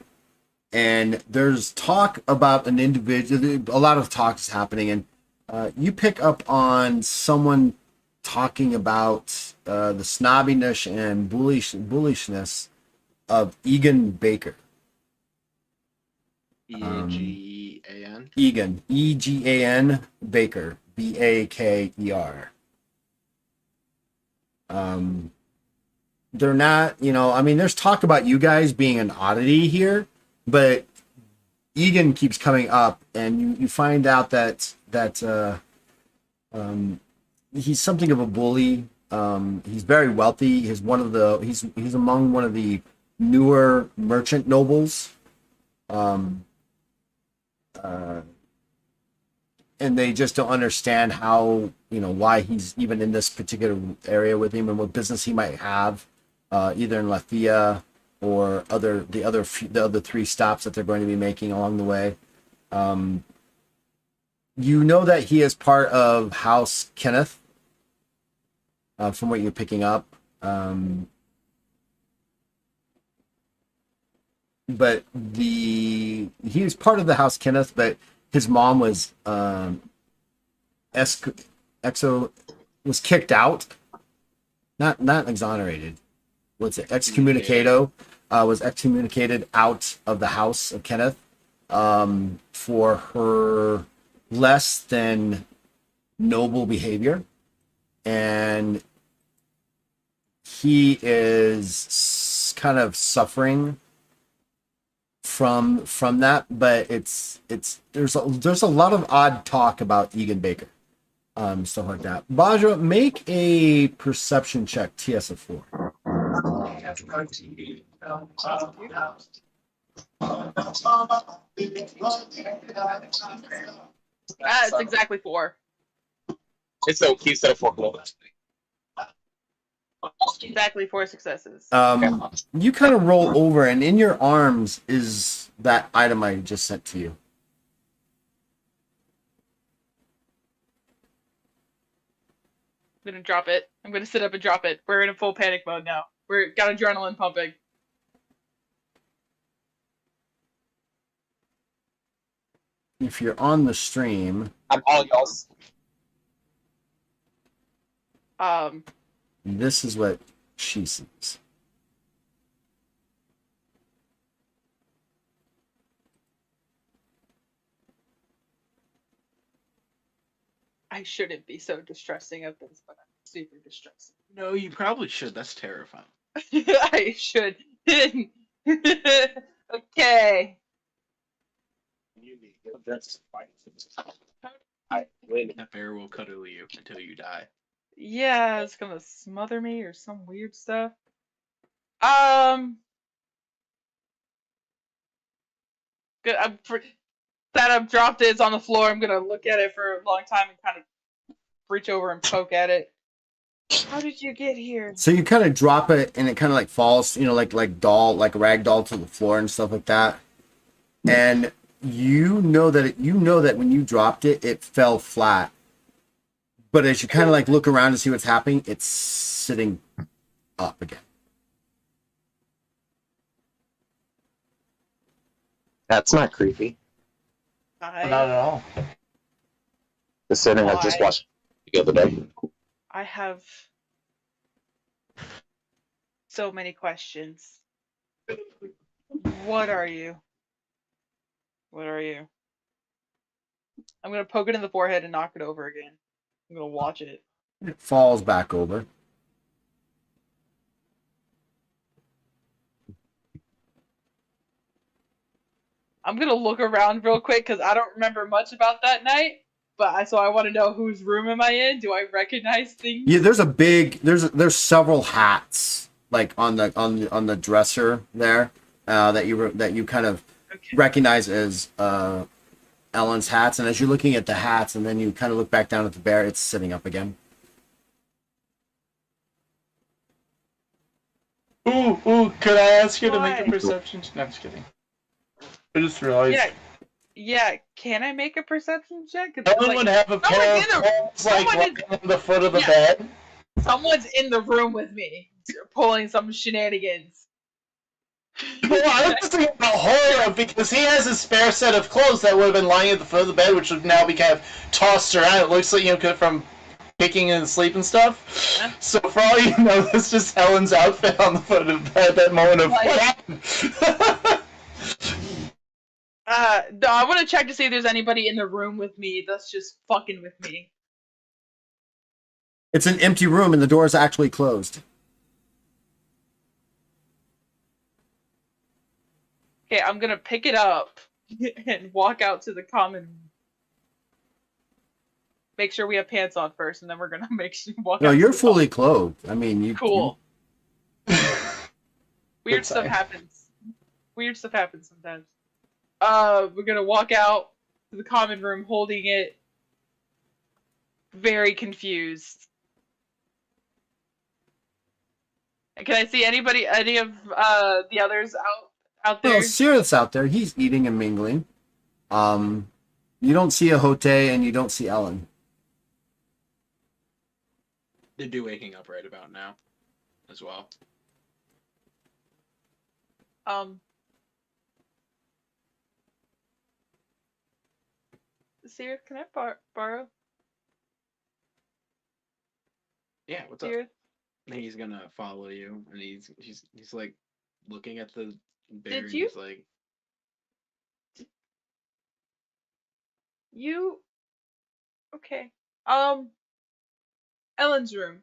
there's talk about an individual. A lot of talk is happening, and you pick up on someone talking about the snobbiness and bullishness of Egan Baker. Egan. Egan, Egan Baker, Baker. They're not, there's talk about you guys being an oddity here, but Egan keeps coming up, and you find out that he's something of a bully. He's very wealthy. He's among one of the newer merchant nobles. And they just don't understand how, why he's even in this particular area with him and what business he might have, either in Lathia or the other three stops that they're going to be making along the way. You know that he is part of House Kenneth, from what you're picking up. But he was part of the House Kenneth, but his mom was was kicked out, not exonerated. What's it? Excommunicado. Was excommunicated out of the House of Kenneth for her less than noble behavior, and he is kind of suffering from that, but there's a lot of odd talk about Egan Baker, stuff like that. Bajra, make a perception check, TS of 4. It's exactly 4. It's so cute set of 4 clothes. Exactly 4 successes. You kind of roll over, and in your arms is that item I just sent to you. I'm gonna drop it. I'm gonna sit up and drop it. We're in a full panic mode now. We're got adrenaline pumping. If you're on the stream, I'm all y'all's. this is what she sees. I shouldn't be so distressing of this, but I'm super distressing. No, you probably should. That's terrifying. I should. Okay. That bear will cuddle you until you die. Yeah, it's gonna smother me or some weird stuff. Good. That I've dropped it. It's on the floor. I'm gonna look at it for a long time and kind of reach over and poke at it. How did you get here? So you kind of drop it, and it kind of like falls, like rag doll to the floor and stuff like that. And you know that when you dropped it, it fell flat. But as you kind of like look around to see what's happening, it's sitting up again. That's not creepy. Not at all. Just sitting there, just Why? watching the other day. I have so many questions. What are you? What are you? I'm gonna poke it in the forehead and knock it over again. I'm gonna watch it. It falls back over. I'm gonna look around real quick because I don't remember much about that night. So I want to know whose room am I in? Do I recognize things? Yeah, there's several hats like on the dresser there that you kind of Okay. recognize as Ellen's hats, and as you're looking at the hats, and then you kind of look back down at the bear, it's sitting up again. Ooh, could I ask you to make Why? a perception? No, I'm just kidding. I just realized. Yeah. Can I make a perception check? 'Cause, Ellen would have a pair of someone's in the- clothes like someone is- lying on the foot of the Yeah. bed. Someone's in the room with me, pulling some shenanigans. Well, I was thinking about horror because he has a spare set of clothes that would have been lying at the foot of the bed, which would now be kind of tossed around. It looks like, from kicking and sleep and stuff. Yeah. So for all you know, that's just Ellen's outfit on the foot of the bed at that moment of what happened. No, I want to check to see if there's anybody in the room with me that's just fucking with me. It's an empty room, and the door is actually closed. Okay, I'm gonna pick it up and walk out to the common room. Make sure we have pants on first, and then we're gonna make sure walk No, out. you're to the fully clothed. I mean, you cool. Weird Good stuff sign. happens. Weird stuff happens sometimes. We're gonna walk out to the common room holding it, very confused. And can I see any of the others out there? Well, Sirith's out there. He's eating and mingling. You don't see a Hote, and you don't see Ellen. They're due waking up right about now, as well. Sirith, can I borrow? Yeah, what's up? Sirith? He's gonna follow you, and he's like looking at the bear. Did and you- He's like, You okay? Ellen's room.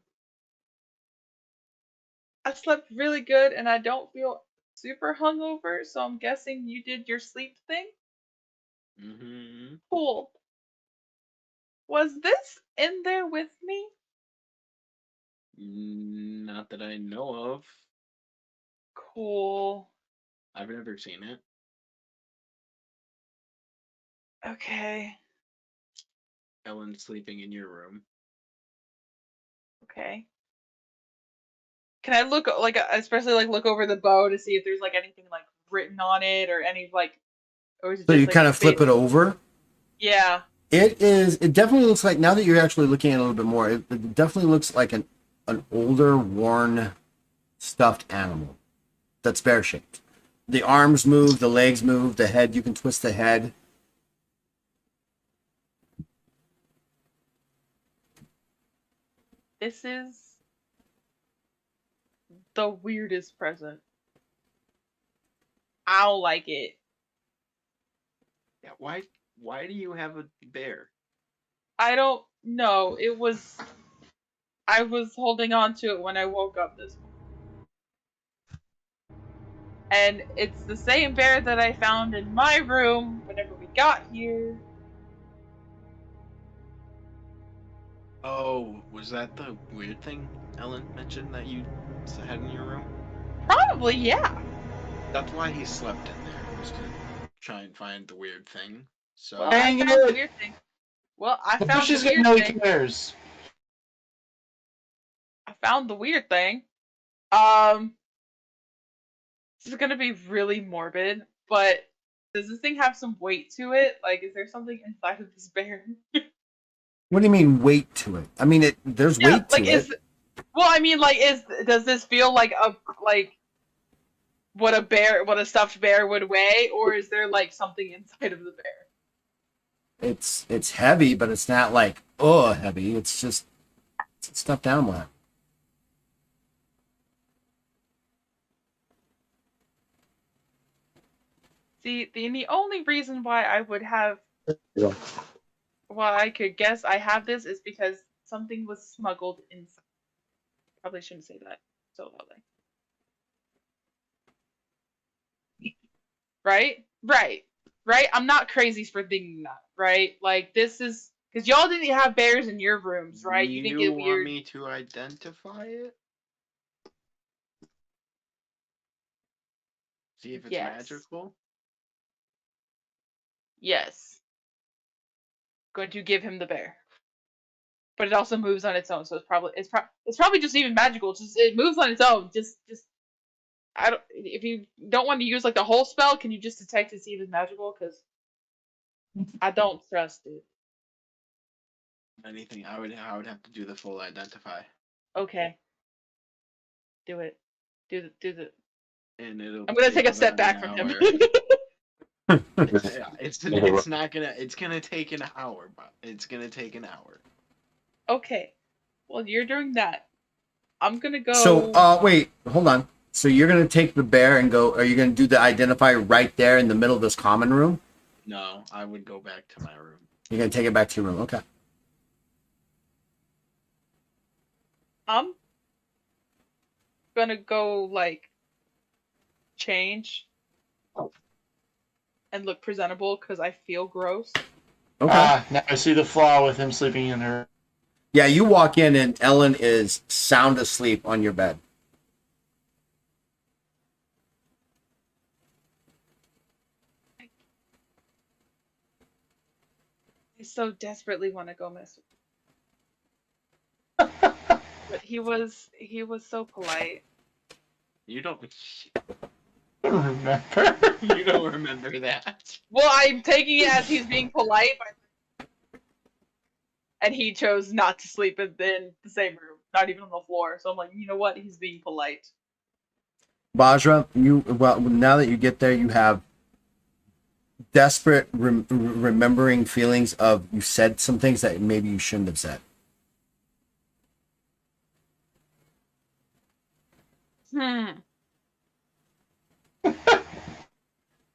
I slept really good and I don't feel super hungover, so I'm guessing you did your sleep thing? mm-hmm. Cool. Was this in there with me? Not that I know of. Cool. I've never seen it. Okay. Ellen's sleeping in your room. Okay. Can I look especially look over the bow to see if there's anything written on it or any or is it So just you kind of flip it over. Yeah. It definitely looks like, now that you're actually looking at it a little bit more, it definitely looks like an older, worn, stuffed animal that's bear shaped. The arms move, the legs move, the head, you can twist the head. This is the weirdest present. I don't like it. Yeah. Why do you have a bear? I don't know. I was holding on to it when I woke up this morning. And it's the same bear that I found in my room whenever we got here. Oh, was that the weird thing Ellen mentioned that you had in your room? Probably, yeah. That's why he slept in there, was to try and find the weird thing. So Well, I Dang found the it. weird thing. Well, I But found the Bushy's gonna weird know he thing. cares. I found the weird thing. Um, this is gonna be really morbid, but does this thing have some weight to it? Like, is there something inside of this bear? What do you mean weight to it? I mean, there's Yeah, weight to like it. well, I mean, like, does this feel like what a stuffed bear would weigh, or is there like something inside of the bear? It's heavy, but it's not like heavy. It's just it's a stuffed animal. See, the only reason why I would have, why I could guess I have this is because something was smuggled inside. Probably shouldn't say that so loudly. Right? Right. Right? I'm not crazy for thinking that, right? Like, this is because y'all didn't have bears in your rooms, right? You think you it want weird. me to identify it? See if it's Yes. magical? Yes. Going to give him the bear. But it also moves on its own, so it's probably just even magical. Just it moves on its own. Just I don't. If you don't want to use like the whole spell, can you just detect to see if it's magical? Because I don't trust it. Anything, I would have to do the full identify. Okay, do it. Do the. And it'll I'm gonna take a about step an back from him. hour. It's not gonna, it's gonna take an hour, but it's gonna take an hour. Okay. Well, you're doing that. I'm gonna go. So, wait, hold on. So you're gonna take the bear and go? Are you gonna do the identify right there in the middle of this common room? No, I would go back to my room. You're gonna take it back to your room. Okay. I'm gonna go like change and look presentable because I feel gross. Okay. Now I see the flaw with him sleeping in her. Yeah, you walk in and Ellen is sound asleep on your bed. I so desperately want to go mess with him. But he was so polite. You don't Remember? you don't remember that. Well, I'm taking it as he's being polite, and he chose not to sleep in the same room, not even on the floor. So I'm like, you know what? He's being polite. Bajra, now that you get there, you have desperate remembering feelings of you said some things that maybe you shouldn't have said.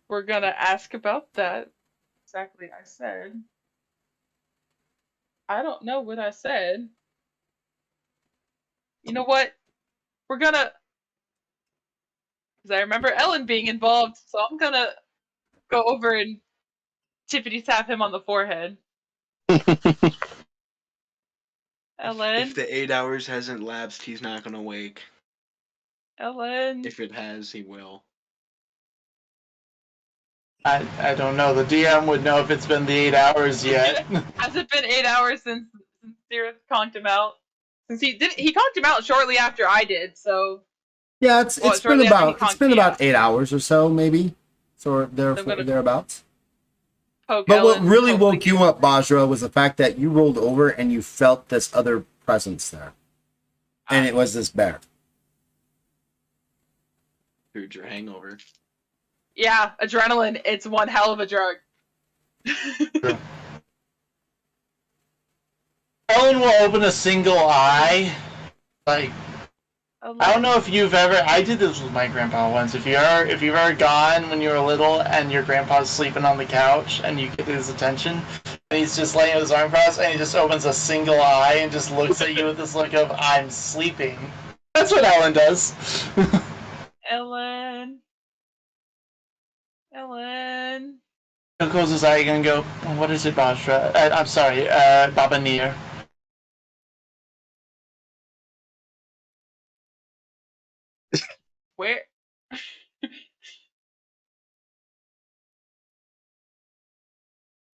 We're gonna ask about that. Exactly, I said. I don't know what I said. You know what? We're gonna, because I remember Ellen being involved, so I'm gonna go over and tippity tap him on the forehead. Ellen, If the 8 hours hasn't lapsed, he's not gonna wake. Ellen. If it has, he will. I don't know. The DM would know if it's been the 8 hours yet. Has it been 8 hours since Sirith conked him out? Since he conked him out shortly after I did, so Yeah, it's been shortly after he about conked me out. 8 hours or so, maybe, so I'm gonna thereabouts. poke But what Ellen, really hopefully woke you up, Bajra, was the fact that you rolled over and you felt this other presence there, and it was this bear. Dude, your hangover. Yeah, adrenaline. It's one hell of a drug. Ellen will open a single eye. Like, I don't know if you've ever. I did this with my grandpa once. If you've ever gone when you were little and your grandpa's sleeping on the couch and you get his attention, and he's just laying with his arm crossed and he just opens a single eye and just looks at you with this look of "I'm sleeping." That's what Ellen does. Ellen. He'll close his eye again and go, "What is it, Bajra? I'm sorry, Baba Neer." Where?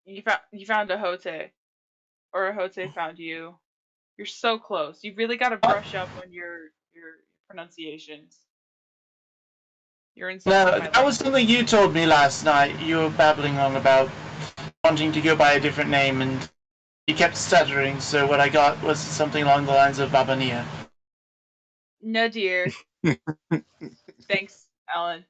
You found a Hote, or a Hote found you. You're so close. You really got to brush up on your pronunciations. You're insulting No, my that was language. something you told me last night. You were babbling on about wanting to go by a different name, and you kept stuttering, so what I got was something along the lines of Babania. No, dear. Thanks, Alan.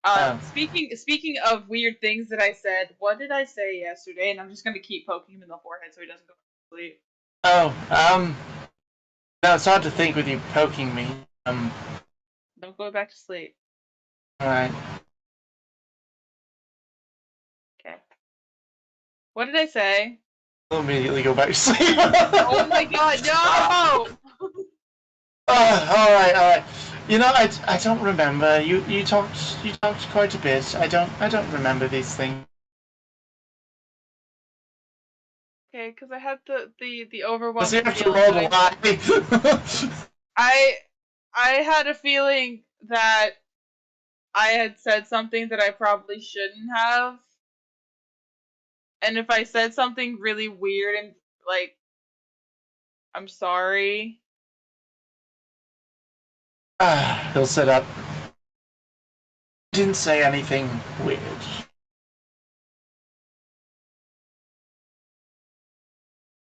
Oh. Speaking of weird things that I said, what did I say yesterday? And I'm just gonna keep poking him in the forehead so he doesn't go to sleep. Oh, no, it's hard to think with you poking me. Don't go back to sleep. Alright. Okay. What did I say? I'll immediately go back to sleep. Oh my god, no! Alright. You know, I don't remember. You talked quite a bit. I don't remember these things. Okay, because I had the Does overwhelming you have to feeling roll that to lie? I had a feeling that I had said something that I probably shouldn't have. And if I said something really weird and like, I'm sorry. He'll sit up. Didn't say anything weird.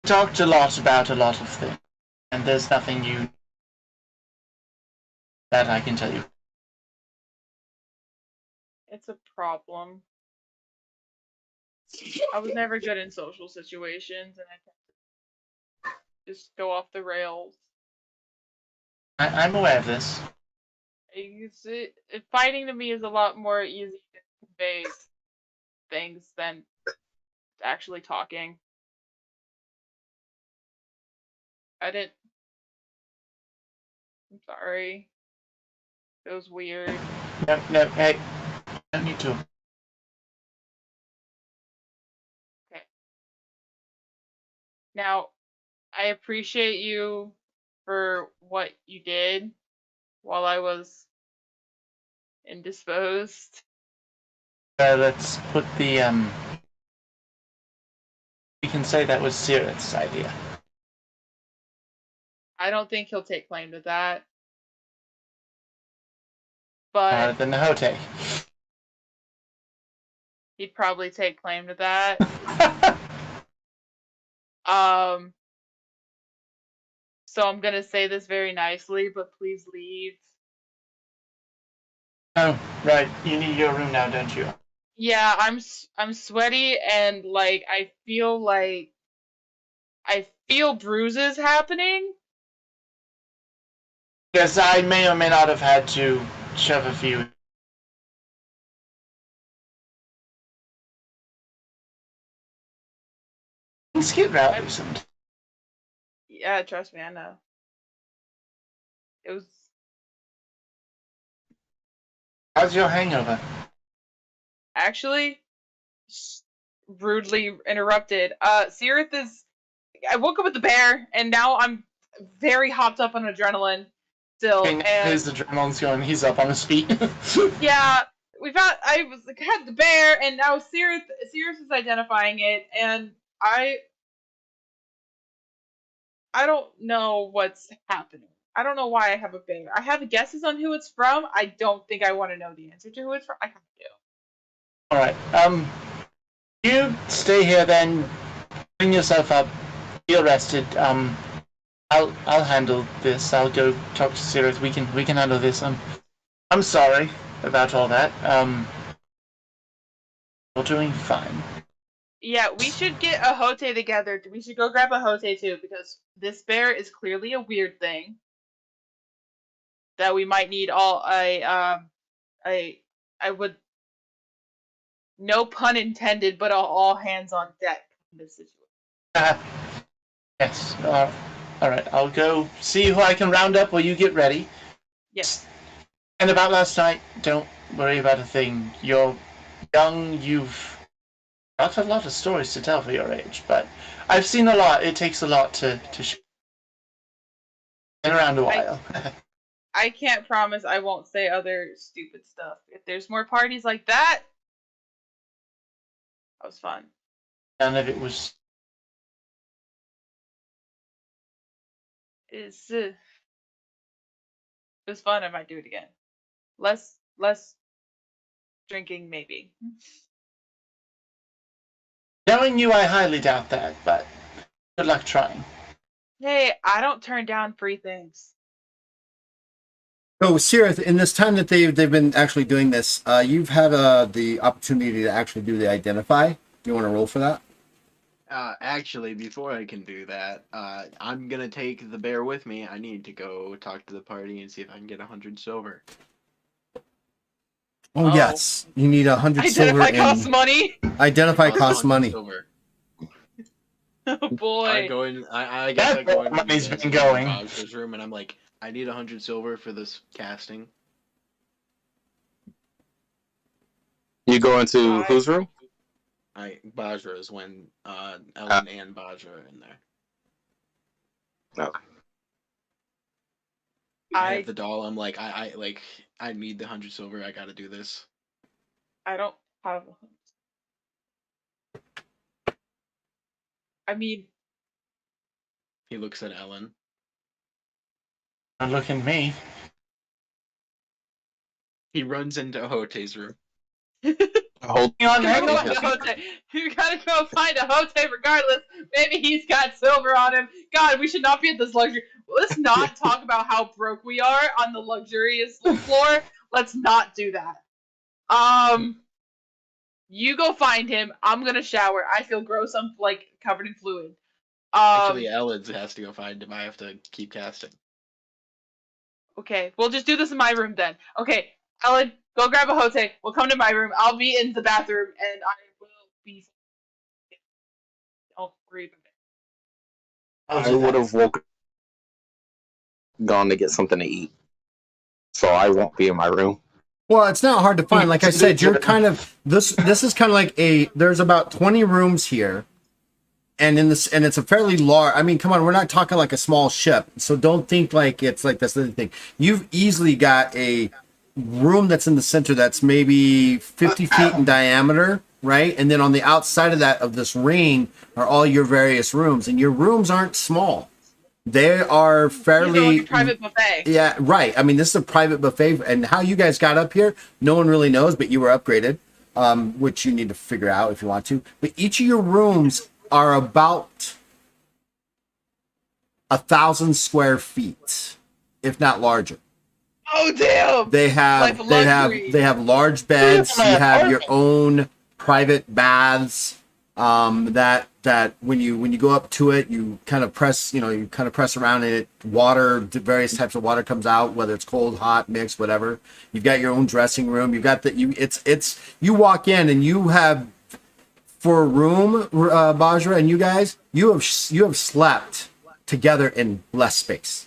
Talked a lot about a lot of things, and there's nothing you that I can tell you. It's a problem. I was never good in social situations, and I tend to just go off the rails. I'm aware of this. Fighting to me is a lot more easy to convey things than actually talking. I didn't. I'm sorry. It was weird. No, hey, don't need to. Okay. Now, I appreciate you for what you did while I was indisposed. Let's put the we can say that was Sirith's idea. I don't think he'll take claim to that. But Than the Hote. he'd probably take claim to that. So I'm gonna say this very nicely, but please leave. Oh, right. You need your room now, don't you? Yeah, I'm sweaty and like I feel bruises happening. Yes, I may or may not have had to shove a few. Things get rowdy sometimes. Yeah, trust me, I know. It was How's your hangover? actually rudely interrupted. Sirith is. I woke up with the bear, and now I'm very hopped up on adrenaline still. Okay, And his adrenaline's going. He's up on his feet. yeah, I was like, had the bear, and now Sirius is identifying it, and I don't know what's happening. I don't know why I have a bear. I have guesses on who it's from. I don't think I want to know the answer to who it's from. I kind of do. All right. You stay here then. Bring yourself up. Be arrested. I'll handle this. I'll go talk to Sirith. We can handle this. I'm sorry about all that. We're doing fine. Yeah, we should get a Hote together. We should go grab a Hote too, because this bear is clearly a weird thing that we might need I would, no pun intended, but all hands on deck in this situation. Yes. All right. I'll go see who I can round up while you get ready. Yes. And about last night, don't worry about a thing. You're young. You've got a lot of stories to tell for your age, but I've seen a lot. It takes a lot to been around a while. I can't promise I won't say other stupid stuff. If there's more parties like that, that was fun. None of it was. It was fun. I might do it again. Less drinking, maybe. Knowing you, I highly doubt that, but good luck trying. Hey, I don't turn down free things. So, Sirith, in this time that they've been actually doing this, you've had the opportunity to actually do the identify. Do you want to roll for that? Actually, before I can do that, I'm gonna take the bear with me. I need to go talk to the party and see if I can get 100 silver. Oh, Oh. yes, you need 100 silver. Identify costs money. Identify costs 100 money. Silver. Oh I boy. go in. I guess I go in. Money's been in going. Bog's room, and I'm like, I need 100 silver for this casting. You go into Bye. whose room? Bajra's when Ellen and Bajra are in there. Okay. I have the doll. I'm like, I need the 100 silver. I gotta do this. I don't have. I mean, He looks at Ellen. Don't look at me. He runs into Hote's room. Hold. Hang on, go hang find on. a Hote. You gotta go find a Hote regardless. Maybe he's got silver on him. God, we should not be at this luxury. Let's not talk about how broke we are on the luxurious floor. Let's not do that. You go find him. I'm gonna shower. I feel gross. I'm like covered in fluid. Actually, Ellen has to go find him. I have to keep casting. Okay, we'll just do this in my room then. Okay, Ellen, go grab a Hote. We'll come to my room. I'll be in the bathroom, and I will be. Don't worry about it. I would have woken, gone to get something to eat, so I won't be in my room. Well, it's not hard to find. Like I said, you're kind of this is kind of like there's about 20 rooms here. And it's a fairly large. I mean, come on, we're not talking like a small ship, so don't think like it's like this other thing. You've easily got a room that's in the center that's maybe 50 feet in diameter, right? And then on the outside of this ring are all your various rooms, and your rooms aren't small. They are fairly like a private buffet. Yeah, right. I mean, this is a private buffet, and how you guys got up here, no one really knows, but you were upgraded, which you need to figure out if you want to. But each of your rooms are about 1,000 square feet, if not larger. Oh damn! They have large beds. You have your own private baths. That when you go up to it, you kind of press around in it. Water, various types of water comes out, whether it's cold, hot, mixed, whatever. You've got your own dressing room. You've got you walk in and you have. For a room, Bajra and you guys, you have slept together in less space.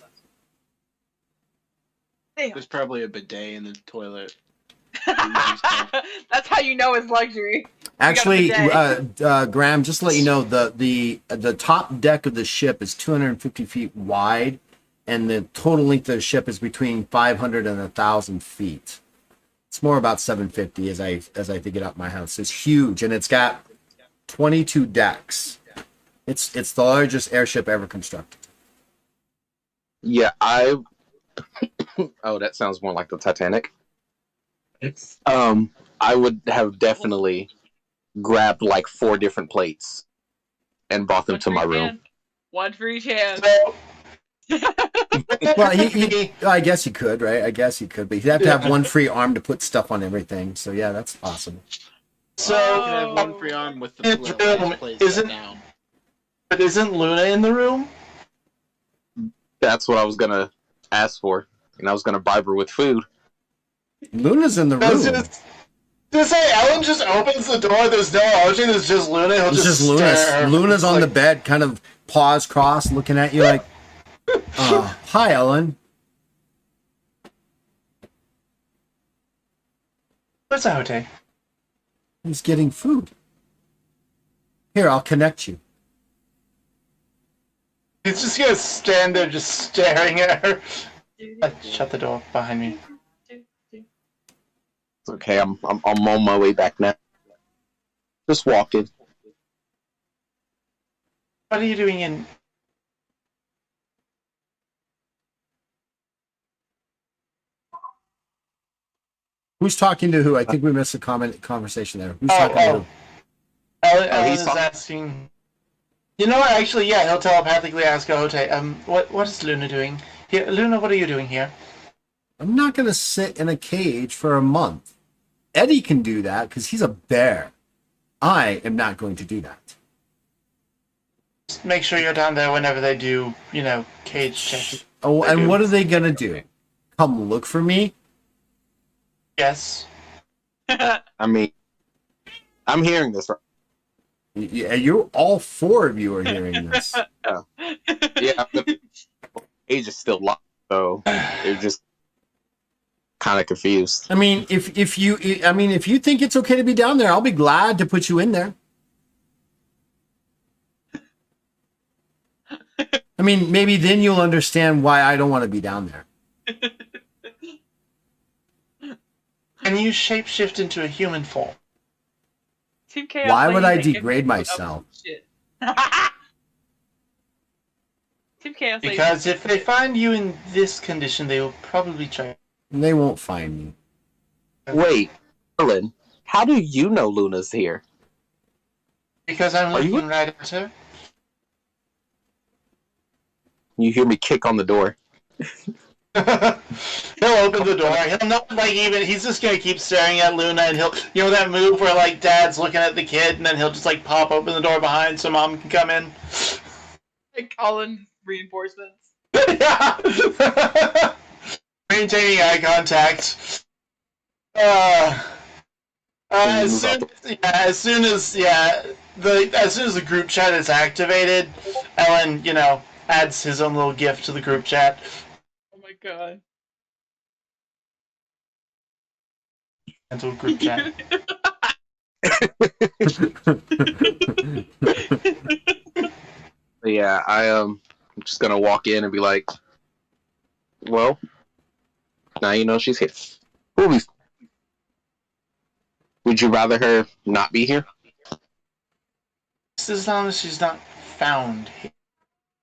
There's probably a bidet in the toilet. That's how you know it's luxury. Actually, Graham, just to let you know, the top deck of the ship is 250 feet wide, and the total length of the ship is between 500 and 1,000 feet. It's more about 750 as I think it up my house. It's huge, and it's got 22 decks. It's the largest airship ever constructed. Yeah, oh, that sounds more like the Titanic. I would have definitely grabbed like 4 different plates and brought them to my room. One for each hand. Well, I guess he could, right? I guess he could, but he'd have to have one free arm to put stuff on everything. So yeah, that's possible. So you can have one free arm with the plates down. But isn't Luna in the room? That's what I was gonna ask for, and I was gonna bribe her with food. Luna's in the room. Just say Ellen just opens the door. There's no option. It's just Luna. It's just Luna. Luna's on the bed, kind of paws crossed, looking at you like, "Hi, Ellen." What's a Hote? He's getting food. Here, I'll connect you. He's just gonna stand there, just staring at her. Shut the door behind me. It's okay. I'm on my way back now. Just walking. What are you doing in? Who's talking to who? I think we missed a conversation there. Who's Oh, talking to oh. who? Ellen he's is talking- asking. You know what? Actually, yeah, he'll telepathically ask Ahote. What is Luna doing here? Luna, what are you doing here? I'm not going to sit in a cage for a month. Eddie can do that because he's a bear. I am not going to do that. Just make sure you're down there whenever they do, cage checks. Oh, They and do. what are they going to do? Come look for me? Yes. I mean, I'm hearing this. Right? Yeah, you all four of you are hearing this. Yeah, the age is still locked, so they're just kind of confused. I mean, if you think it's okay to be down there, I'll be glad to put you in there. I mean, maybe then you'll understand why I don't want to be down there. Can you shapeshift into a human form? Team Chaos Why would I Lady, degrade put up myself? some shit. Team Chaos Lady. Because if they find you in this condition, they will probably try. They won't find me. Wait, Ellen, how do you know Luna's here? Because I'm Are you- looking right at her. You hear me kick on the door. He'll open the door. He'll not he's just gonna keep staring at Luna, and he'll that move where Dad's looking at the kid, and then he'll just pop open the door behind so Mom can come in. Like calling reinforcements. Yeah. Maintaining eye contact. As soon as the group chat is activated, Ellen, adds his own little gift to the group chat. Oh my god. Into a group chat. Yeah, I'm just gonna walk in and be like, well, now you know she's here. Would you rather her not be here? Just as long as she's not found here.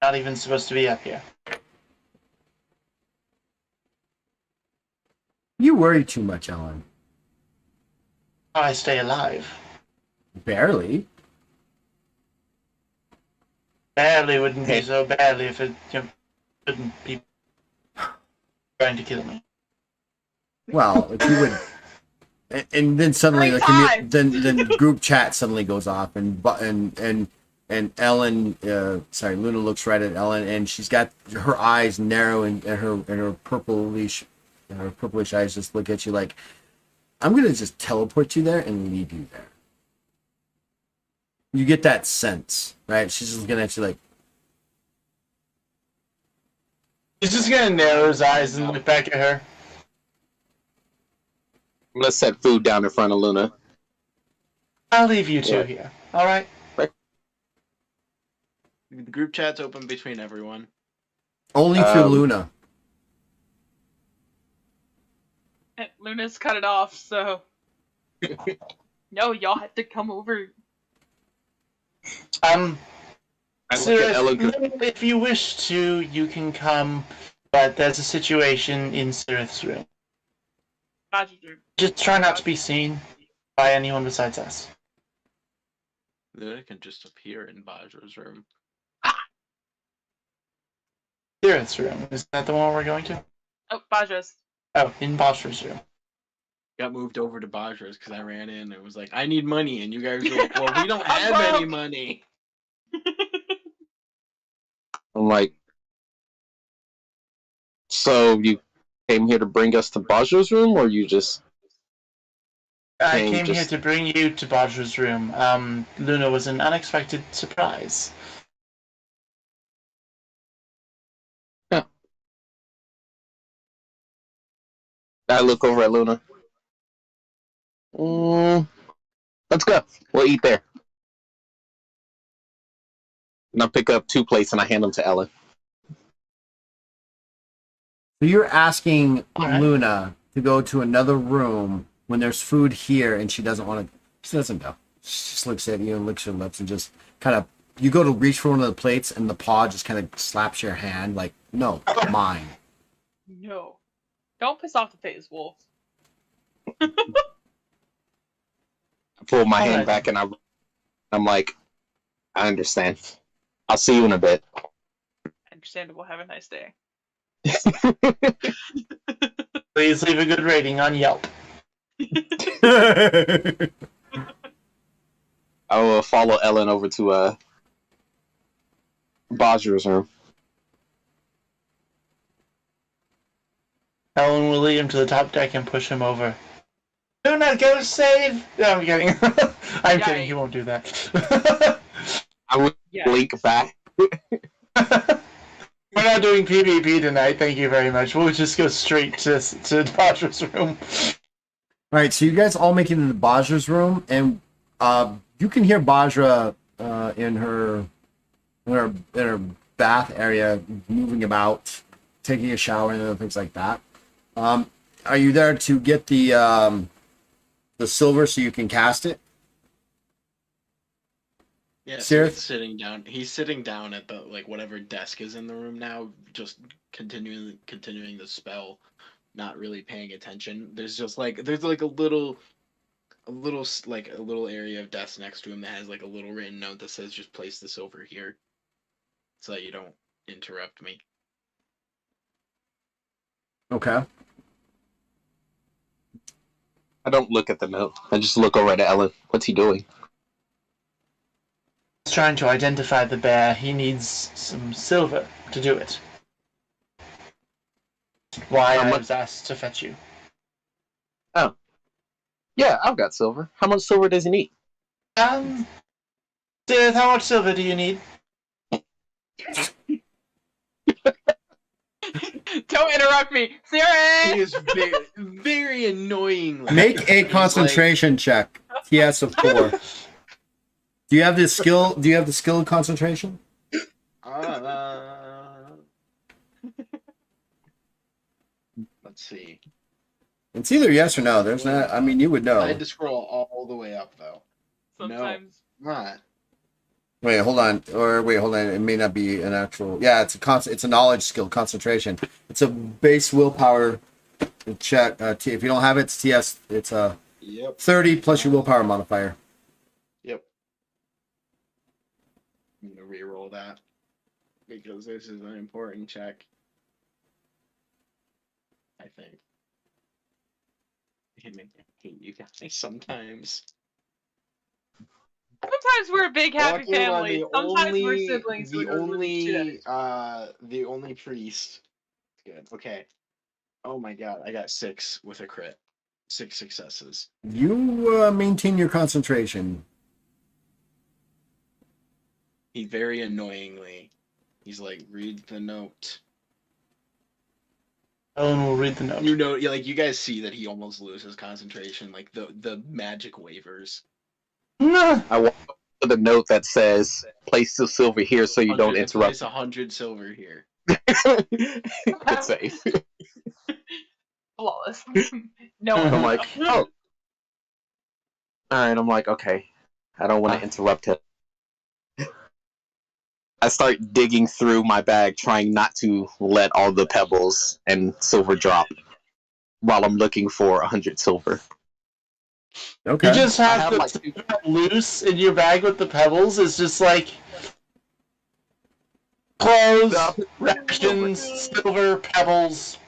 Not even supposed to be up here. You worry too much, Ellen. I stay alive. Barely. Barely wouldn't be so badly if it wouldn't be trying to kill me. Well, if you would, and then suddenly then group chat suddenly goes off, and Ellen, Luna looks right at Ellen, and she's got her eyes narrow, and her purplish eyes just look at you like, I'm gonna just teleport you there and leave you there. You get that sense, right? She's just looking at you like, He's just gonna narrow his eyes and look back at her. I'm gonna set food down in front of Luna. I'll leave you two Yeah. here. Alright? The group chat's open between everyone. only for Luna. And Luna's cut it off, so. No, y'all have to come over. I look Sir, at Ellen. if you wish to, you can come, but there's a situation in Sirith's room. Roger's room. Just try not to be seen by anyone besides us. Luna can just appear in Bajra's room. Sirith's room. Is that the one we're going to? Oh, Baja's. Oh, in Bajra's room. Got moved over to Bajra's because I ran in and was like, I need money. And you guys were like, well, we don't I'm have any broke. money. I'm like, so you came here to bring us to Bajra's room, or you just... I Okay, came here just- to bring you to Bajra's room. Luna was an unexpected surprise. I look over at Luna. Let's go. We'll eat there. And I pick up 2 plates and I hand them to Ellen. So you're asking Alright. Luna to go to another room when there's food here, and she doesn't want to. She doesn't go. She just looks at you and licks her lips and just kind of you go to reach for one of the plates and the paw just kind of slaps your hand like, no, mine. No. Don't piss off the phase wolf. I pull my hand Alright. back and I'm like, I understand. I'll see you in a bit. Understandable. Have a nice day. Please leave a good rating on Yelp. I will follow Ellen over to Bajra's room. Ellen will lead him to the top deck and push him over. Do not go save! No, I'm kidding. I'm kidding, he won't do that. I would Yeah. blink back. We're not doing PvP tonight, thank you very much. We'll just go straight to Bajra's room. All right, so you guys all make it into Bajra's room, and you can hear Bajra in her bath area, moving about, taking a shower, and other things like that. Are you there to get the silver so you can cast it? Yeah, so Sirith? he's sitting down at the whatever desk is in the room now, just continuing the spell, not really paying attention. There's just a little area of desk next to him that has a little written note that says just place this over here so that you don't interrupt me. Okay. I don't look at the note. I just look over at Ellen. What's he doing? He's trying to identify the bear. He needs some silver to do it. Why I was asked to fetch you. Oh. Yeah, I've got silver. How much silver does he need? Sith, how much silver do you need? Don't interrupt me, Siri. He is very annoying. Make a concentration check. TS of 4. Do you have the skill? Do you have the skill of concentration? Let's see. It's either yes or no. There's not. I mean, you would I know. had to scroll all the way up though. Sometimes. Not. Wait, hold on. Or wait, hold on. It may not be an actual. Yeah, it's a knowledge skill, concentration. It's a base willpower check. If you don't have it, it's TS. It's a Yep. 30 plus your willpower modifier. Yep. I'm gonna re-roll that because this is an important check. I think. I hate you guys sometimes. Sometimes we're a big happy Luckily, I'm family. the Sometimes we're only- siblings who The are really shit. the only priest. Good. Okay. Oh my god, I got 6 with a crit. 6 successes. You maintain your concentration. He very annoyingly, he's like, read the note. Ellen will read the note. You know, you guys see that he almost loses concentration. Like the magic wavers. No. I walk up to the note that says, place the silver here so you don't interrupt. Place 100 silver here. It's safe. Flawless. No. I'm like, oh. Alright, I'm like, okay. I don't want to interrupt him. I start digging through my bag, trying not to let all the pebbles and silver drop while I'm looking for 100 silver. Okay. You just I have have, the like, silver loose in your bag with the pebbles. It's just like clothes, rations, silver, pebbles.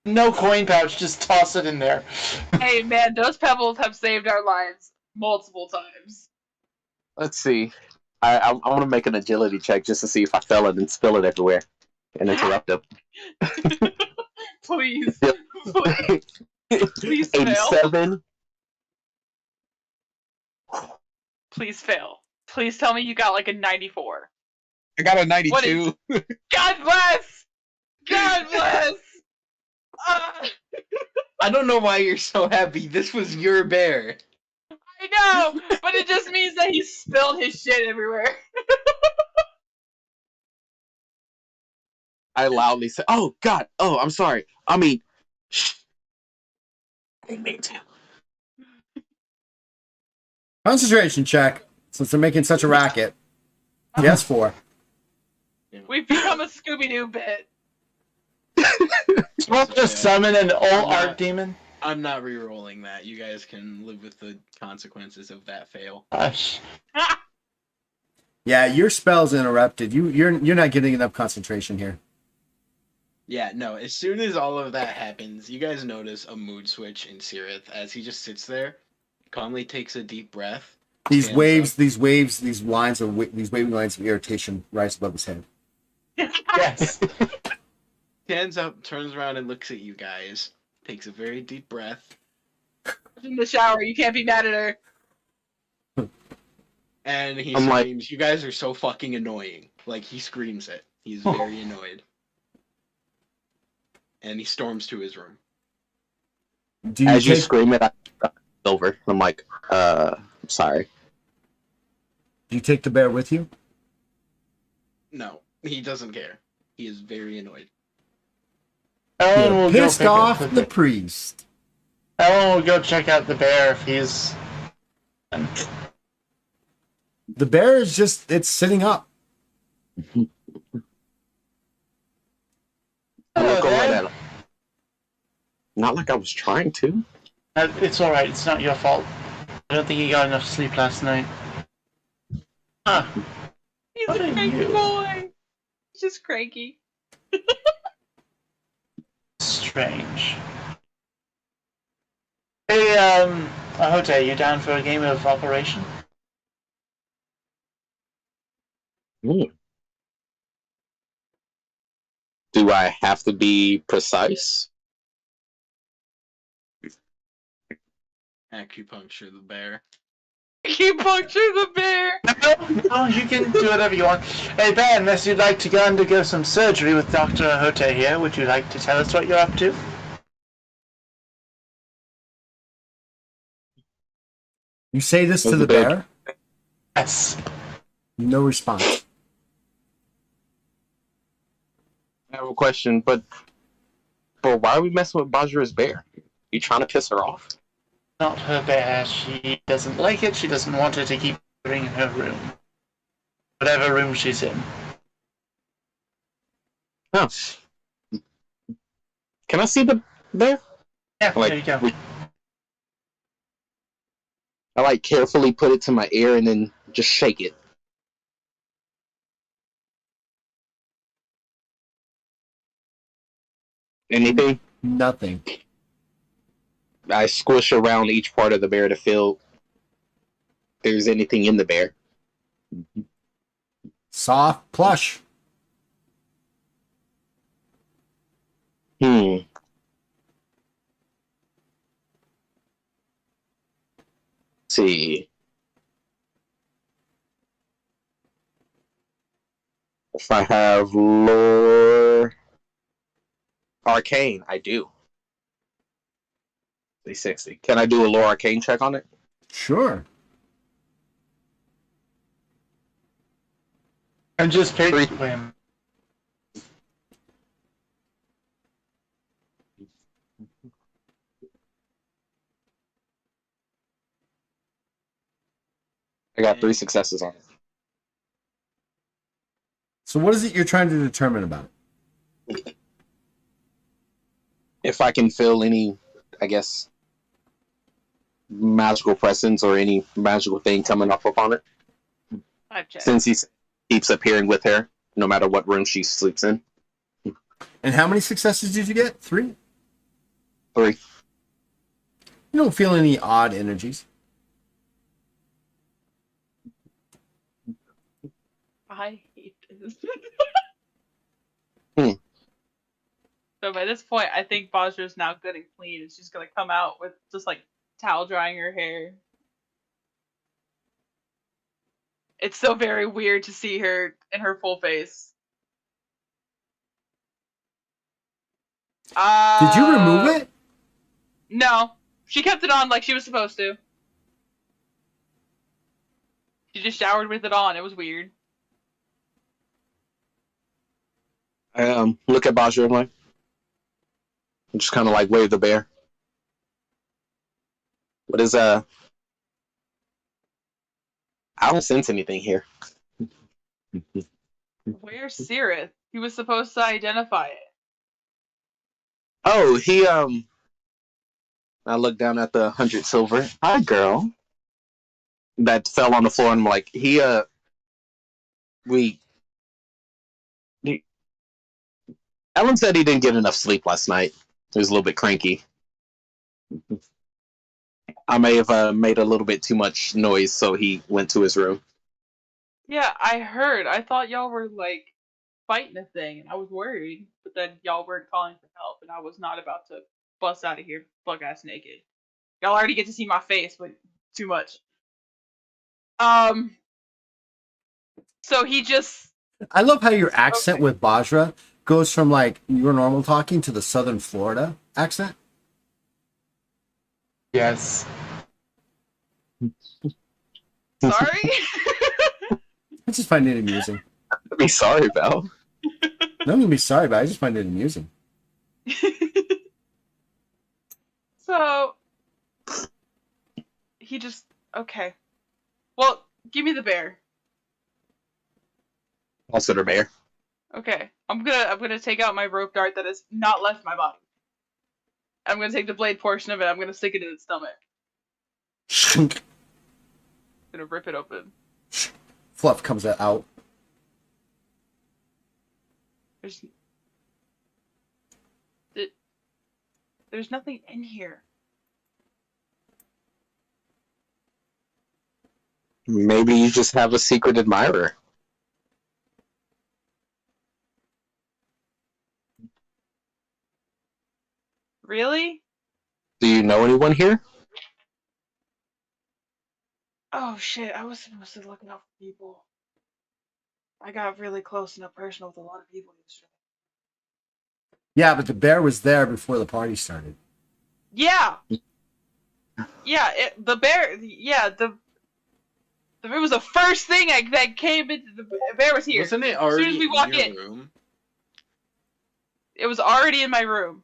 No coin pouch, just toss it in there. Hey man, those pebbles have saved our lives multiple times. Let's see. I want to make an agility check just to see if I fell it and spill it everywhere and interrupt him. Please. Yep. Please fail. 87. Please fail. Please tell me you got like a 94. I got a What 92. God bless! God bless! I don't know why you're so happy. This was your bear. I know, but it just means that he spilled his shit everywhere. I loudly said, "Oh God! Oh, I'm sorry. I mean, shh. I didn't mean to." Concentration check. Since they're making such a racket. Yes, 4. We've become a Scooby-Doo bit. Let's just summon an old I'm not- art demon. I'm not re-rolling that. You guys can live with the consequences of that fail. Gosh. Yeah, your spell's interrupted. You're not getting enough concentration here. Yeah, no, as soon as all of that happens, you guys notice a mood switch in Sirith as he just sits there, calmly takes a deep breath. These stands waves, up. these waving lines of irritation rise above his head. Yes. Stands up, turns around, and looks at you guys. Takes a very deep breath, In the shower, you can't be mad at her. and he I'm like- screams, "You guys are so fucking annoying!" Like he screams it. He's very annoyed, and he storms to his room. Do you As you take, scream it, I over. I'm like, I'm sorry. do you take the bear with you? No, he doesn't care. He is very annoyed. Ellen will go Pissed pick off up the priest. Ellen will go check out the bear if he's. The bear is it's sitting up. Hello Look over there. at him. Not like I was trying to. It's alright, it's not your fault. I don't think you got enough sleep last night. Huh. He's What a are cranky you? boy. He's just cranky. Strange. Hey, Ahote, you down for a game of Operation? Hmm. Do I have to be precise? Acupuncture the bear. Acupuncture the bear. No, you can do whatever you want. Hey, Ben, unless you'd like to go undergo some surgery with Dr. Ahote here, would you like to tell us what you're up to? You say this to There's the a bear. bear. Yes. No response. I have a question, but why are we messing with Bajra's bear? You trying to piss her off? Not her bear. She doesn't like it. She doesn't want her to keep living in her room. Whatever room she's in. Huh. Can I see the bear? Yeah, Like, there you go. I like carefully put it to my ear and then just shake it. Anything? Nothing. I squish around each part of the bear to feel if there's anything in the bear. Soft plush. Hmm. Let's see. If I have lore arcane, I do. 360. Can I do a lore arcane check on it? Sure. And just pick. Three. Wait a minute. I got 3 successes on it. So what is it you're trying to determine about it? If I can feel any, I guess, magical presence or any magical thing coming up upon it. I've checked. Since he keeps appearing with her, no matter what room she sleeps in. And how many successes did you get? 3? 3. You don't feel any odd energies. I hate this. Hmm. So by this point, I think Bajra's now good and clean, and she's gonna come out with just like towel drying her hair. It's so very weird to see her in her full face. Did you remove it? No, she kept it on like she was supposed to. She just showered with it on. It was weird. I look at Bajra and like, just kind of like wave the bear. What is I don't sense anything here. Where's Sirith? He was supposed to identify it. Oh, I looked down at the 100 silver. Hi, girl. That fell on the floor. And I'm like, we. he- Ellen said he didn't get enough sleep last night. He was a little bit cranky. I may have made a little bit too much noise, so he went to his room. Yeah, I heard. I thought y'all were like fighting a thing, and I was worried. But then y'all weren't calling for help, and I was not about to bust out of here buck ass naked. Y'all already get to see my face, but too much. So he just I love how your accent Okay. with Bajra goes from like your normal talking to the Southern Florida accent. Yes. sorry. I just find it amusing. Be sorry, Val. No, I'm gonna be sorry, but I just find it amusing. So he just okay. Well, give me the bear. Also, the bear. Okay, I'm gonna take out my rope dart that has not left my body. I'm gonna take the blade portion of it. I'm gonna stick it in its stomach. Gonna rip it open. Fluff comes out. There's there's nothing in here. Maybe you just have a secret admirer. Really? Do you know anyone here? Oh shit! I was supposed to look out for people. I got really close and up personal with a lot of people yesterday. Yeah, but the bear was there before the party started. Yeah. Yeah. The bear. Yeah. The bear was the first thing that came into the bear was here. Wasn't it As soon already as we in walk your in, room? it was already in my room.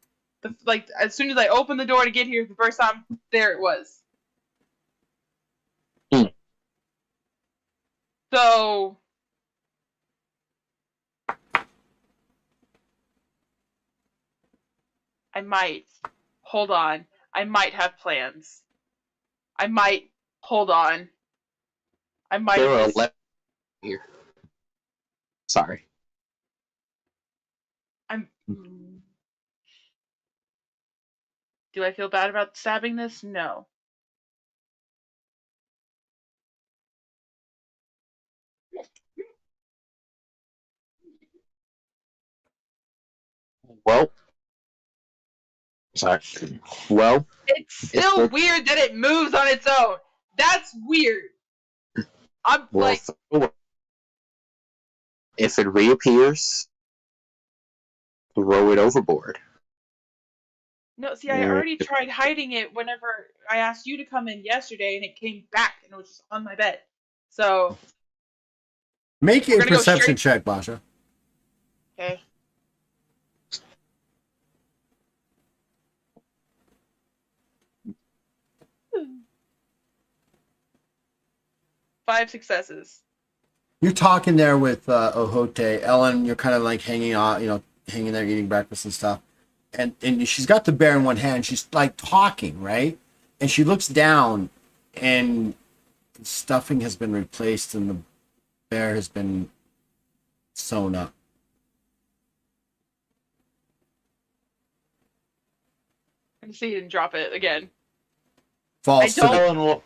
Like as soon as I opened the door to get here, the first time there it was. Hmm. So I might hold on. I might have plans. I might hold on. I might There have are just 11 here. Sorry. I'm. Do I feel bad about stabbing this? No. Well, sorry. Well, It's if still it, weird that it moves on its own. That's weird. I'm well, like, if it reappears, throw it overboard. no, see, I Mm, already tried hiding it whenever I asked you to come in yesterday and it came back and it was just on my bed. So, Make we're a gonna go perception straight. check, Basha. Okay. Five successes. You're talking there with Ohote. Ellen, you're kind of like hanging out, hanging there eating breakfast and stuff. And she's got the bear in one hand. She's like talking, right? And she looks down and the stuffing has been replaced and the bear has been sewn up. And see it and drop it again. Falls to don't- the Ellen will.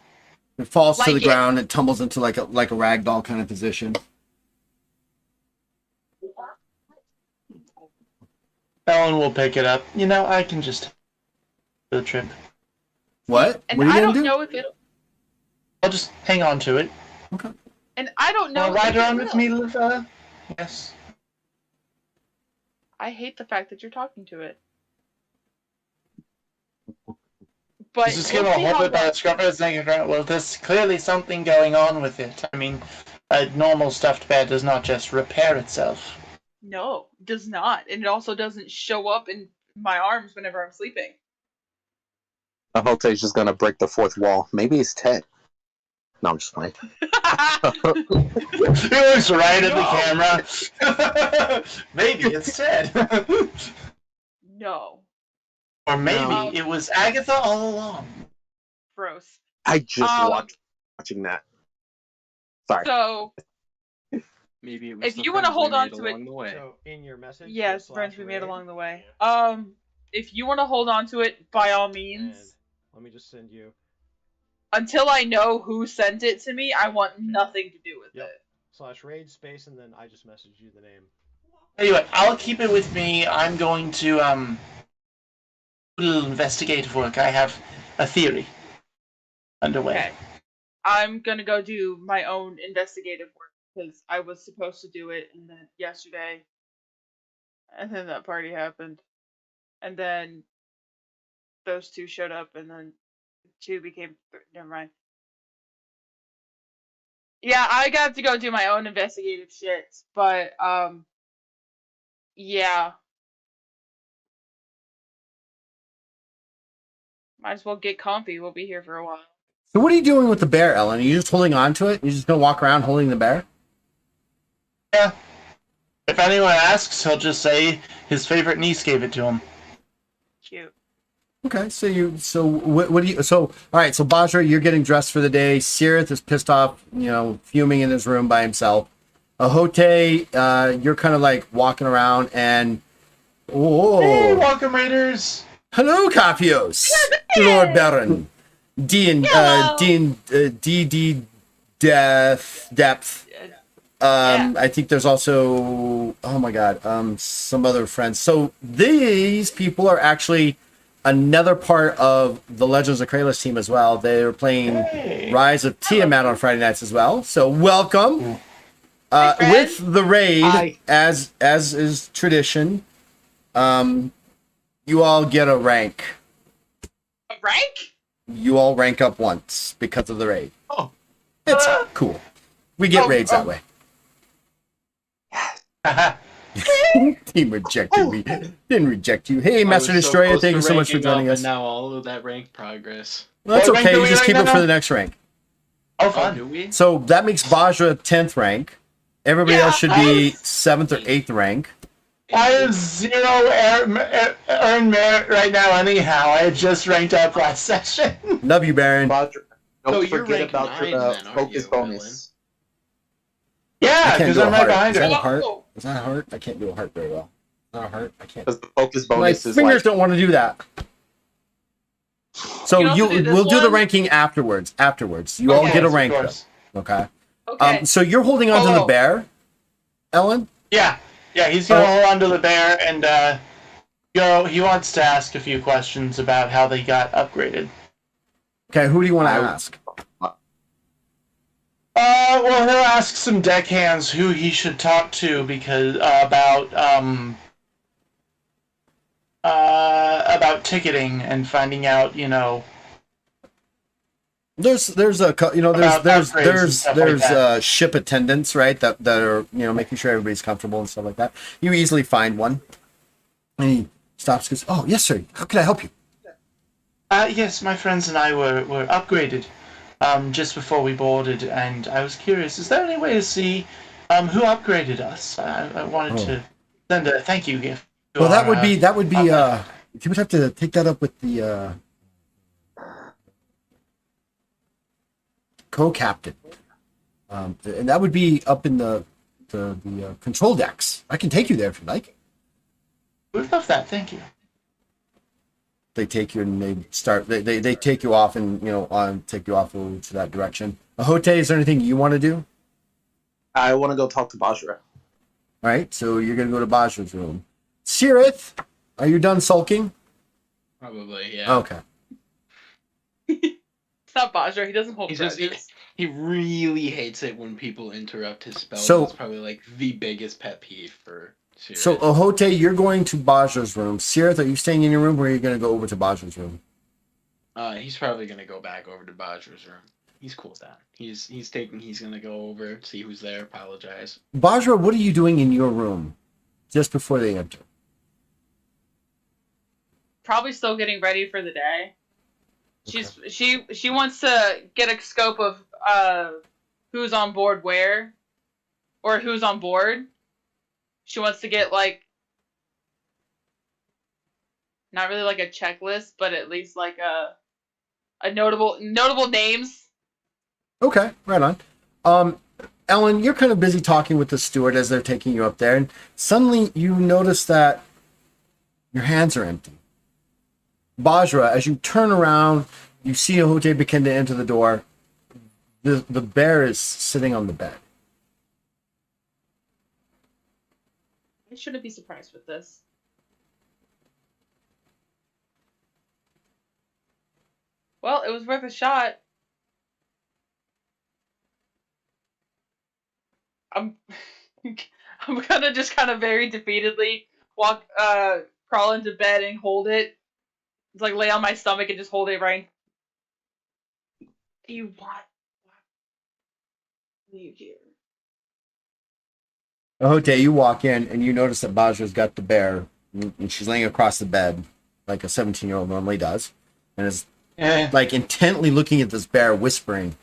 it falls to like the it. ground and tumbles into like a ragdoll kind of position. Ellen will pick it up. I can just the trip. What? And What are you I gonna don't do? know if it. I'll just hang on to it. And I don't know. Wanna ride if it around with will. me, Liv? Yes. I hate the fact that you're talking to it. But He's just we'll gonna see hold how it by the scruff of his neck and go, well, there's clearly something going on with it. I mean, a normal stuffed bear does not just repair itself. No, it does not. And it also doesn't show up in my arms whenever I'm sleeping. Ahote's just gonna break the fourth wall. Maybe it's Ted. No, I'm just playing. He looks right at the camera. Maybe it's Ted. No. Or maybe No. it was Agatha all along. Gross. I just Um, watching that. Sorry. So, Maybe it was if the you want to friends we hold on made to it, along the way. So in your message, yes, put friends we made /raid, along the way. If you want to hold on to it, by all and means. let me just send you Until I know who sent it to me, I want nothing to do with Yep. it. /raid space, and then I just messaged you the name. Anyway, I'll keep it with me. I'm going to do a little investigative work. I have a theory underway. Okay. I'm gonna go do my own investigative work because I was supposed to do it, and then yesterday, and then that party happened, and then those two showed up, and then two became. Never mind. Yeah, I got to go do my own investigative shit, but yeah, might as well get comfy. We'll be here for a while. So what are you doing with the bear, Ellen? Are you just holding on to it? You're just gonna walk around holding the bear? Yeah. If anyone asks, he'll just say his favorite niece gave it to him. Cute. Okay, so what do you, so, all right, so Bajra, you're getting dressed for the day. Sirith is pissed off, fuming in his room by himself. Ahote, you're kind of like walking around and, Hey, welcome, Raiders! hello, Capios, Lord Baron, D&D Depth. I think there's also, oh my god, some other friends. So these people are actually another part of the Legends of Kralis team as well. They're playing Rise of Tiamat on Friday nights as well. So welcome. With the raid, Hi. as is tradition, you all get a rank. A rank? You all rank up once because of the raid. Oh. It's cool. We get raids that way. Team rejected me. Didn't reject you. Hey, Master Destroyer, thank you so much for joining us. And now all of that rank progress. Well, that's What rank okay. are You we just right keep it now? for the next rank. Oh, Oh, fun. do we? So that makes Bajra 10th rank. Everybody else should be 7th or 8th rank. I have 0 earned merit right now anyhow. I had just ranked up last session. Love you, Baron. Bajra, So don't you're forget rank about 9 your then, aren't focus you, bonus. Yeah, I can't because do a I'm right heart. behind Is that her. a heart? Oh. Is that a heart? I can't do a heart very well. Is that a heart? I can't. Because the focus My bonus is fingers like don't want to do that. So You can also do this we'll do the one. ranking afterwards. You all Yes, get a of rank course. though. Okay. Okay. So you're holding on to the Oh. bear, Ellen? Yeah, he's gonna hold on to the bear, and he wants to ask a few questions about how they got upgraded. Okay, who do you want to I- ask? Well, he'll ask some deckhands who he should talk to because about ticketing and finding out, There's About upgrades and there's stuff like that. ship attendants, right? That are making sure everybody's comfortable and stuff like that. You easily find one. And he stops and goes, "Oh yes, sir. How can I help you?" Yes, my friends and I were upgraded just before we boarded, and I was curious, is there any way to see who upgraded us? I wanted to send a thank you gift. to Well, that our, would be uh, you would have to take that up with the co-captain, and that would be up in the control decks. I can take you there if you like. We'd love that, thank you. They take you and they take you off and take you off to that direction. Ahote, is there anything you want to do? I want to go talk to Bajra. All right, so you're gonna go to Bajra's room. Sirith, are you done sulking? Probably, yeah. Okay. It's not Bajra. He doesn't hold He's just, grudges. he really hates it when people interrupt his spells. So- It's probably like the biggest pet peeve for Sirius. So Ahote, you're going to Bajra's room. Sirith, are you staying in your room, or are you gonna go over to Bajra's room? He's probably gonna go back over to Bajra's room. He's cool with that. He's gonna go over, see who's there, apologize. Bajra, what are you doing in your room just before they enter? Probably still getting ready for the day. She wants to get a scope of who's on board where, or who's on board. She wants to get like not really like a checklist, but at least like a notable names. Okay, right on. Ellen, you're kind of busy talking with the steward as they're taking you up there, and suddenly you notice that your hands are empty. Bajra, as you turn around, you see Ahote begin to enter the door. The bear is sitting on the bed. I shouldn't be surprised with this. Well, it was worth a shot. I'm I'm gonna just kind of very defeatedly crawl into bed and hold it. It's like lay on my stomach and just hold it right. Do you want leave here? Ahote, you walk in and you notice that Bajra's got the bear, and she's laying across the bed like a 17-year-old normally does, and is like intently looking at this bear, whispering.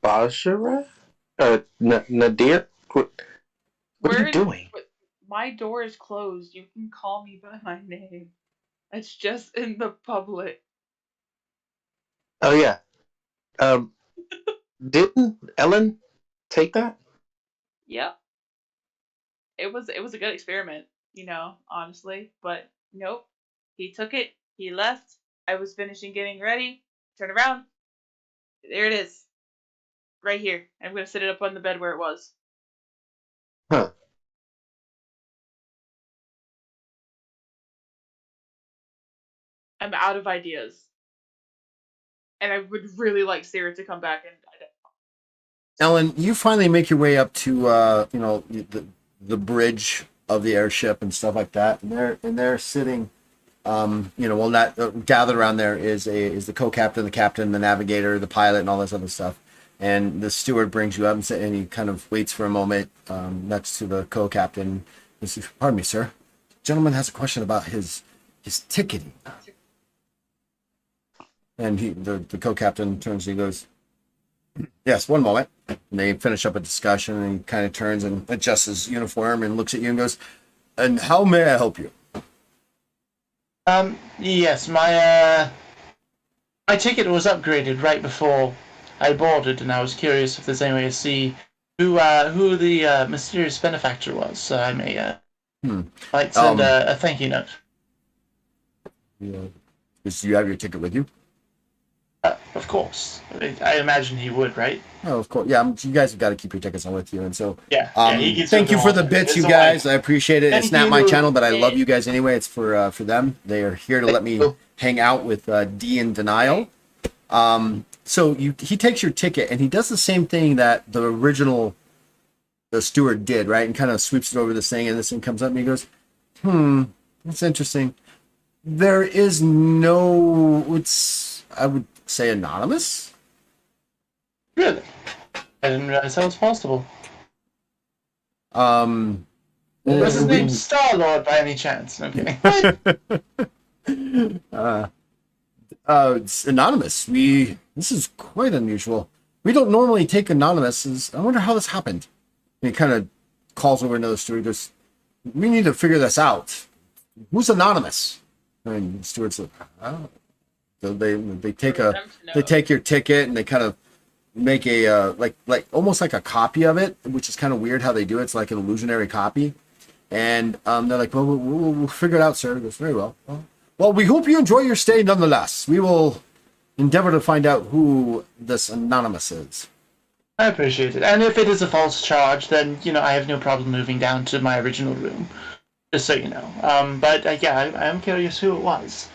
Bashara? Nadir? What are you doing? My door is closed. You can call me by my name. It's just in the public. Oh yeah. Didn't Ellen take that? Yep. It was a good experiment, honestly. But nope. He took it. He left. I was finishing getting ready. Turn around. There it is. Right here. I'm gonna sit it up on the bed where it was. Huh. I'm out of ideas. And I would really like Sarah to come back and Ellen, you finally make your way up to the bridge of the airship and stuff like that, and they're sitting, well, not gathered around there is the co-captain, the captain, the navigator, the pilot, and all this other stuff. And the steward brings you up and he kind of waits for a moment next to the co-captain. He says, "Pardon me, sir. The gentleman has a question about his ticketing." And the co-captain turns and he goes, "Yes, one moment." And they finish up a discussion, and he kind of turns and adjusts his uniform and looks at you and goes, "And how may I help you?" Yes, my ticket was upgraded right before I boarded, and I was curious if there's any way to see who the mysterious benefactor was, so I may like send a thank you note. Yeah. Do you have your ticket with you? Of course. I imagine he would, right? Oh, of course. Yeah, you guys have got to keep your tickets on with you. And so, he gets thank you for the all- bits, it's you a guys. life. I appreciate it. Thank It's not my you. channel, but I love you guys anyway. It's for them. They are here to let me hang out with D in Denial. So he takes your ticket, and he does the same thing that the steward did, right? And kind of sweeps it over this thing, and this thing comes up, and he goes, that's interesting. There is I would say anonymous. Really? I didn't realize that was possible. Was his name Star-Lord by any chance? No kidding. It's anonymous. This is quite unusual. We don't normally take anonymous. I wonder how this happened. And he kind of calls over another steward. He goes, "We need to figure this out. Who's anonymous?" And the steward said, "Oh." So they take your ticket and they kind of make a like almost like a copy of it, which is kind of weird how they do it. It's like an illusionary copy, and they're like, "Well, we'll figure it out, sir." He goes, "Very well. Well, we hope you enjoy your stay nonetheless. We will endeavor to find out who this anonymous is." I appreciate it. And if it is a false charge, then, I have no problem moving down to my original room. Just so you know. But I am curious who it was.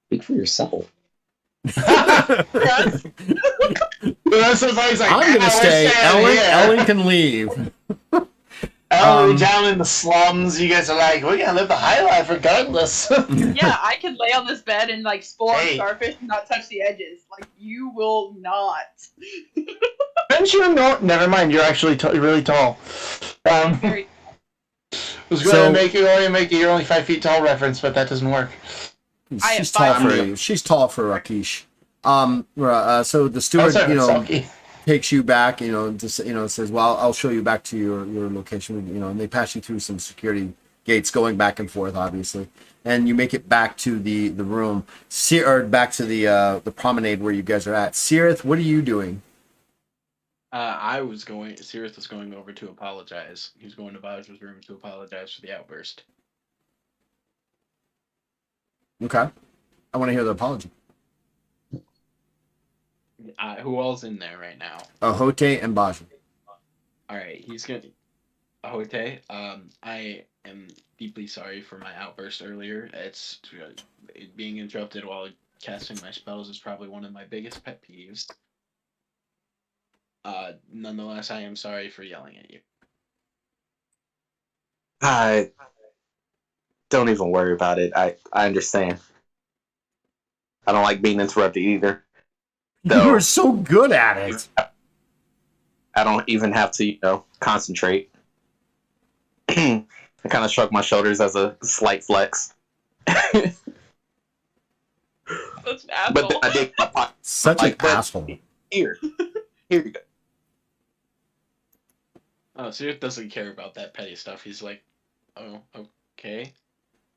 Speak for yourself. I'm gonna stay. Ellen can leave. Down in the slums, you guys are like, we're gonna live the high life regardless. Yeah, I could lay on this bed and like spoil Hey. starfish and not touch the edges. Like you will not. Aren't you not? Never mind. You're actually really tall. Very I was going to make you only 5 feet tall reference, but that doesn't work. I She's have tall 5 for feet. you. She's tall for Rakesh. So the Oh, steward, sorry, Saki. takes you back. Just says, "Well, I'll show you back to your location." And they pass you through some security gates, going back and forth, obviously, and you make it back to the room, or back to the promenade where you guys are at. Sirith, what are you doing? Sirith was going over to apologize. He was going to Bajra's room to apologize for the outburst. Okay, I want to hear the apology. Who all's in there right now? Ahote and Bajra. Alright, he's gonna. Ahote, I am deeply sorry for my outburst earlier. Being interrupted while casting my spells is probably one of my biggest pet peeves. Nonetheless, I am sorry for yelling at you. I don't even worry about it. I understand. I don't like being interrupted either. You are so good at it. I don't even have to, concentrate. I kind of shrug my shoulders as a slight flex. Such an asshole. But then I dig my pocket. Such an But asshole. Here you go. Oh, Sirith doesn't care about that petty stuff. He's like, oh, okay.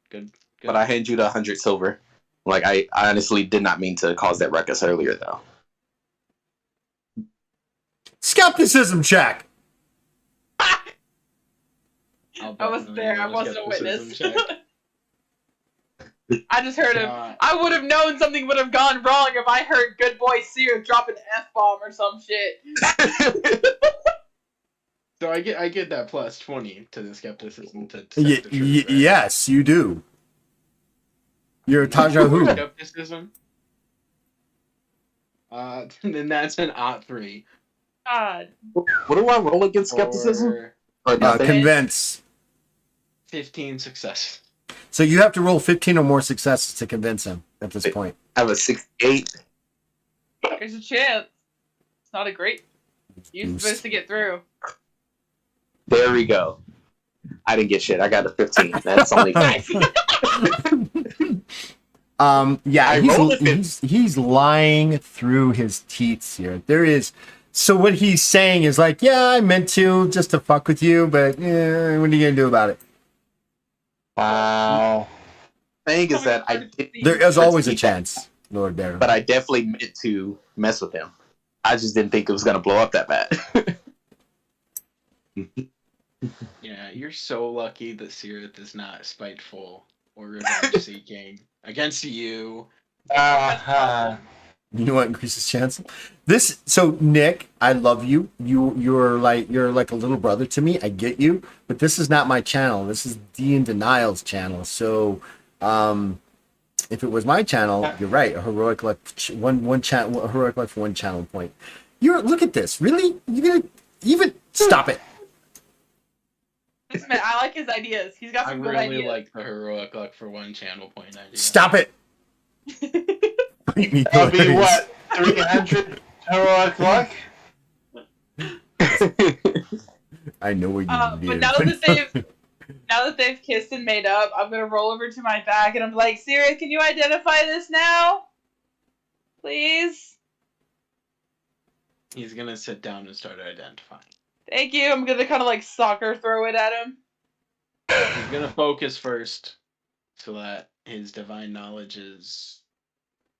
Good. But I hand you the 100 silver. Like, I honestly did not mean to cause that ruckus earlier, though. Skepticism check. I wasn't there. I wasn't a witness. Check. I just heard him. I would have known something would have gone wrong if I heard good boy Seer drop an F-bomb or some shit. So I get that plus 20 to the skepticism to accept the truth, right? Yes, you do. You're Taja who? Skepticism. Then that's an odd 3. God. What do I roll against skepticism? Or nothing? Convince. 15 successes. So you have to roll 15 or more successes to convince him at this point. I have a 68. There's a chance. It's not a great. You're supposed to get through. There we go. I didn't get shit. I got a 15. That's only 5. Yeah, rolled a he's lying through his teeth here. So what he's saying is like, yeah, I meant to just to fuck with you, but what are you gonna do about it? Wow. Thing is that I did, There is always a chance, Lord Darrow. but I definitely meant to mess with him. I just didn't think it was gonna blow up that bad. Yeah, you're so lucky that Sirith is not spiteful or revenge-seeking against you. You know what increases chance? So Nick, I love you. You're like a little brother to me. I get you, but this is not my channel. This is D and Denial's channel. So, if it was my channel, you're right. A heroic life, one channel, a heroic life, 1 channel point. Look at this. Really? You're gonna even stop it? This man, I like his ideas. He's got I some good really ideas. like the heroic luck for 1 channel point idea. Stop it! That'll be what? 300 heroic luck? I know where you But live. now that they've kissed and made up, I'm gonna roll over to my back and I'm like, Siri, can you identify this now? Please? He's gonna sit down and start identifying. Thank you. I'm gonna kind of like soccer throw it at him. He's gonna focus first so that his divine knowledge is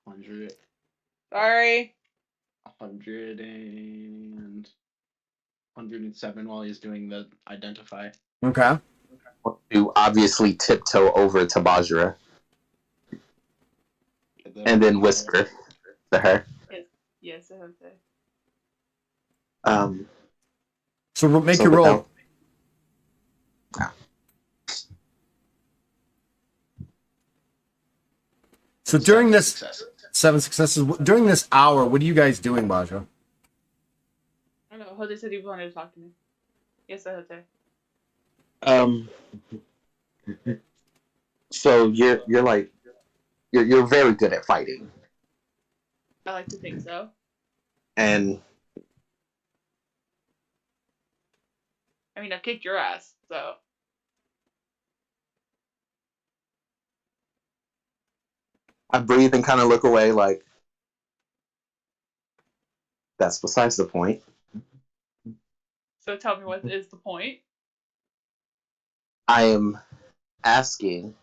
100. Sorry. 100 and 107 while he's doing the identify. Okay. To obviously tiptoe over to Bajra and then whisper to her. Yes, I hope so. So make So your roll. without- So during this Successes. 7 successes, during this hour, what are you guys doing, Bajra? I don't know. Jose said he wanted to talk to me. Yes, I hope so. So you're like you're very good at fighting, I like to think so. and I mean, I've kicked your ass, so. I breathe and kind of look away like, that's besides the point. So tell me, what is the point? I am asking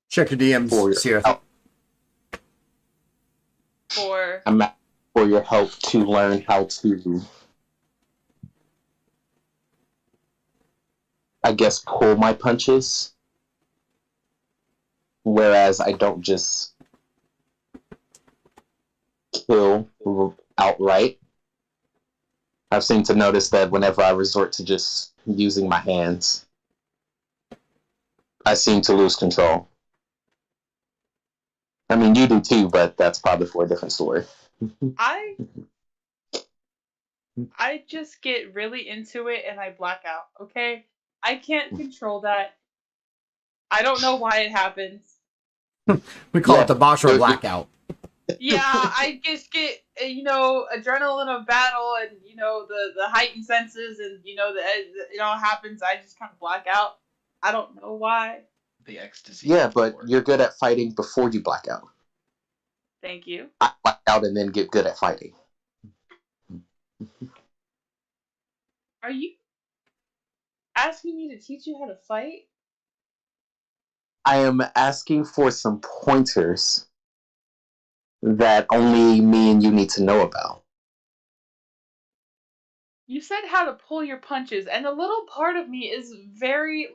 Check your DMs, for your Sierra. help. For I'm asking for your help to learn how to, I guess, pull my punches. Whereas I don't just kill outright. I've seemed to notice that whenever I resort to just using my hands, I seem to lose control. I mean, you do too, but that's probably for a different story. I just get really into it and I black out. Okay, I can't control that. I don't know why it happens. We call Yeah, it the Basra you're- blackout. Yeah, I just get adrenaline of battle and the heightened senses and it all happens. I just kind of black out. I don't know why. The ecstasy. Yeah, of but war. you're good at fighting before you black out. Thank you. I black out and then get good at fighting. Are you asking me to teach you how to fight? I am asking for some pointers that only me and you need to know about. You said how to pull your punches, and a little part of me is very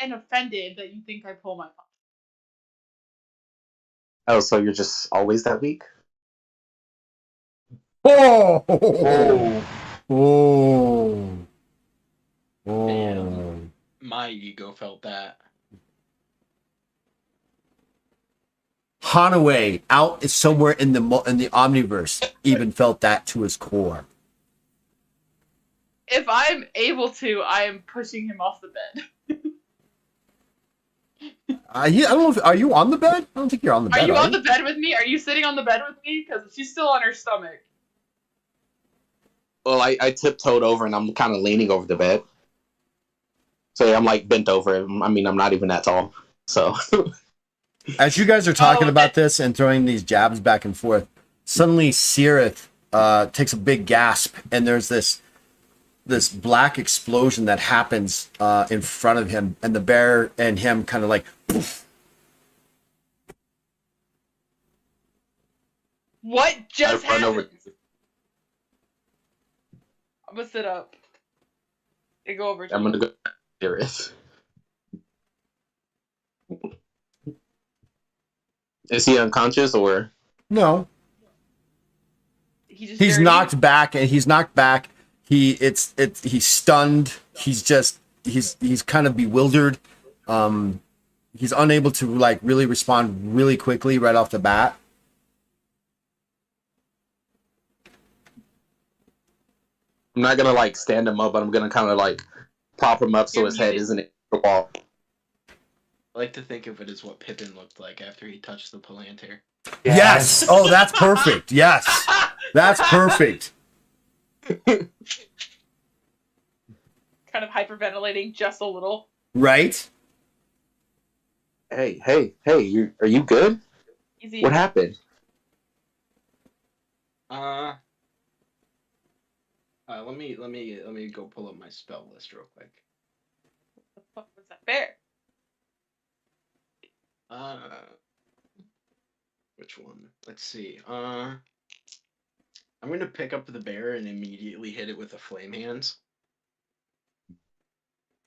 and offended that you think I pull my punches. Oh, so you're just always that weak? Oh! Oh. Oh! Oh! Damn. My ego felt that. Hanaway out is somewhere in the omniverse even felt that to his core. If I'm able to, I am pushing him off the bed. I don't know. Are you on the bed? I don't think you're on the Are bed. you on the bed with me? Are you sitting on the bed with me? Because she's still on her stomach. Well, I tiptoed over and I'm kind of leaning over the bed. So yeah, I'm like bent over. I mean, I'm not even that tall. So As you guys are talking about this and throwing these jabs back and forth, suddenly Sirith takes a big gasp, and there's this black explosion that happens in front of him, and the bear and him kind of like. Poof. What just I run happened? over. I'm gonna sit up. And go over to I'm you. gonna go serious. Is he unconscious or? No, He's he's knocked back, and he's knocked back. He's stunned. He's kind of bewildered. He's unable to like really respond really quickly right off the bat. I'm not gonna like stand him up, but I'm gonna kind of like prop him up so You're his head muted. isn't in the wall. I like to think of it as what Pippin looked like after he touched the Palantir. Yes. Oh, that's perfect. Yes. That's perfect. Kind of hyperventilating just a little. Right? Hey, are you good? Easy. What happened? Let me go pull up my spell list real quick. What the fuck was that bear? Which one? Let's see. I'm gonna pick up the bear and immediately hit it with the flame hands.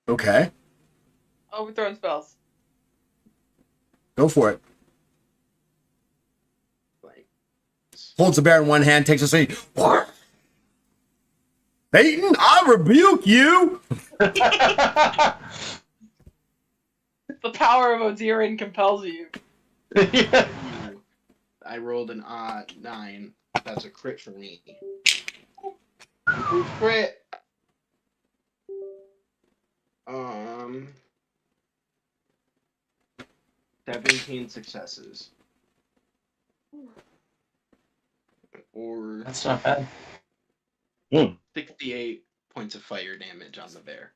Okay. Overthrown spells. Go for it. Like, Holds the bear in one hand, takes a seat. Satan, I rebuke you. The power of Odirin compels you. Yeah. I rolled an odd 9. That's a crit for me. Crit. 17 successes. Or That's not bad. 68 points of fire damage on the bear.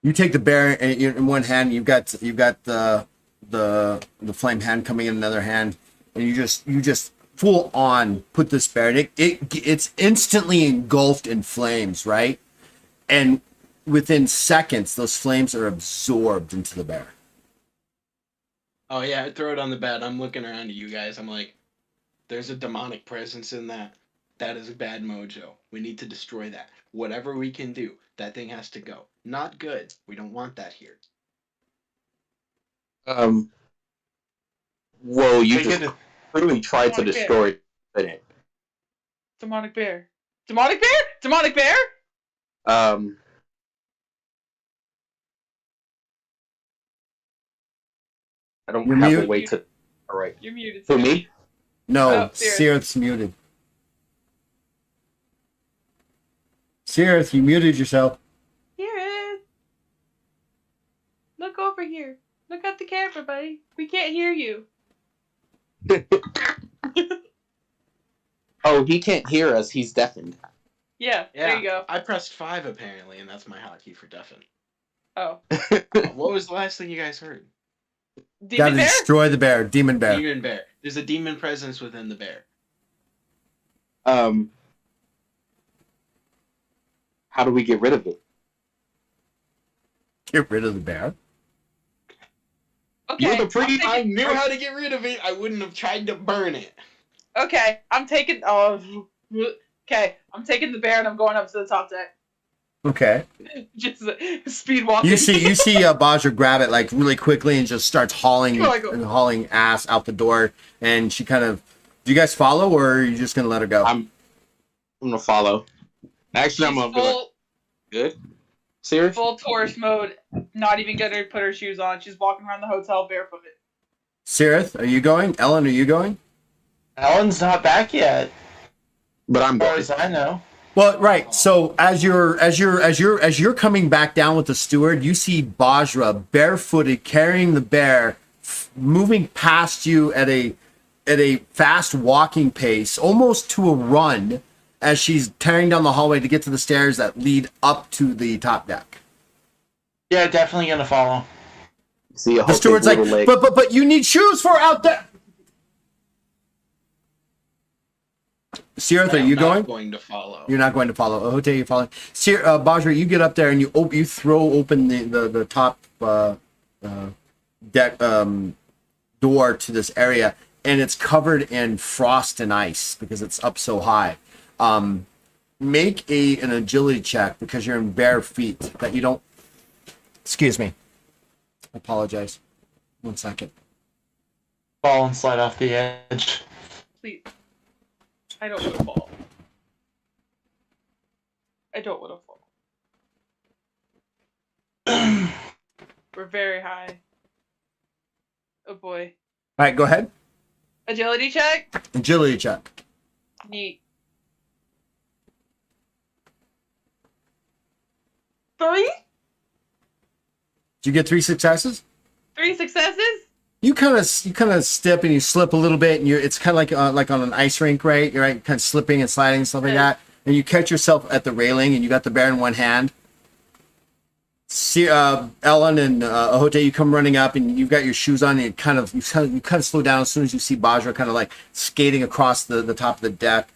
You take the bear in one hand. You've got the the flame hand coming in another hand, and you just full on put this bear, and it's instantly engulfed in flames, right? And within seconds, those flames are absorbed into the bear. Oh yeah, I throw it on the bed. I'm looking around at you guys. I'm like, there's a demonic presence in that. That is a bad mojo. We need to destroy that. Whatever we can do, that thing has to go. Not good. We don't want that here. Well, you We just could- clearly tried to Demonic bear. destroy it. Didn't it? Demonic bear. Demonic bear? Demonic bear? Um, I don't You're have mute. a way to. All right. You're muted. Who, Sarah. me? No, Oh, Sirith. Sirith's muted. Sirith, you muted yourself. Here it is. Look over here. Look at the camera, buddy. We can't hear you. Oh, he can't hear us. He's deafened. Yeah, there you go. I pressed 5 apparently, and that's my hotkey for deafen. Oh. What was the last thing you guys heard? Gotta Demon bear? destroy the bear. Demon bear. Demon bear. There's a demon presence within the bear. How do we get rid of it? Get rid of the bear. Okay. You're the pretty. I'm I taking- knew how to get rid of it. I wouldn't have tried to burn it. Okay, I'm taking. Oh. Okay, I'm taking the bear and I'm going up to the top deck. Okay. Just speed walking. You see Bajra grab it like really quickly and just starts hauling Oh my God. and hauling ass out the door, and she kind of. Do you guys follow, or are you just gonna let her go? I'm gonna follow. Actually, I'm She's gonna be like, good. Serious? full tourist mode. Not even gonna put her shoes on. She's walking around the hotel barefooted. Sirith, are you going? Ellen, are you going? Ellen's not back yet, But I'm as far going. as I know. Well, right. So as you're coming back down with the steward, you see Bajra barefooted carrying the bear, moving past you at a fast walking pace, almost to a run, as she's tearing down the hallway to get to the stairs that lead up to the top deck. Yeah, definitely gonna follow. See a The steward's like, leg. but you need shoes for out there. Sirith, are I'm you not going? going to follow. You're not going to follow. Hote, you're following. Bajra, you get up there and you throw open the top deck door to this area, and it's covered in frost and ice because it's up so high. Make an agility check because you're in bare feet that you don't. Excuse me. I apologize. 1 second. Fall and slide off the edge. Please. I don't want to fall. I don't want to fall. We're very high. Oh boy. All right, go ahead. Agility check? Agility check. Neat. 3? Did you get 3 successes? 3 successes? You kind of step and you slip a little bit, and it's kind of like on an ice rink, right? You're right, kind of slipping and sliding and stuff like that, and you catch yourself at the railing, and you got the bear in one hand. See, Ellen and Ahote, you come running up, and you've got your shoes on, and you kind of slow down as soon as you see Bajra kind of like skating across the top of the deck.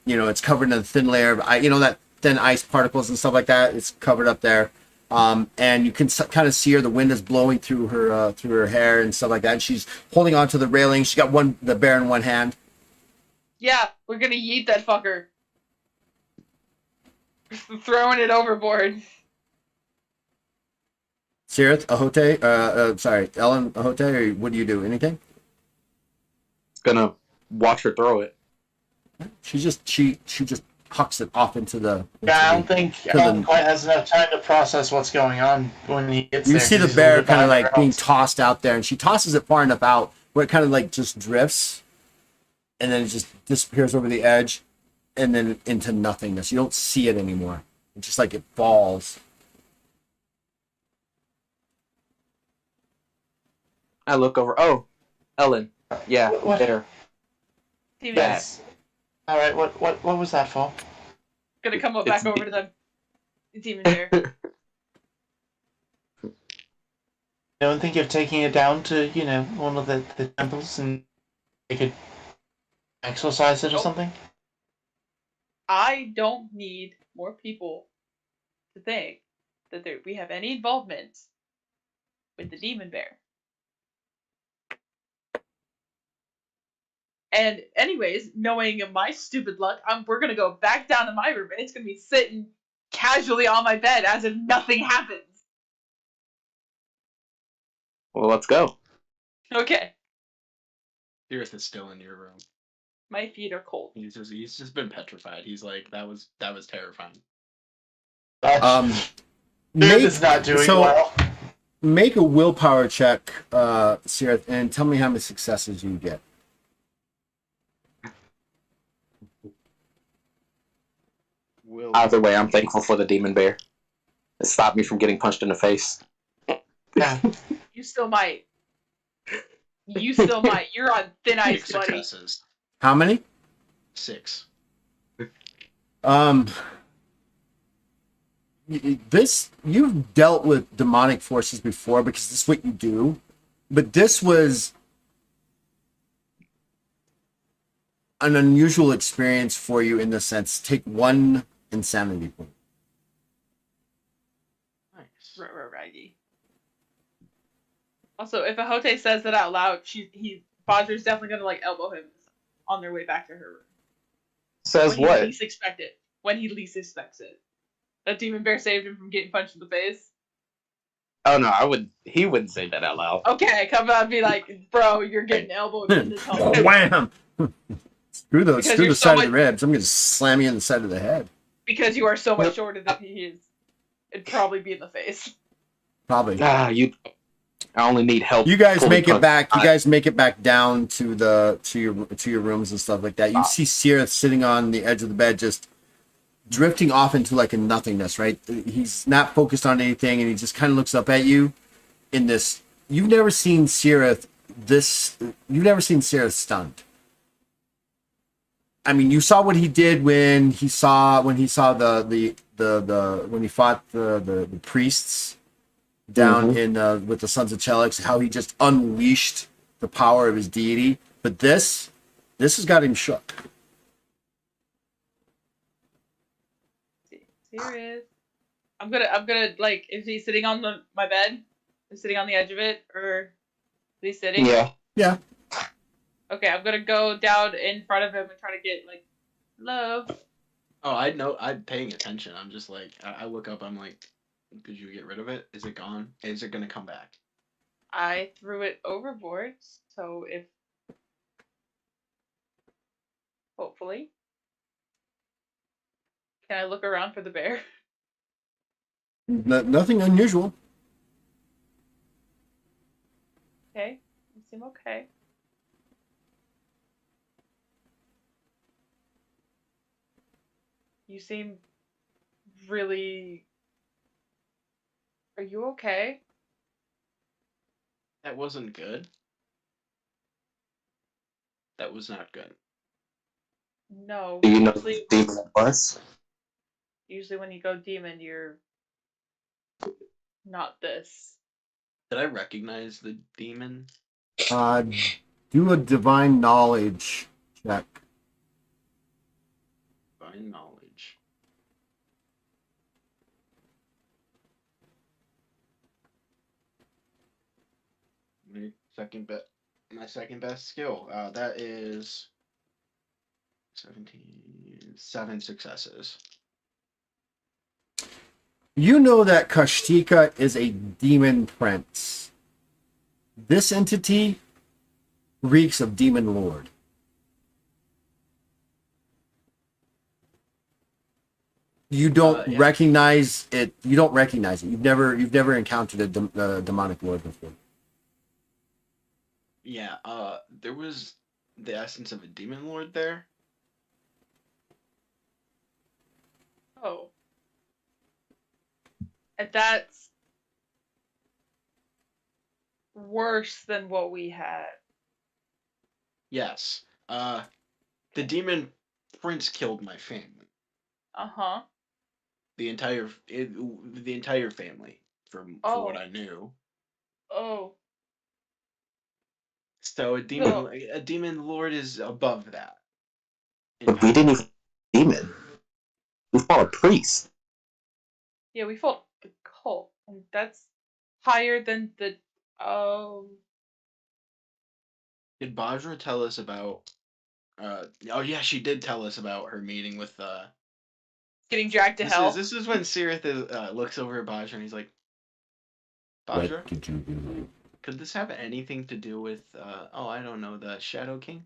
It's covered in a thin layer of that thin ice particles and stuff like that. It's covered up there. And you can kind of see her. The wind is blowing through her hair and stuff like that. And she's holding onto the railing. She's got the bear in one hand. Yeah, we're gonna yeet that fucker. Throwing it overboard. Sirith, Ahote, Ellen, Ahote, or what do you do? Anything? Gonna watch her throw it. She just hucks it off into the. Yeah, I don't think Ellen quite has enough time to process what's going on when he gets there. You see the 'cause he's a bear little bit kind of behind like everyone being else. tossed out there, and she tosses it far enough out where it kind of like just drifts, and then it just disappears over the edge, and then into nothingness. You don't see it anymore. It's just like it falls. I look over. Oh, Ellen. Yeah, What? there. Demon Yes. All right. What was that for? gonna come It's back over to the demon bear. Don't think of taking it down to, one of the temples and they could exorcise it or Nope. something? I don't need more people to think that we have any involvement with the demon bear. And anyways, knowing my stupid luck, we're gonna go back down to my room, and it's gonna be sitting casually on my bed as if nothing happens. Well, let's go. Okay, Sirith is still in your room. my feet are cold. He's just been petrified. He's like, that was terrifying. Um, Dude make, is not doing so well. make a willpower check, Sirith, and tell me how many successes you get. Either way, I'm thankful for the demon bear. It stopped me from getting punched in the face. Yeah. You still might. You still might. You're on thin ice, 6 buddy. successes. How many? 6. This, you've dealt with demonic forces before because this is what you do, but this was an unusual experience for you in the sense. Take 1 insanity point. Nice. Righty. Also, if Ahote says that out loud, Bodger's definitely gonna like elbow him on their way back to her room. Says When what? he least expects it. When he least expects it. That demon bear saved him from getting punched in the face. Oh no, he wouldn't say that out loud. Okay, come out and be like, bro, you're getting elbowed in this helmet. Wham! Screw Because the you're side so of the ribs. I'm gonna slam you in the side of the head. Because you are so much shorter than he is. It'd probably be in the face. Probably. I only need help. You guys fully make it punched. back. You guys make it back down to your rooms and stuff like that. You see Sierra sitting on the edge of the bed, just drifting off into like a nothingness. Right? He's not focused on anything, and he just kind of looks up at you. In this, you've never seen Sierra stunned. I mean, you saw what he did when he fought the priests down in with the Sons of Chelix, how he just unleashed the power of his deity. But this has got him shook. Serious. I'm gonna like, is he sitting on my bed? Is he sitting on the edge of it, or is he sitting? Yeah. Yeah. Okay, I'm gonna go down in front of him and try to get like love. Oh, I know. I'm paying attention. I'm just like, I look up. I'm like, did you get rid of it? Is it gone? Is it gonna come back? I threw it overboard, so if hopefully. Can I look around for the bear? Nothing unusual. Okay, you seem okay. You seem really. Are you okay? That wasn't good. That was not good. No. Do you know Usually, what demon it was? usually when you go demon, you're not this. Did I recognize the demon? Do a divine knowledge check. Divine knowledge. My second best skill. That is 7 successes. You know that Kashtika is a demon prince. This entity reeks of demon lord. You don't Yeah. recognize it. You don't recognize it. You've never encountered a demonic lord before. Yeah. There was the essence of a demon lord there. Oh. And that's worse than what we had. Yes. The demon prince killed my family. Uh-huh. The entire family, for what I knew. Oh, So so a demon lord is above that. in But we power. didn't even demon. We fought a priest. yeah, we fought the cult, and that's higher than the. Oh, Did Bajra tell us about? Oh yeah, she did tell us about her meeting with. getting dragged to hell. This is when Sirith looks over at Bajra and he's like, Bajra, What did you do? could this have anything to do with? Oh, I don't know, the Shadow King.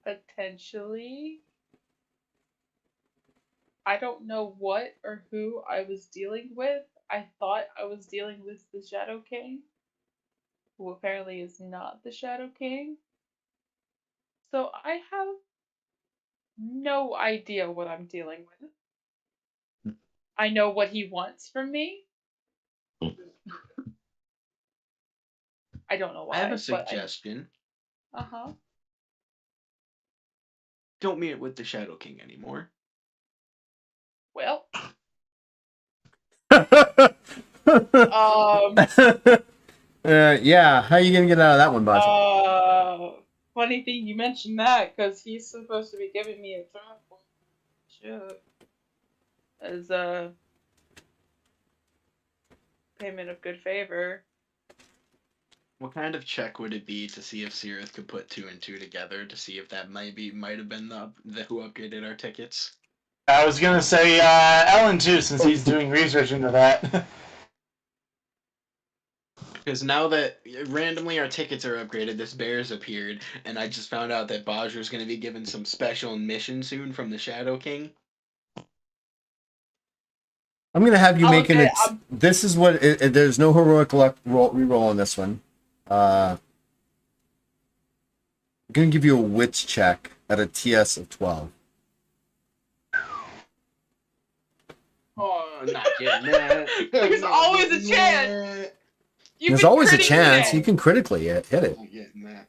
Potentially. I don't know what or who I was dealing with. I thought I was dealing with the Shadow King, who apparently is not the Shadow King. So I have no idea what I'm dealing with. I know what he wants from me. I don't know I have a why, but I. suggestion. Uh huh. Don't meet with the Shadow King anymore. Well, Yeah, how you gonna get out of that one, Baja? funny thing you mentioned that, because he's supposed to be giving me a throne. Sure. As a payment of good favor. What kind of check would it be to see if Sirith could put two and two together to see if that might have been the who upgraded our tickets? I was gonna say Ellen too, since he's doing research into that. Because now that randomly our tickets are upgraded, this bear's appeared, and I just found out that Bajra's going to be given some special mission soon from the Shadow King. I'm gonna have you I was making gonna. it. This is what. There's no heroic luck reroll on this one. I'm gonna give you a wits check at a TS of 12. Oh, not getting that. There's always a chance. You've There's been always a critting chance today. you can critically hit it. Not getting that.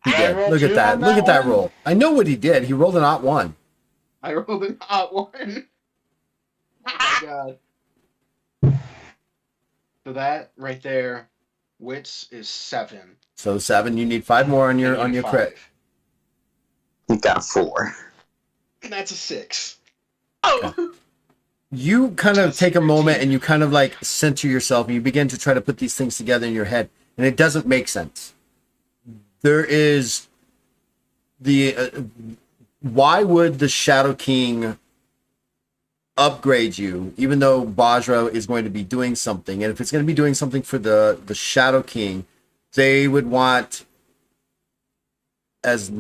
He I did. rolled Look at two that. on Look that at that one. roll. I know what he did. He rolled an odd one. I rolled an hot one. Oh my god. So that right there, wits is 7. So 7. You need 5 more on I your need a crit. 5. We got 4. And that's a 6. Oh, You kind of That's take a moment 13. and you kind of like center yourself and you begin to try to put these things together in your head, and it doesn't make sense. There is the why would the Shadow King upgrade you, even though Bajra is going to be doing something? And if it's going to be doing something for the Shadow King, they would want as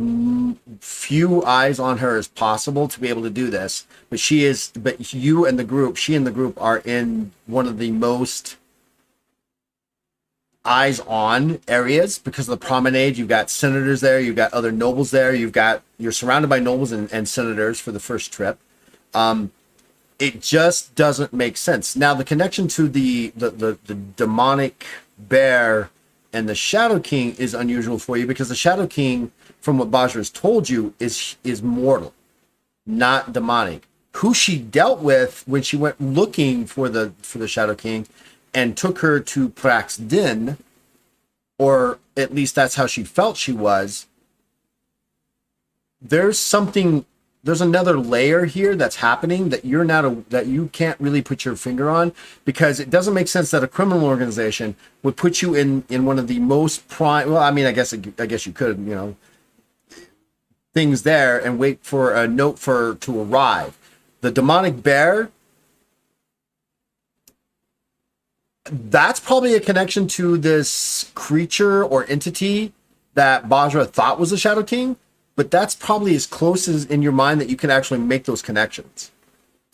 few eyes on her as possible to be able to do this. But she and the group are in one of the most eyes on areas because of the promenade. You've got senators there, you've got other nobles there, you're surrounded by nobles and senators for the first trip. It just doesn't make sense. Now the connection to the demonic bear and the Shadow King is unusual for you because the Shadow King, from what Bajra has told you, is mortal, not demonic. Who she dealt with when she went looking for the Shadow King and took her to Prax Din, or at least that's how she felt she was. There's another layer here that's happening that that you can't really put your finger on, because it doesn't make sense that a criminal organization would put you in one of the most prime. Well, I mean, I guess you could, things there and wait for a note to arrive. The demonic bear, that's probably a connection to this creature or entity that Bajra thought was the Shadow King, but that's probably as close as in your mind that you can actually make those connections.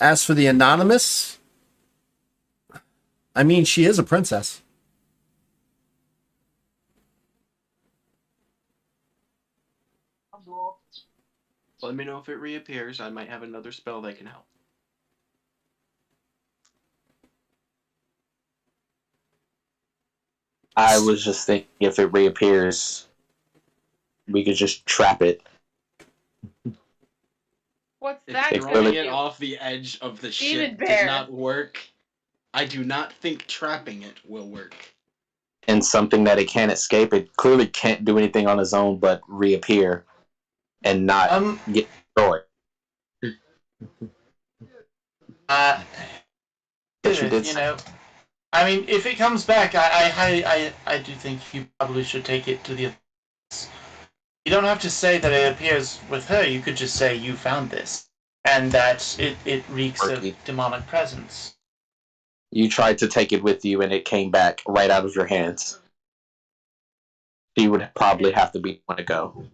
As for the anonymous, I mean, she is a princess. Let me know if it reappears. I might have another spell that can help. I was just thinking if it reappears, we could just trap it. What's If that It's gonna throwing really- it do? off the edge of the Demon ship bear. did not work, I do not think trapping it will work. And something that it can't escape. It clearly can't do anything on its own but reappear and not get destroyed. Uh, Yes, you did. you know, I mean, if it comes back, I do think you probably should take it to the authorities. You don't have to say that it appears with her. You could just say you found this, and that it reeks of Murky. demonic presence. You tried to take it with you and it came back right out of your hands. She would probably have to be the one to go.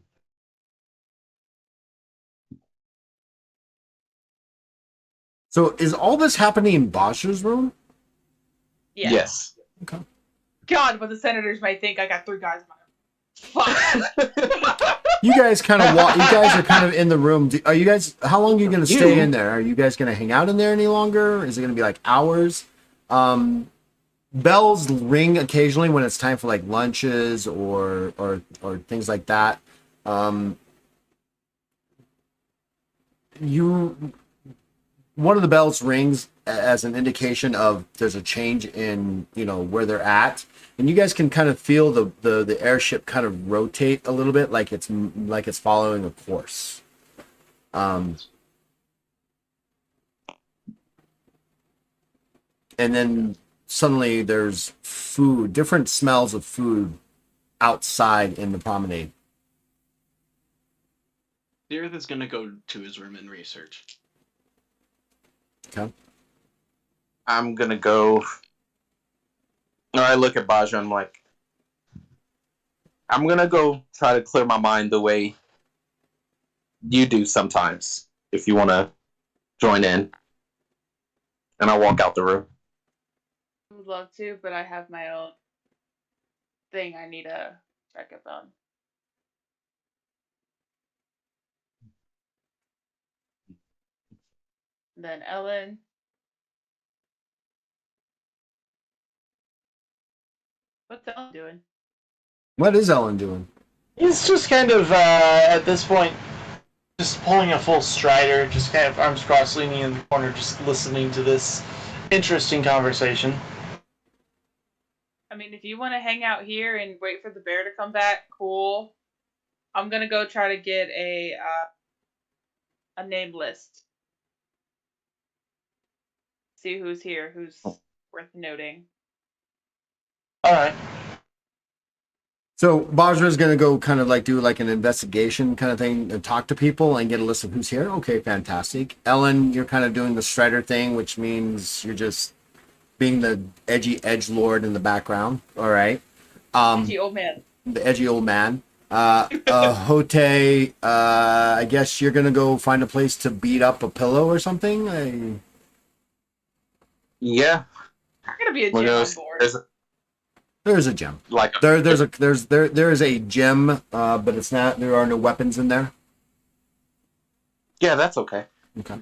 So is all this happening in Bosch's room? Yeah. Yes. God, but the senators might think I got 3 guys in my Fuck. You guys kind of walk. You guys are kind of in the room. Are you guys? How long are you going to stay in there? Are you guys going to hang out in there any longer? Is it going to be like hours? Bells ring occasionally when it's time for like lunches or things like that. One of the bells rings as an indication of there's a change in where they're at, and you guys can kind of feel the airship kind of rotate a little bit, like it's following a course. And then suddenly there's food, different smells of food outside in the promenade. Dareth is gonna go to his room and research. Okay. I'm gonna go. I look at Baja. I'm like, I'm gonna go try to clear my mind the way you do sometimes. If you want to join in, and I walk out the room. I would love to, but I have my own thing I need to check up on. Then Ellen. What's Ellen doing? What is Ellen doing? He's just kind of at this point, just pulling a full strider, just kind of arms crossed, leaning in the corner, just listening to this interesting conversation. I mean, if you want to hang out here and wait for the bear to come back, cool. I'm gonna go try to get a name list. See who's here, who's worth noting. All right. So Bajra is going to go kind of like do like an investigation kind of thing and talk to people and get a list of who's here. Okay, fantastic. Ellen, you're kind of doing the Strider thing, which means you're just being the edgy edgelord in the background. All right. Edgy old man. The edgy old man. Hote, I guess you're going to go find a place to beat up a pillow or something. Yeah. There's gonna be a gym on board. There's a gem. Like There is a gem, but it's not. There are no weapons in there. yeah, that's okay. Okay.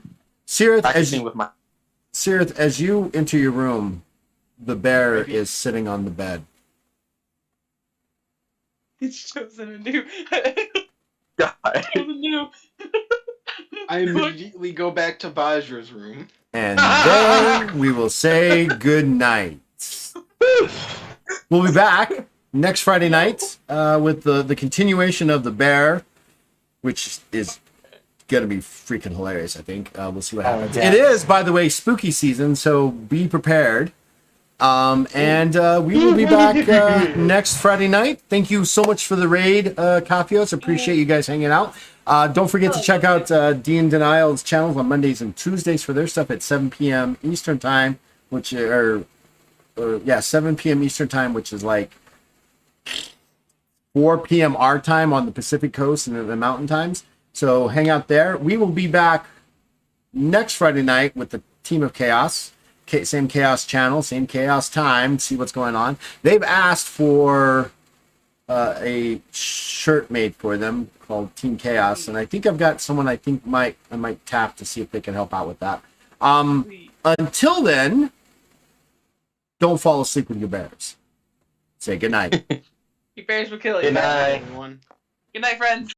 Sirith, Practicing with my. Sirith, as you enter your room, the bear is sitting on the bed. He's chosen a new. God. chosen a new. I immediately go back to Bajra's room. And then we will say good night. We'll be back next Friday night with the continuation of the bear, which is gonna be freaking hilarious. I think we'll see what happens. yeah. It is, by the way, spooky season, so be prepared. And we will be back next Friday night. Thank you so much for the raid, Kafios. Appreciate you guys hanging out. Don't forget to check out Dean Denial's channels on Mondays and Tuesdays for their stuff at 7 p.m. Eastern time, which 7 p.m. Eastern time, which is like 4 p.m. our time on the Pacific Coast and the Mountain Times. So hang out there. We will be back next Friday night with the Team of Chaos. Same Chaos channel, same Chaos time. See what's going on. They've asked for a shirt made for them called Team Chaos, and I think I've got someone I might tap to see if they can help out with that. Until then, don't fall asleep with your bears. Say good night. Your bears will kill you. Good night. Everyone. Good night, friends.